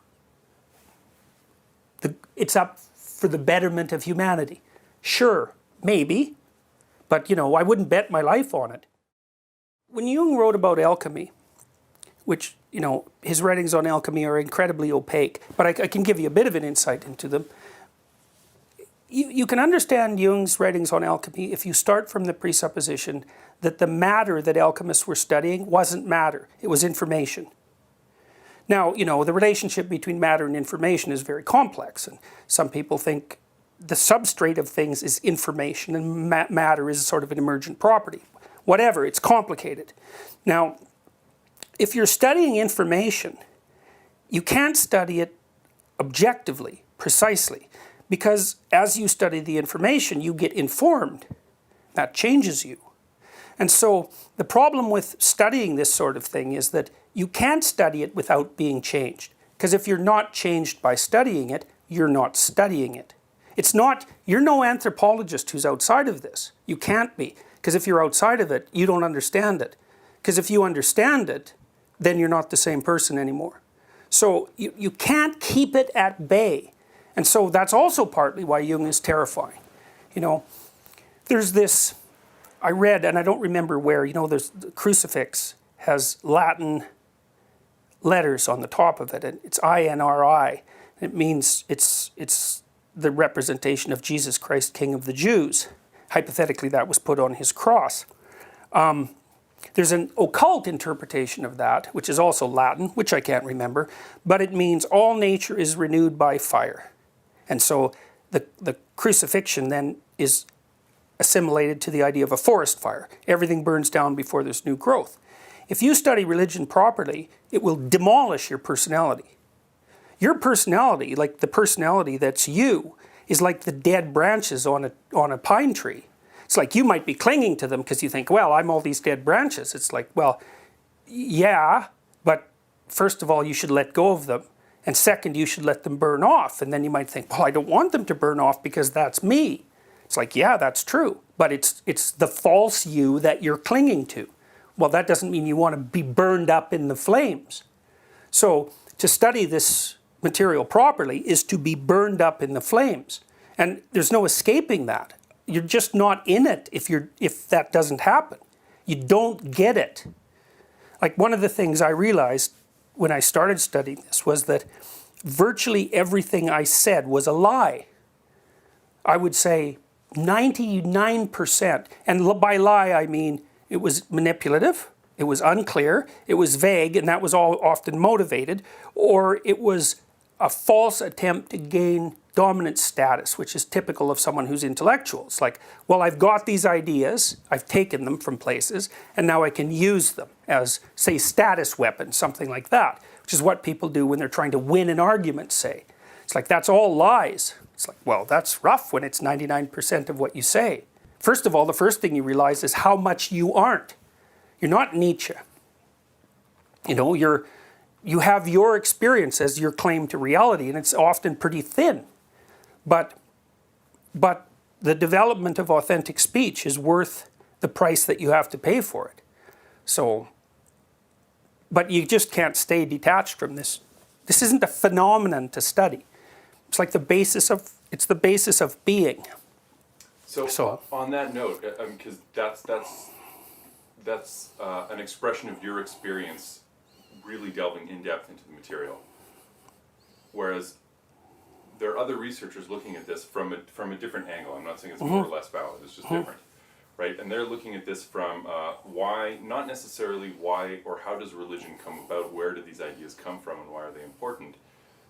Speaker 1: It's up for the betterment of humanity. Sure, maybe, but you know, I wouldn't bet my life on it. When Jung wrote about alchemy, which, you know, his writings on alchemy are incredibly opaque, but I can give you a bit of an insight into them. You can understand Jung's writings on alchemy if you start from the presupposition that the matter that alchemists were studying wasn't matter, it was information. Now, you know, the relationship between matter and information is very complex, and some people think the substrate of things is information and matter is sort of an emergent property. Whatever, it's complicated. Now, if you're studying information, you can't study it objectively, precisely, because as you study the information, you get informed. That changes you. And so the problem with studying this sort of thing is that you can't study it without being changed. Because if you're not changed by studying it, you're not studying it. It's not, you're no anthropologist who's outside of this. You can't be. Because if you're outside of it, you don't understand it. Because if you understand it, then you're not the same person anymore. So you can't keep it at bay. And so that's also partly why Jung is terrifying. You know, there's this, I read, and I don't remember where, you know, there's the crucifix has Latin letters on the top of it, and it's INRI. It means it's the representation of Jesus Christ, King of the Jews. Hypothetically, that was put on his cross. There's an occult interpretation of that, which is also Latin, which I can't remember, but it means all nature is renewed by fire. And so the crucifixion then is assimilated to the idea of a forest fire. Everything burns down before there's new growth. If you study religion properly, it will demolish your personality. Your personality, like the personality that's you, is like the dead branches on a pine tree. It's like you might be clinging to them because you think, well, I'm all these dead branches. It's like, well, yeah, but first of all, you should let go of them. And second, you should let them burn off. And then you might think, well, I don't want them to burn off because that's me. It's like, yeah, that's true. But it's the false you that you're clinging to. Well, that doesn't mean you want to be burned up in the flames. So to study this material properly is to be burned up in the flames. And there's no escaping that. You're just not in it if that doesn't happen. You don't get it. Like one of the things I realized when I started studying this was that virtually everything I said was a lie. I would say 99%. And by lie, I mean it was manipulative, it was unclear, it was vague, and that was all often motivated, or it was a false attempt to gain dominant status, which is typical of someone who's intellectual. It's like, well, I've got these ideas, I've taken them from places, and now I can use them as, say, status weapons, something like that, which is what people do when they're trying to win an argument, say. It's like, that's all lies. It's like, well, that's rough when it's 99% of what you say. First of all, the first thing you realize is how much you aren't. You're not Nietzsche. You know, you have your experience as your claim to reality, and it's often pretty thin. But the development of authentic speech is worth the price that you have to pay for it. So, but you just can't stay detached from this. This isn't a phenomenon to study. It's like the basis of being.
Speaker 2: So on that note, because that's an expression of your experience really delving in depth into the material. Whereas there are other researchers looking at this from a different angle. I'm not saying it's more or less valid, it's just different. Right? And they're looking at this from why, not necessarily why or how does religion come about, where do these ideas come from and why are they important,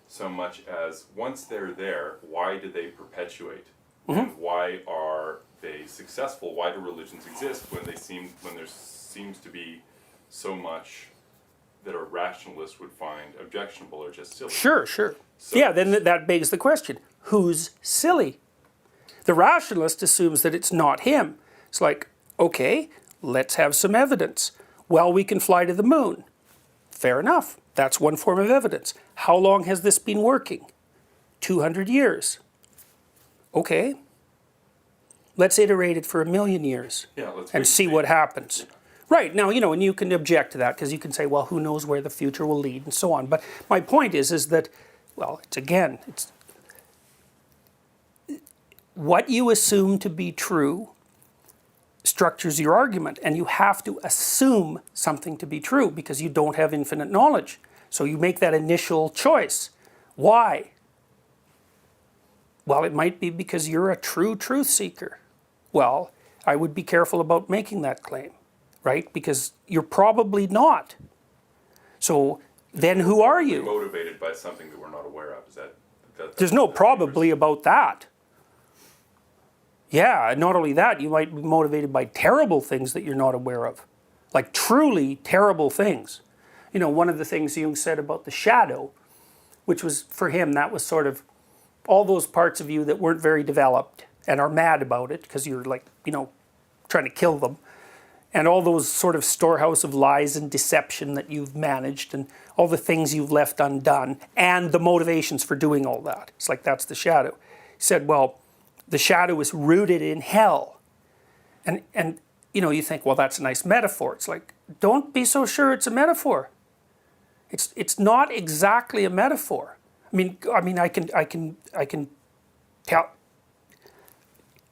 Speaker 2: so much as once they're there, why do they perpetuate? And why are they successful? Why do religions exist when there seems to be so much that a rationalist would find objectionable or just silly?
Speaker 1: Sure. So, yeah, then that begs the question, who's silly? The rationalist assumes that it's not him. It's like, okay, let's have some evidence. Well, we can fly to the moon. Fair enough. That's one form of evidence. How long has this been working? 200 years. Okay. Let's iterate it for 1,000,000 years and see what happens. Yeah. Right. Now, you know, and you can object to that because you can say, well, who knows where the future will lead and so on. But my point is that, well, it's what you assume to be true structures your argument, and you have to assume something to be true because you don't have infinite knowledge. So you make that initial choice. Why? Well, it might be because you're a true truth seeker. Well, I would be careful about making that claim, right? Because you're probably not. So then who are you?
Speaker 2: Motivated by something that we're not aware of. Is that
Speaker 1: There's no probably about that. Yeah, not only that, you might be motivated by terrible things that you're not aware of. Like truly terrible things. You know, one of the things Jung said about the shadow, which was, for him, that was sort of all those parts of you that weren't very developed and are mad about it because you're like, you know, trying to kill them. And all those sort of storehouse of lies and deception that you've managed and all the things you've left undone and the motivations for doing all that. It's like, that's the shadow. He said, well, the shadow is rooted in hell. And you know, you think, well, that's a nice metaphor. It's like, don't be so sure it's a metaphor. It's not exactly a metaphor. I mean, I can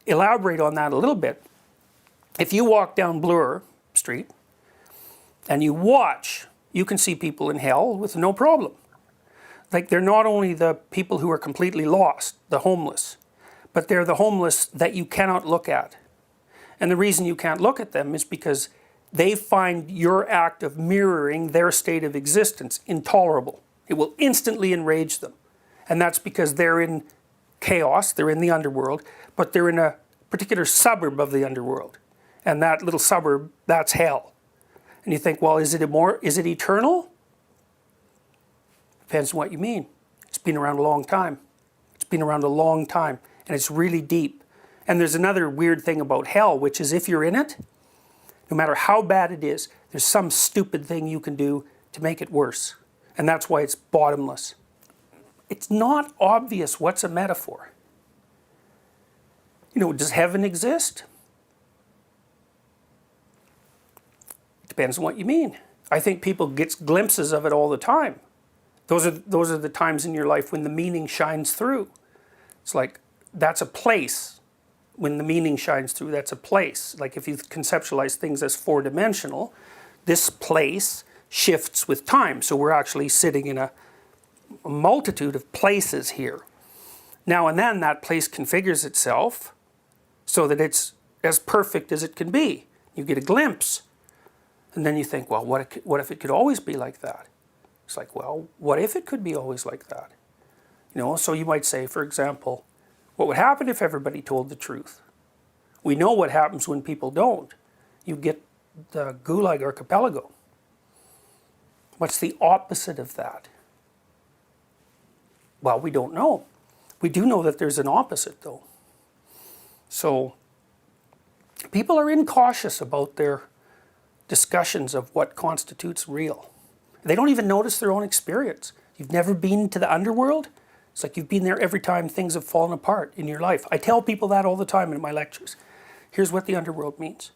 Speaker 1: elaborate on that a little bit. If you walk down Bloor Street and you watch, you can see people in hell with no problem. Like, they're not only the people who are completely lost, the homeless, but they're the homeless that you cannot look at. And the reason you can't look at them is because they find your act of mirroring their state of existence intolerable. It will instantly enrage them. And that's because they're in chaos, they're in the underworld, but they're in a particular suburb of the underworld. And that little suburb, that's hell. And you think, well, is it eternal? Depends on what you mean. It's been around a long time. It's been around a long time, and it's really deep. And there's another weird thing about hell, which is if you're in it, no matter how bad it is, there's some stupid thing you can do to make it worse. And that's why it's bottomless. It's not obvious what's a metaphor. You know, does heaven exist? Depends on what you mean. I think people get glimpses of it all the time. Those are the times in your life when the meaning shines through. It's like, that's a place. When the meaning shines through, that's a place. Like, if you conceptualize things as four-dimensional, this place shifts with time. So we're actually sitting in a multitude of places here. Now and then that place configures itself so that it's as perfect as it can be. You get a glimpse. And then you think, well, what if it could always be like that? It's like, well, what if it could be always like that? You know, so you might say, for example, what would happen if everybody told the truth? We know what happens when people don't. You get the Gulag Archipelago. What's the opposite of that? Well, we don't know. We do know that there's an opposite, though. So people are incautious about their discussions of what constitutes real. They don't even notice their own experience. You've never been to the underworld? It's like you've been there every time things have fallen apart in your life. I tell people that all the time in my lectures. Here's what the underworld means.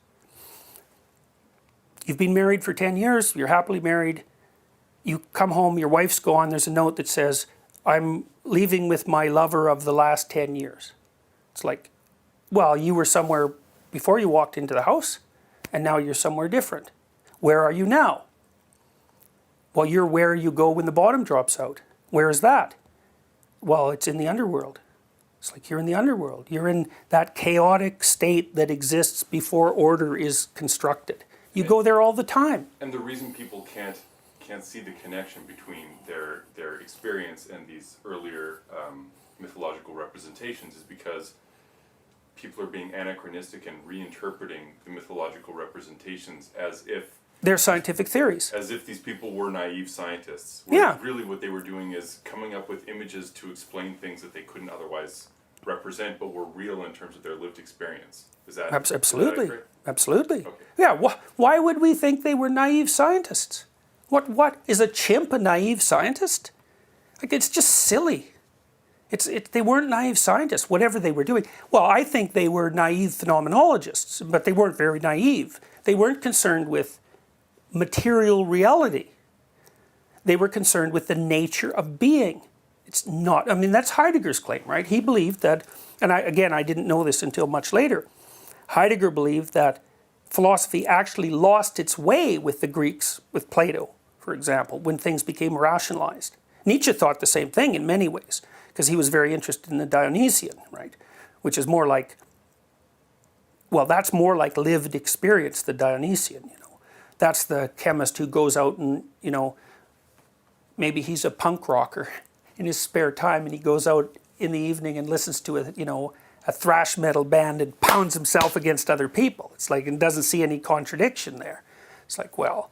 Speaker 1: You've been married for 10 years, you're happily married, you come home, your wife's gone, there's a note that says, I'm leaving with my lover of the last 10 years. It's like, well, you were somewhere before you walked into the house, and now you're somewhere different. Where are you now? Well, you're where you go when the bottom drops out. Where is that? Well, it's in the underworld. It's like you're in the underworld. You're in that chaotic state that exists before order is constructed. You go there all the time.
Speaker 2: And the reason people can't see the connection between their experience and these earlier mythological representations is because people are being anachronistic and reinterpreting the mythological representations as if
Speaker 1: they're scientific theories.
Speaker 2: As if these people were naive scientists.
Speaker 1: Yeah.
Speaker 2: Really what they were doing is coming up with images to explain things that they couldn't otherwise represent but were real in terms of their lived experience. Is that
Speaker 1: absolutely?
Speaker 2: Is that
Speaker 1: absolutely.
Speaker 2: Okay.
Speaker 1: Yeah. Why would we think they were naive scientists? What is a chimp a naive scientist? Like, it's just silly. They weren't naive scientists, whatever they were doing. Well, I think they were naive phenomenologists, but they weren't very naive. They weren't concerned with material reality. They were concerned with the nature of being. It's not, I mean, that's Heidegger's claim, right? He believed that, and I didn't know this until much later, Heidegger believed that philosophy actually lost its way with the Greeks, with Plato, for example, when things became rationalized. Nietzsche thought the same thing in many ways, because he was very interested in the Dionysian, right? Which is more like, well, that's more like lived experience, the Dionysian, you know. That's the chemist who goes out and, you know, maybe he's a punk rocker in his spare time and he goes out in the evening and listens to a thrash metal band and pounds himself against other people. It's like, and doesn't see any contradiction there. It's like, well,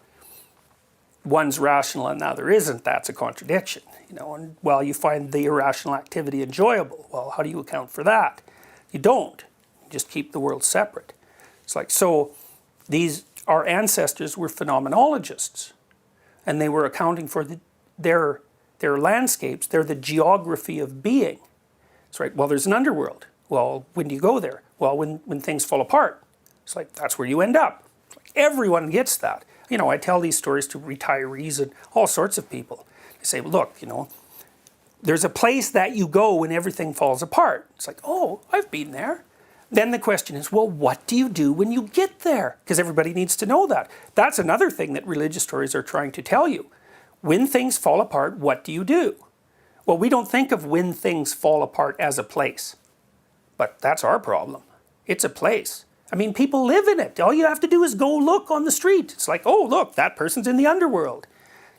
Speaker 1: one's rational and the other isn't. That's a contradiction, you know. And well, you find the irrational activity enjoyable. Well, how do you account for that? You don't. You just keep the world separate. It's like, so our ancestors were phenomenologists, and they were accounting for their landscapes. They're the geography of being. It's right. Well, there's an underworld. Well, when do you go there? Well, when things fall apart. It's like, that's where you end up. It's like, everyone gets that. You know, I tell these stories to retirees and all sorts of people. I say, look, you know, there's a place that you go when everything falls apart. It's like, oh, I've been there. Then the question is, well, what do you do when you get there? Because everybody needs to know that. That's another thing that religious stories are trying to tell you. When things fall apart, what do you do? Well, we don't think of when things fall apart as a place. But that's our problem. It's a place. I mean, people live in it. All you have to do is go look on the street. It's like, oh, look, that person's in the underworld.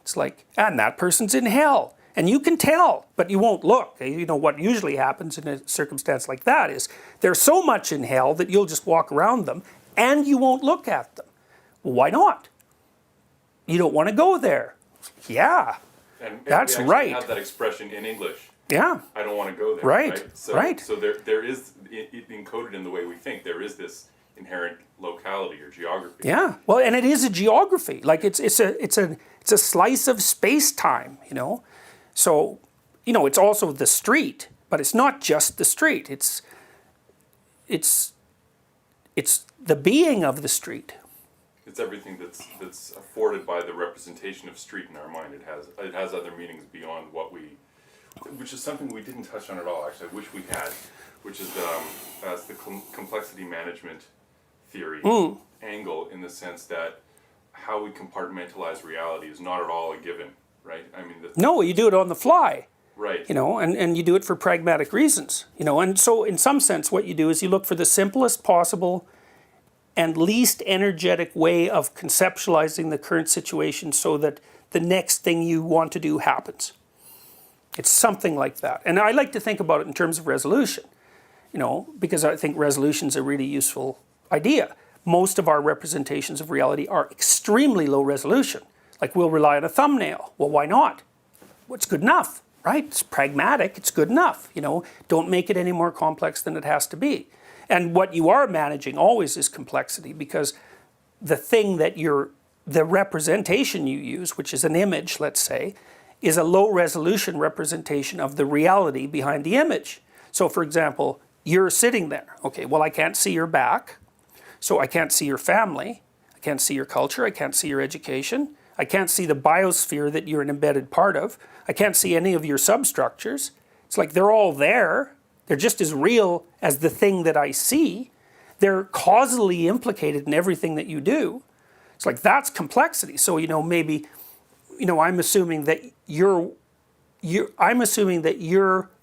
Speaker 1: It's like, and that person's in hell. And you can tell, but you won't look. You know, what usually happens in a circumstance like that is there's so much in hell that you'll just walk around them and you won't look at them. Well, why not? You don't want to go there. Yeah,
Speaker 2: And
Speaker 1: that's
Speaker 2: we
Speaker 1: right.
Speaker 2: have that expression in English.
Speaker 1: Yeah.
Speaker 2: I don't want to go there.
Speaker 1: Right.
Speaker 2: So,
Speaker 1: right.
Speaker 2: So there is, encoded in the way we think, there is this inherent locality or geography.
Speaker 1: Yeah. Well, and it is a geography. Like it's a slice of space-time, you know. So, you know, it's also the street, but it's not just the street. It's the being of the street.
Speaker 2: It's everything that's afforded by the representation of street in our mind. It has other meanings beyond what which is something we didn't touch on at all. Actually, I wish we had, which is the complexity management theory angle, in the sense that how we compartmentalize reality is not at all a given, right? I mean,
Speaker 1: no, you do it on the fly.
Speaker 2: Right.
Speaker 1: You know, and you do it for pragmatic reasons. You know, and so in some sense, what you do is you look for the simplest possible and least energetic way of conceptualizing the current situation so that the next thing you want to do happens. It's something like that. And I like to think about it in terms of resolution, you know, because I think resolution is a really useful idea. Most of our representations of reality are extremely low resolution. Like we'll rely on a thumbnail. Well, why not? Well, it's good enough, right? It's pragmatic, it's good enough, you know. Don't make it any more complex than it has to be. And what you are managing always is complexity, because the thing that the representation you use, which is an image, let's say, is a low resolution representation of the reality behind the image. So for example, you're sitting there. Okay, well, I can't see your back, so I can't see your family, I can't see your culture, I can't see your education, I can't see the biosphere that you're an embedded part of, I can't see any of your substructures. It's like they're all there, they're just as real as the thing that I see, they're causally implicated in everything that you do. It's like that's complexity. So, you know, maybe, you know, I'm assuming that you're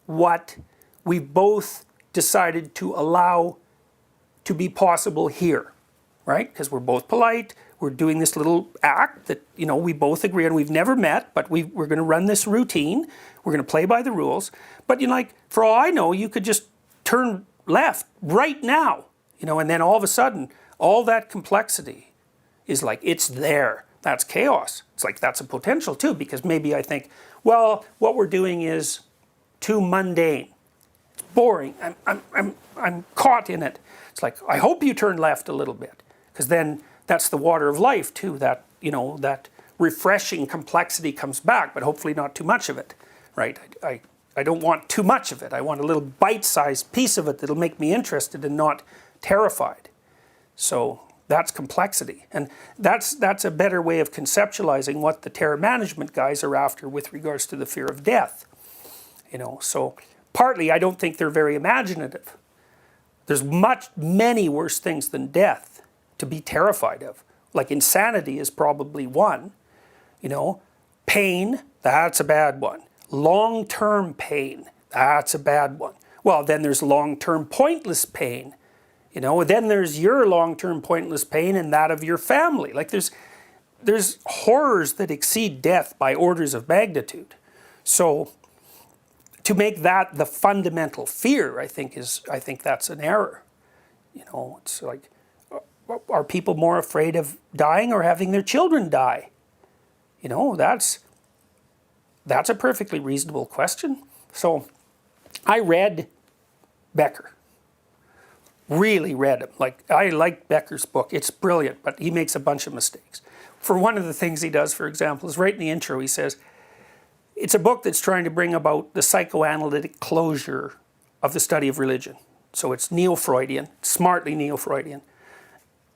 Speaker 1: what we've both decided to allow to be possible here, right? Because we're both polite, we're doing this little act that, you know, we both agree on. We've never met, but we're going to run this routine, we're going to play by the rules. But, you know, like, for all I know, you could just turn left right now, you know, and then all of a sudden, all that complexity is like, it's there. That's chaos. It's like, that's a potential too, because maybe I think, well, what we're doing is too mundane. It's boring. I'm caught in it. It's like, I hope you turn left a little bit, because then that's the water of life too, that, you know, that refreshing complexity comes back, but hopefully not too much of it, right? I don't want too much of it. I want a little bite-sized piece of it that'll make me interested and not terrified. So that's complexity. And that's a better way of conceptualizing what the terror management guys are after with regards to the fear of death. You know, so partly I don't think they're very imaginative. There's many worse things than death to be terrified of. Like insanity is probably one. You know, pain, that's a bad one. Long-term pain, that's a bad one. Well, then there's long-term pointless pain. You know, then there's your long-term pointless pain and that of your family. Like there's horrors that exceed death by orders of magnitude. So to make that the fundamental fear, I think that's an error. You know, it's like, are people more afraid of dying or having their children die? You know, that's a perfectly reasonable question. So I read Becker. Really read him. Like, I like Becker's book. It's brilliant, but he makes a bunch of mistakes. For one of the things he does, for example, is right in the intro, he says, it's a book that's trying to bring about the psychoanalytic closure of the study of religion. So it's neo-Freudian, smartly neo-Freudian.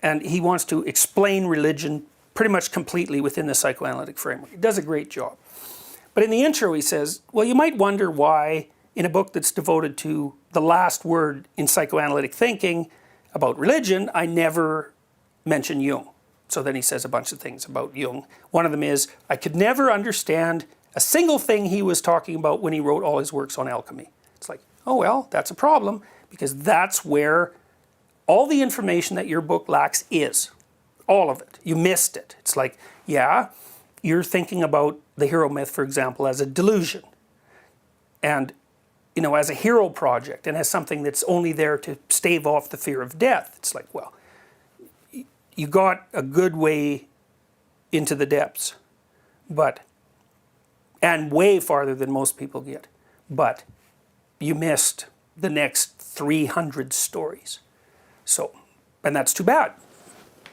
Speaker 1: And he wants to explain religion pretty much completely within the psychoanalytic framework. He does a great job. But in the intro he says, well, you might wonder why in a book that's devoted to the last word in psychoanalytic thinking about religion, I never mention Jung. So then he says a bunch of things about Jung. One of them is, I could never understand a single thing he was talking about when he wrote all his works on alchemy. It's like, oh well, that's a problem, because that's where all the information that your book lacks is. All of it. You missed it. It's like, yeah, you're thinking about the hero myth, for example, as a delusion. And, you know, as a hero project, and as something that's only there to stave off the fear of death. It's like, well, you got a good way into the depths, and way farther than most people get, but you missed the next 300 stories. So, and that's too bad.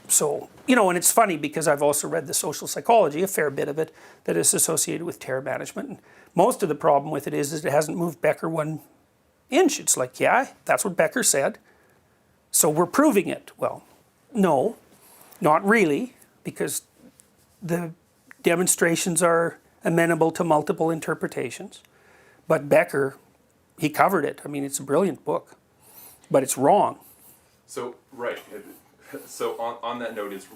Speaker 1: So, you know, and it's funny because I've also read the social psychology, a fair bit of it, that is associated with terror management. And most of the problem with it is it hasn't moved Becker 1 inch. It's like, yeah, that's what Becker said, so we're proving it. Well, no, not really, because the demonstrations are amenable to multiple interpretations. But Becker, he covered it. I mean, it's a brilliant book, but it's wrong.
Speaker 2: So, right. So on that note, is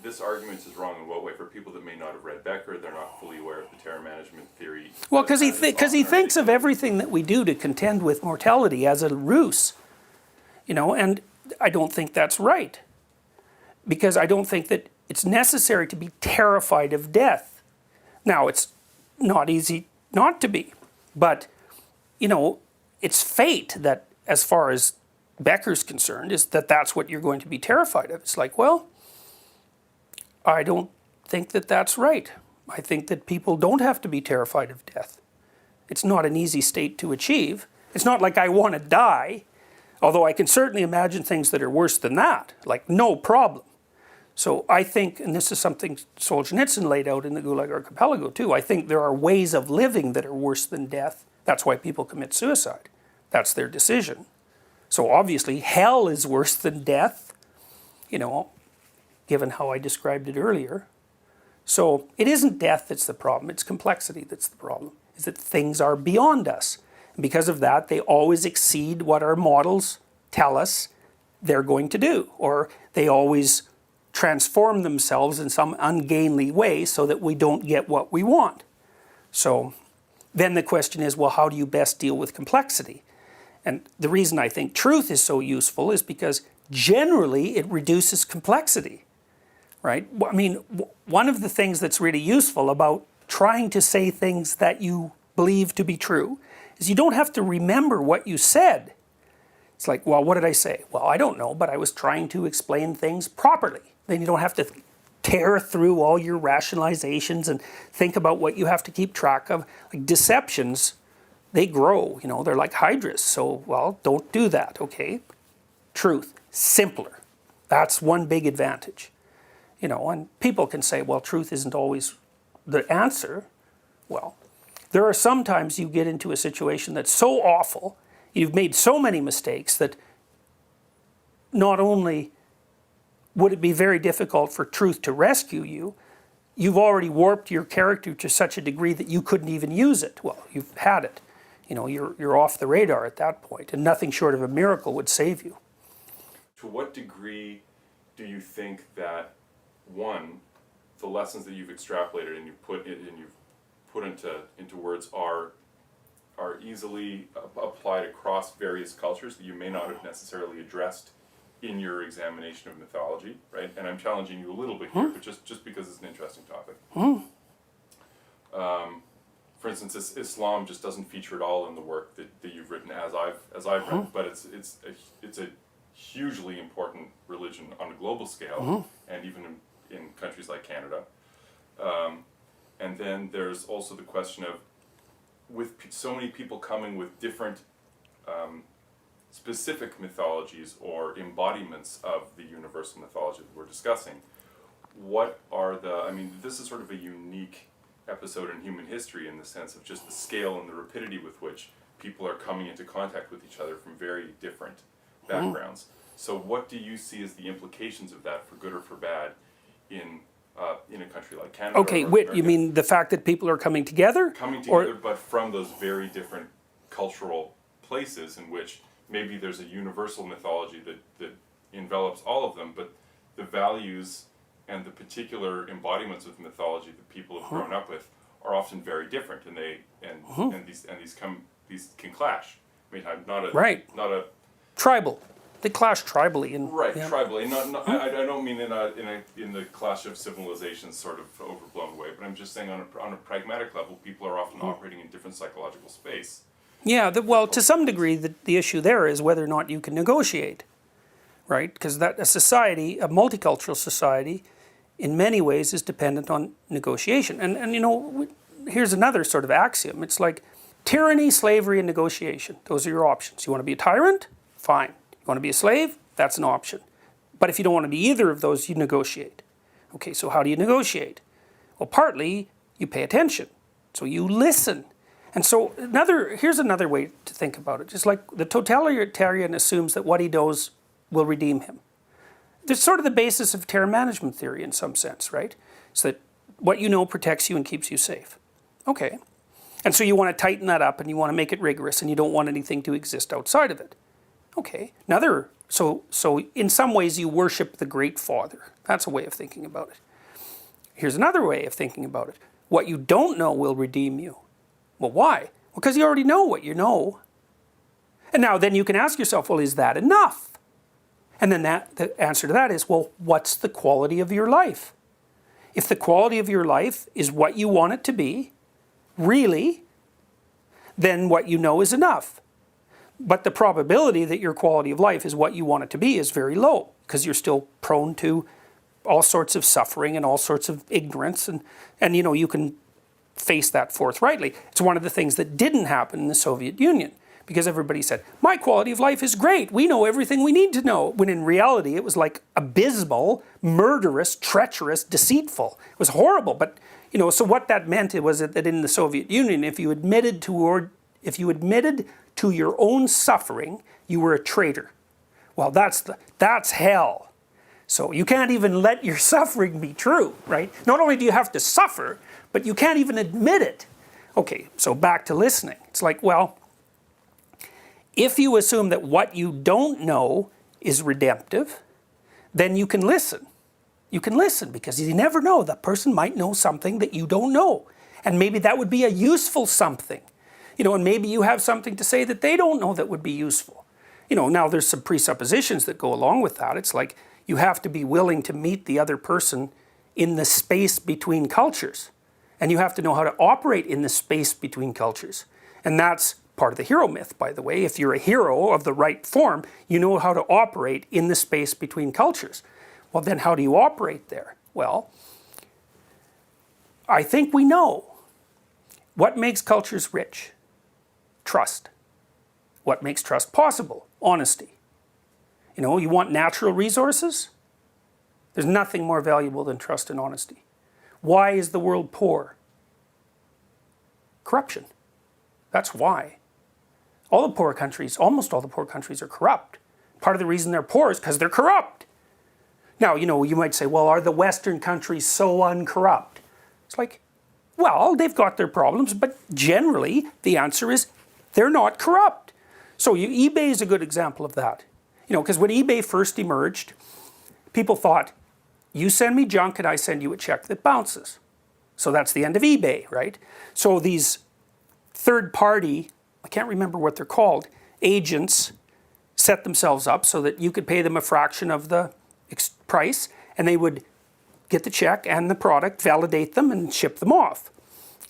Speaker 2: this argument is wrong in what way? For people that may not have read Becker, they're not fully aware of the terror management theory.
Speaker 1: Well, because he thinks of everything that we do to contend with mortality as a ruse, you know, and I don't think that's right. Because I don't think that it's necessary to be terrified of death. Now, it's not easy not to be. But, you know, it's fate that, as far as Becker's concerned, is that that's what you're going to be terrified of. It's like, well, I don't think that that's right. I think that people don't have to be terrified of death. It's not an easy state to achieve. It's not like I want to die, although I can certainly imagine things that are worse than that, like no problem. So I think, and this is something Solzhenitsyn laid out in the Gulag Archipelago too, I think there are ways of living that are worse than death. That's why people commit suicide. That's their decision. So obviously hell is worse than death, you know, given how I described it earlier. So it isn't death that's the problem, it's complexity that's the problem, is that things are beyond us. And because of that, they always exceed what our models tell us they're going to do, or they always transform themselves in some ungainly way so that we don't get what we want. So then the question is, well, how do you best deal with complexity? And the reason I think truth is so useful is because generally it reduces complexity, right? I mean, one of the things that's really useful about trying to say things that you believe to be true is you don't have to remember what you said. It's like, well, what did I say? Well, I don't know, but I was trying to explain things properly. Then you don't have to tear through all your rationalizations and think about what you have to keep track of. Like deceptions, they grow, you know, they're like hydras. So, well, don't do that, okay? Truth, simpler. That's one big advantage. You know, and people can say, well, truth isn't always the answer. Well, there are sometimes you get into a situation that's so awful, you've made so many mistakes that not only would it be very difficult for truth to rescue you, you've already warped your character to such a degree that you couldn't even use it. Well, you've had it. You know, you're off the radar at that point, and nothing short of a miracle would save you.
Speaker 2: To what degree do you think that, one, the lessons that you've extrapolated and you've put into words are easily applied across various cultures that you may not have necessarily addressed in your examination of mythology, right? And I'm challenging you a little bit here, but just because it's an interesting topic. For instance, Islam just doesn't feature at all in the work that you've written as I've read, but it's a hugely important religion on a global scale, and even in countries like Canada. And then there's also the question of, with so many people coming with different specific mythologies or embodiments of the universal mythology that we're discussing, what are I mean, this is sort of a unique episode in human history in the sense of just the scale and the rapidity with which people are coming into contact with each other from very different backgrounds. So what do you see as the implications of that, for good or for bad, in a country like Canada?
Speaker 1: Okay, you mean the fact that people are coming together?
Speaker 2: Coming together, but from those very different cultural places in which maybe there's a universal mythology that envelops all of them, but the values and the particular embodiments of mythology that people have grown up with are often very different, and these can clash. I mean, not a
Speaker 1: tribal. They clash tribally, and
Speaker 2: tribally. I don't mean in the clash of civilizations sort of overblown way, but I'm just saying on a pragmatic level, people are often operating in different psychological space.
Speaker 1: Yeah, well, to some degree, the issue there is whether or not you can negotiate, right? Because a society, a multicultural society, in many ways is dependent on negotiation. And you know, here's another sort of axiom. It's like tyranny, slavery, and negotiation. Those are your options. You want to be a tyrant? Fine. You want to be a slave? That's an option. But if you don't want to be either of those, you negotiate. Okay, so how do you negotiate? Well, partly you pay attention. So you listen. And so here's another way to think about it. Just like the totalitarian assumes that what he knows will redeem him. There's sort of the basis of terror management theory in some sense, right? So that what you know protects you and keeps you safe. Okay. And so you want to tighten that up and you want to make it rigorous and you don't want anything to exist outside of it. Okay. So in some ways you worship the Great Father. That's a way of thinking about it. Here's another way of thinking about it. What you don't know will redeem you. Well, why? Well, because you already know what you know. And now then you can ask yourself, well, is that enough? And then the answer to that is, well, what's the quality of your life? If the quality of your life is what you want it to be, really, then what you know is enough. But the probability that your quality of life is what you want it to be is very low, because you're still prone to all sorts of suffering and all sorts of ignorance, and you know, you can face that forthrightly. It's one of the things that didn't happen in the Soviet Union, because everybody said, my quality of life is great, we know everything we need to know, when in reality it was like abysmal, murderous, treacherous, deceitful. It was horrible. But you know, so what that meant was that in the Soviet Union, if you admitted to your own suffering, you were a traitor. Well, that's hell. So you can't even let your suffering be true, right? Not only do you have to suffer, but you can't even admit it. Okay, so back to listening. It's like, well, if you assume that what you don't know is redemptive, then you can listen. You can listen, because you never know. That person might know something that you don't know. And maybe that would be a useful something. You know, and maybe you have something to say that they don't know that would be useful. You know, now there's some presuppositions that go along with that. It's like you have to be willing to meet the other person in the space between cultures. And you have to know how to operate in the space between cultures. And that's part of the hero myth, by the way. If you're a hero of the right form, you know how to operate in the space between cultures. Well, then how do you operate there? Well, I think we know. What makes cultures rich? Trust. What makes trust possible? Honesty. You know, you want natural resources? There's nothing more valuable than trust and honesty. Why is the world poor? Corruption. That's why. All the poor countries, almost all the poor countries, are corrupt. Part of the reason they're poor is because they're corrupt. Now, you know, you might say, well, are the Western countries so uncorrupt? It's like, well, they've got their problems, but generally the answer is they're not corrupt. So eBay is a good example of that. You know, because when eBay first emerged, people thought, you send me junk and I send you a check that bounces. So that's the end of eBay, right? So these third party, I can't remember what they're called, agents set themselves up so that you could pay them a fraction of the price, and they would get the check and the product, validate them, and ship them off.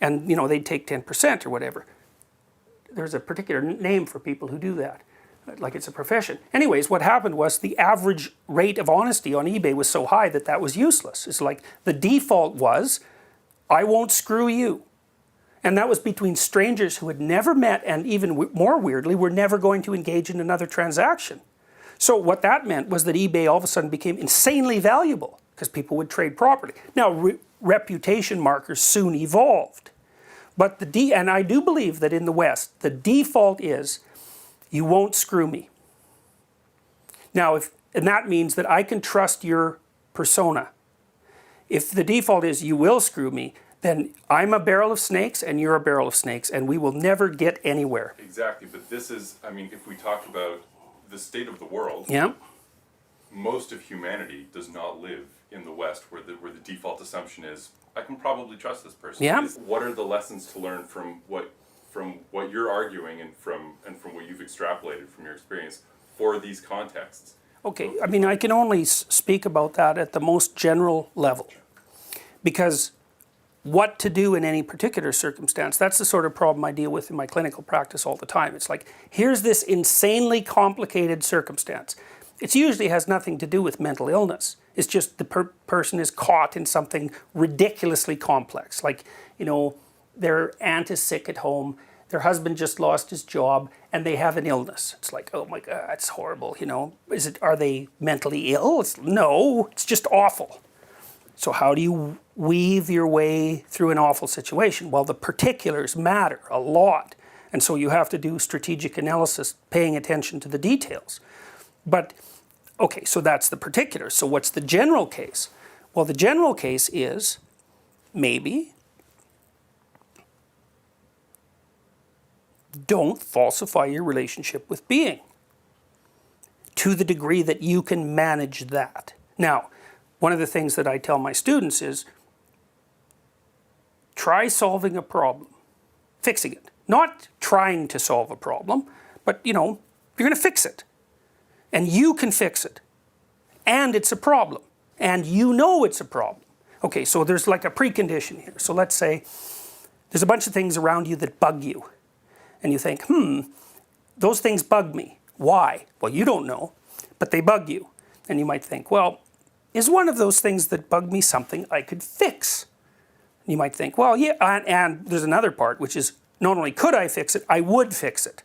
Speaker 1: And you know, they'd take 10% or whatever. There's a particular name for people who do that, like it's a profession. Anyways, what happened was the average rate of honesty on eBay was so high that that was useless. It's like the default was, I won't screw you. And that was between strangers who had never met, and even more weirdly, were never going to engage in another transaction. So what that meant was that eBay all of a sudden became insanely valuable, because people would trade properly. Now, reputation markers soon evolved. But and I do believe that in the West, the default is, you won't screw me. Now, and that means that I can trust your persona. If the default is, you will screw me, then I'm a barrel of snakes and you're a barrel of snakes, and we will never get anywhere.
Speaker 2: Exactly, but this is, I mean, if we talk about the state of the world,
Speaker 1: yeah,
Speaker 2: most of humanity does not live in the West, where the default assumption is, I can probably trust this person.
Speaker 1: Yeah.
Speaker 2: What are the lessons to learn from what you're arguing and from what you've extrapolated from your experience for these contexts?
Speaker 1: Okay, I mean, I can only speak about that at the most general level, because what to do in any particular circumstance, that's the sort of problem I deal with in my clinical practice all the time. It's like, here's this insanely complicated circumstance. It usually has nothing to do with mental illness. It's just the person is caught in something ridiculously complex. Like, you know, their aunt is sick at home, their husband just lost his job, and they have an illness. It's like, oh my God, it's horrible, you know. Are they mentally ill? No, it's just awful. So how do you weave your way through an awful situation? Well, the particulars matter a lot. And so you have to do strategic analysis, paying attention to the details. But, okay, so that's the particulars. So what's the general case? Well, the general case is, maybe, don't falsify your relationship with being to the degree that you can manage that. Now, one of the things that I tell my students is, try solving a problem, fixing it. Not trying to solve a problem, but, you know, you're going to fix it. And you can fix it. And it's a problem. And you know it's a problem. Okay, so there's like a precondition here. So let's say there's a bunch of things around you that bug you. and you think, those things bug me. Why? Well, you don't know, but they bug you. And you might think, well, is one of those things that bug me something I could fix? You might think, well, yeah, and there's another part, which is not only could I fix it, I would fix it.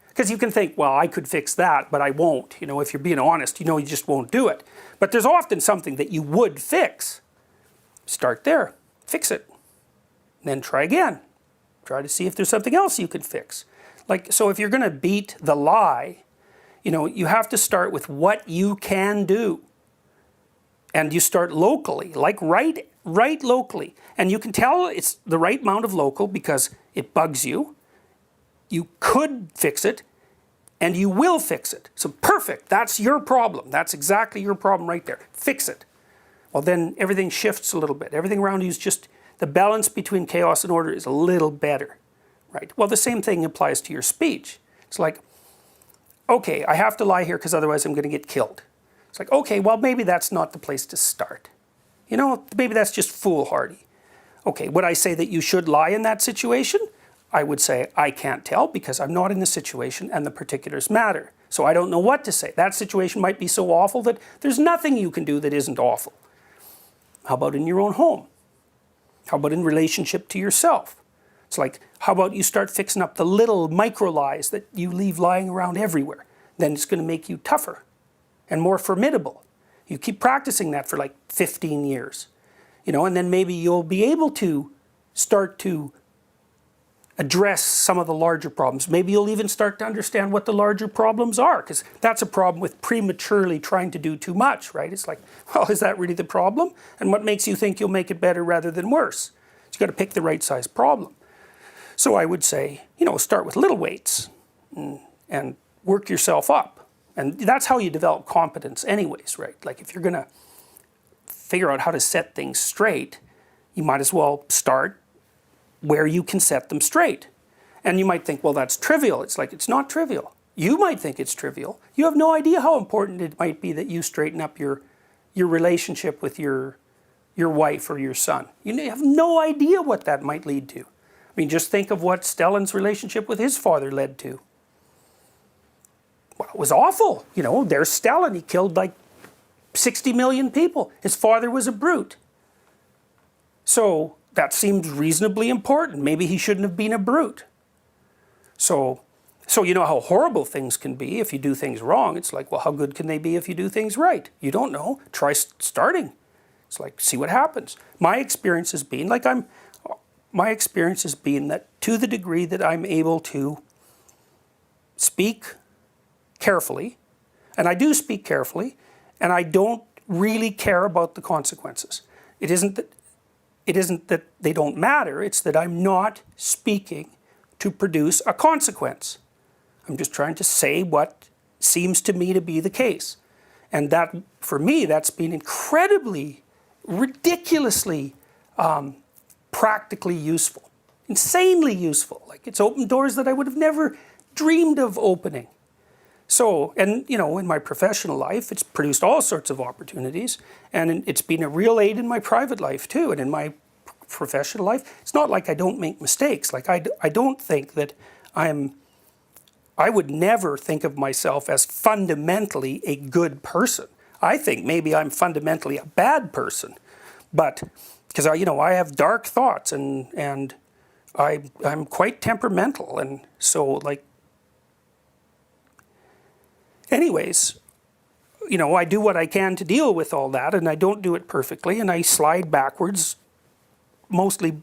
Speaker 1: Because you can think, well, I could fix that, but I won't. You know, if you're being honest, you know you just won't do it. But there's often something that you would fix. Start there, fix it. Then try again. Try to see if there's something else you could fix. Like, so if you're going to beat the lie, you know, you have to start with what you can do. And you start locally, like right locally. And you can tell it's the right amount of local because it bugs you. You could fix it, and you will fix it. So perfect, that's your problem. That's exactly your problem right there. Fix it. Well, then everything shifts a little bit. Everything around you is just, the balance between chaos and order is a little better, right? Well, the same thing applies to your speech. It's like, okay, I have to lie here because otherwise I'm going to get killed. It's like, okay, well, maybe that's not the place to start. You know, maybe that's just foolhardy. Okay, would I say that you should lie in that situation? I would say, I can't tell because I'm not in the situation and the particulars matter. So I don't know what to say. That situation might be so awful that there's nothing you can do that isn't awful. How about in your own home? How about in relationship to yourself? It's like, how about you start fixing up the little micro lies that you leave lying around everywhere? Then it's going to make you tougher and more formidable. You keep practicing that for like 15 years, you know, and then maybe you'll be able to start to address some of the larger problems. Maybe you'll even start to understand what the larger problems are, because that's a problem with prematurely trying to do too much, right? It's like, well, is that really the problem? And what makes you think you'll make it better rather than worse? So you've got to pick the right size problem. So I would say, you know, start with little weights and work yourself up. And that's how you develop competence anyways, right? Like if you're going to figure out how to set things straight, you might as well start where you can set them straight. And you might think, well, that's trivial. It's like, it's not trivial. You might think it's trivial. You have no idea how important it might be that you straighten up your relationship with your wife or your son. You have no idea what that might lead to. I mean, just think of what Stellan's relationship with his father led to. Well, it was awful. You know, there's Stellan. He killed like 60 million people. His father was a brute. So that seems reasonably important. Maybe he shouldn't have been a brute. So you know how horrible things can be if you do things wrong. It's like, well, how good can they be if you do things right? You don't know. Try starting. It's like, see what happens. My experience has been that to the degree that I'm able to speak carefully, and I do speak carefully, and I don't really care about the consequences. It isn't that they don't matter, it's that I'm not speaking to produce a consequence. I'm just trying to say what seems to me to be the case. And that, for me, that's been incredibly, ridiculously practically useful. Insanely useful. Like, it's opened doors that I would have never dreamed of opening. So, and you know, in my professional life, it's produced all sorts of opportunities, and it's been a real aid in my private life too, and in my professional life. It's not like I don't make mistakes. Like, I don't think that I would never think of myself as fundamentally a good person. I think maybe I'm fundamentally a bad person, but because I have dark thoughts and I'm quite temperamental, and so like. Anyways, you know, I do what I can to deal with all that, and I don't do it perfectly, and I slide backwards, mostly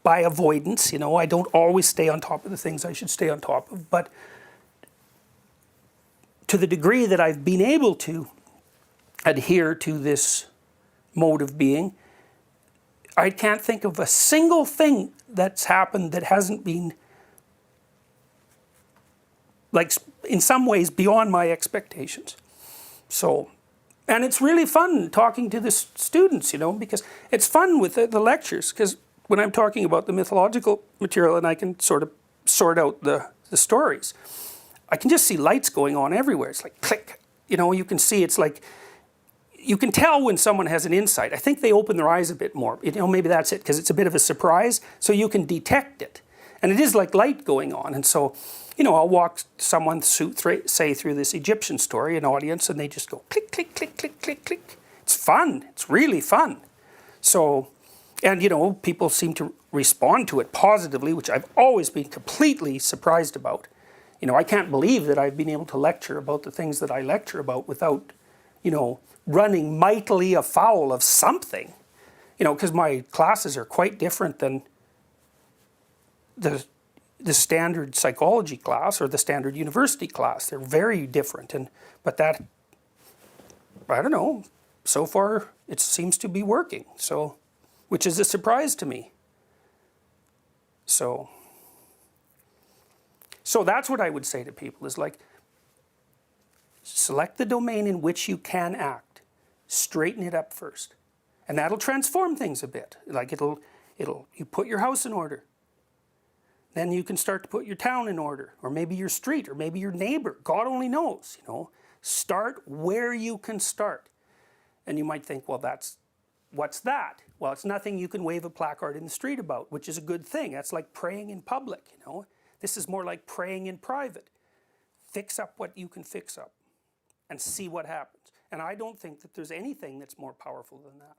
Speaker 1: by avoidance. You know, I don't always stay on top of the things I should stay on top of, but to the degree that I've been able to adhere to this mode of being, I can't think of a single thing that's happened that hasn't been, like, in some ways beyond my expectations. So, and it's really fun talking to the students, you know, because it's fun with the lectures, because when I'm talking about the mythological material and I can sort of sort out the stories, I can just see lights going on everywhere. It's like click, you know, you can see, it's like, you can tell when someone has an insight. I think they open their eyes a bit more. You know, maybe that's it, because it's a bit of a surprise, so you can detect it. And it is like light going on. And so, you know, I'll walk someone say through this Egyptian story, an audience, and they just go click, click, click, click, click, click. It's fun. It's really fun. So, and you know, people seem to respond to it positively, which I've always been completely surprised about. You know, I can't believe that I've been able to lecture about the things that I lecture about without, you know, running mightily afoul of something. You know, because my classes are quite different than the standard psychology class or the standard university class. They're very different. But that, I don't know, so far it seems to be working. So, which is a surprise to me. So that's what I would say to people is like, select the domain in which you can act. Straighten it up first. And that'll transform things a bit. Like you put your house in order. Then you can start to put your town in order, or maybe your street, or maybe your neighbor. God only knows, you know. Start where you can start. And you might think, well, what's that? Well, it's nothing you can wave a placard in the street about, which is a good thing. That's like praying in public, you know. This is more like praying in private. Fix up what you can fix up and see what happens. And I don't think that there's anything that's more powerful than that.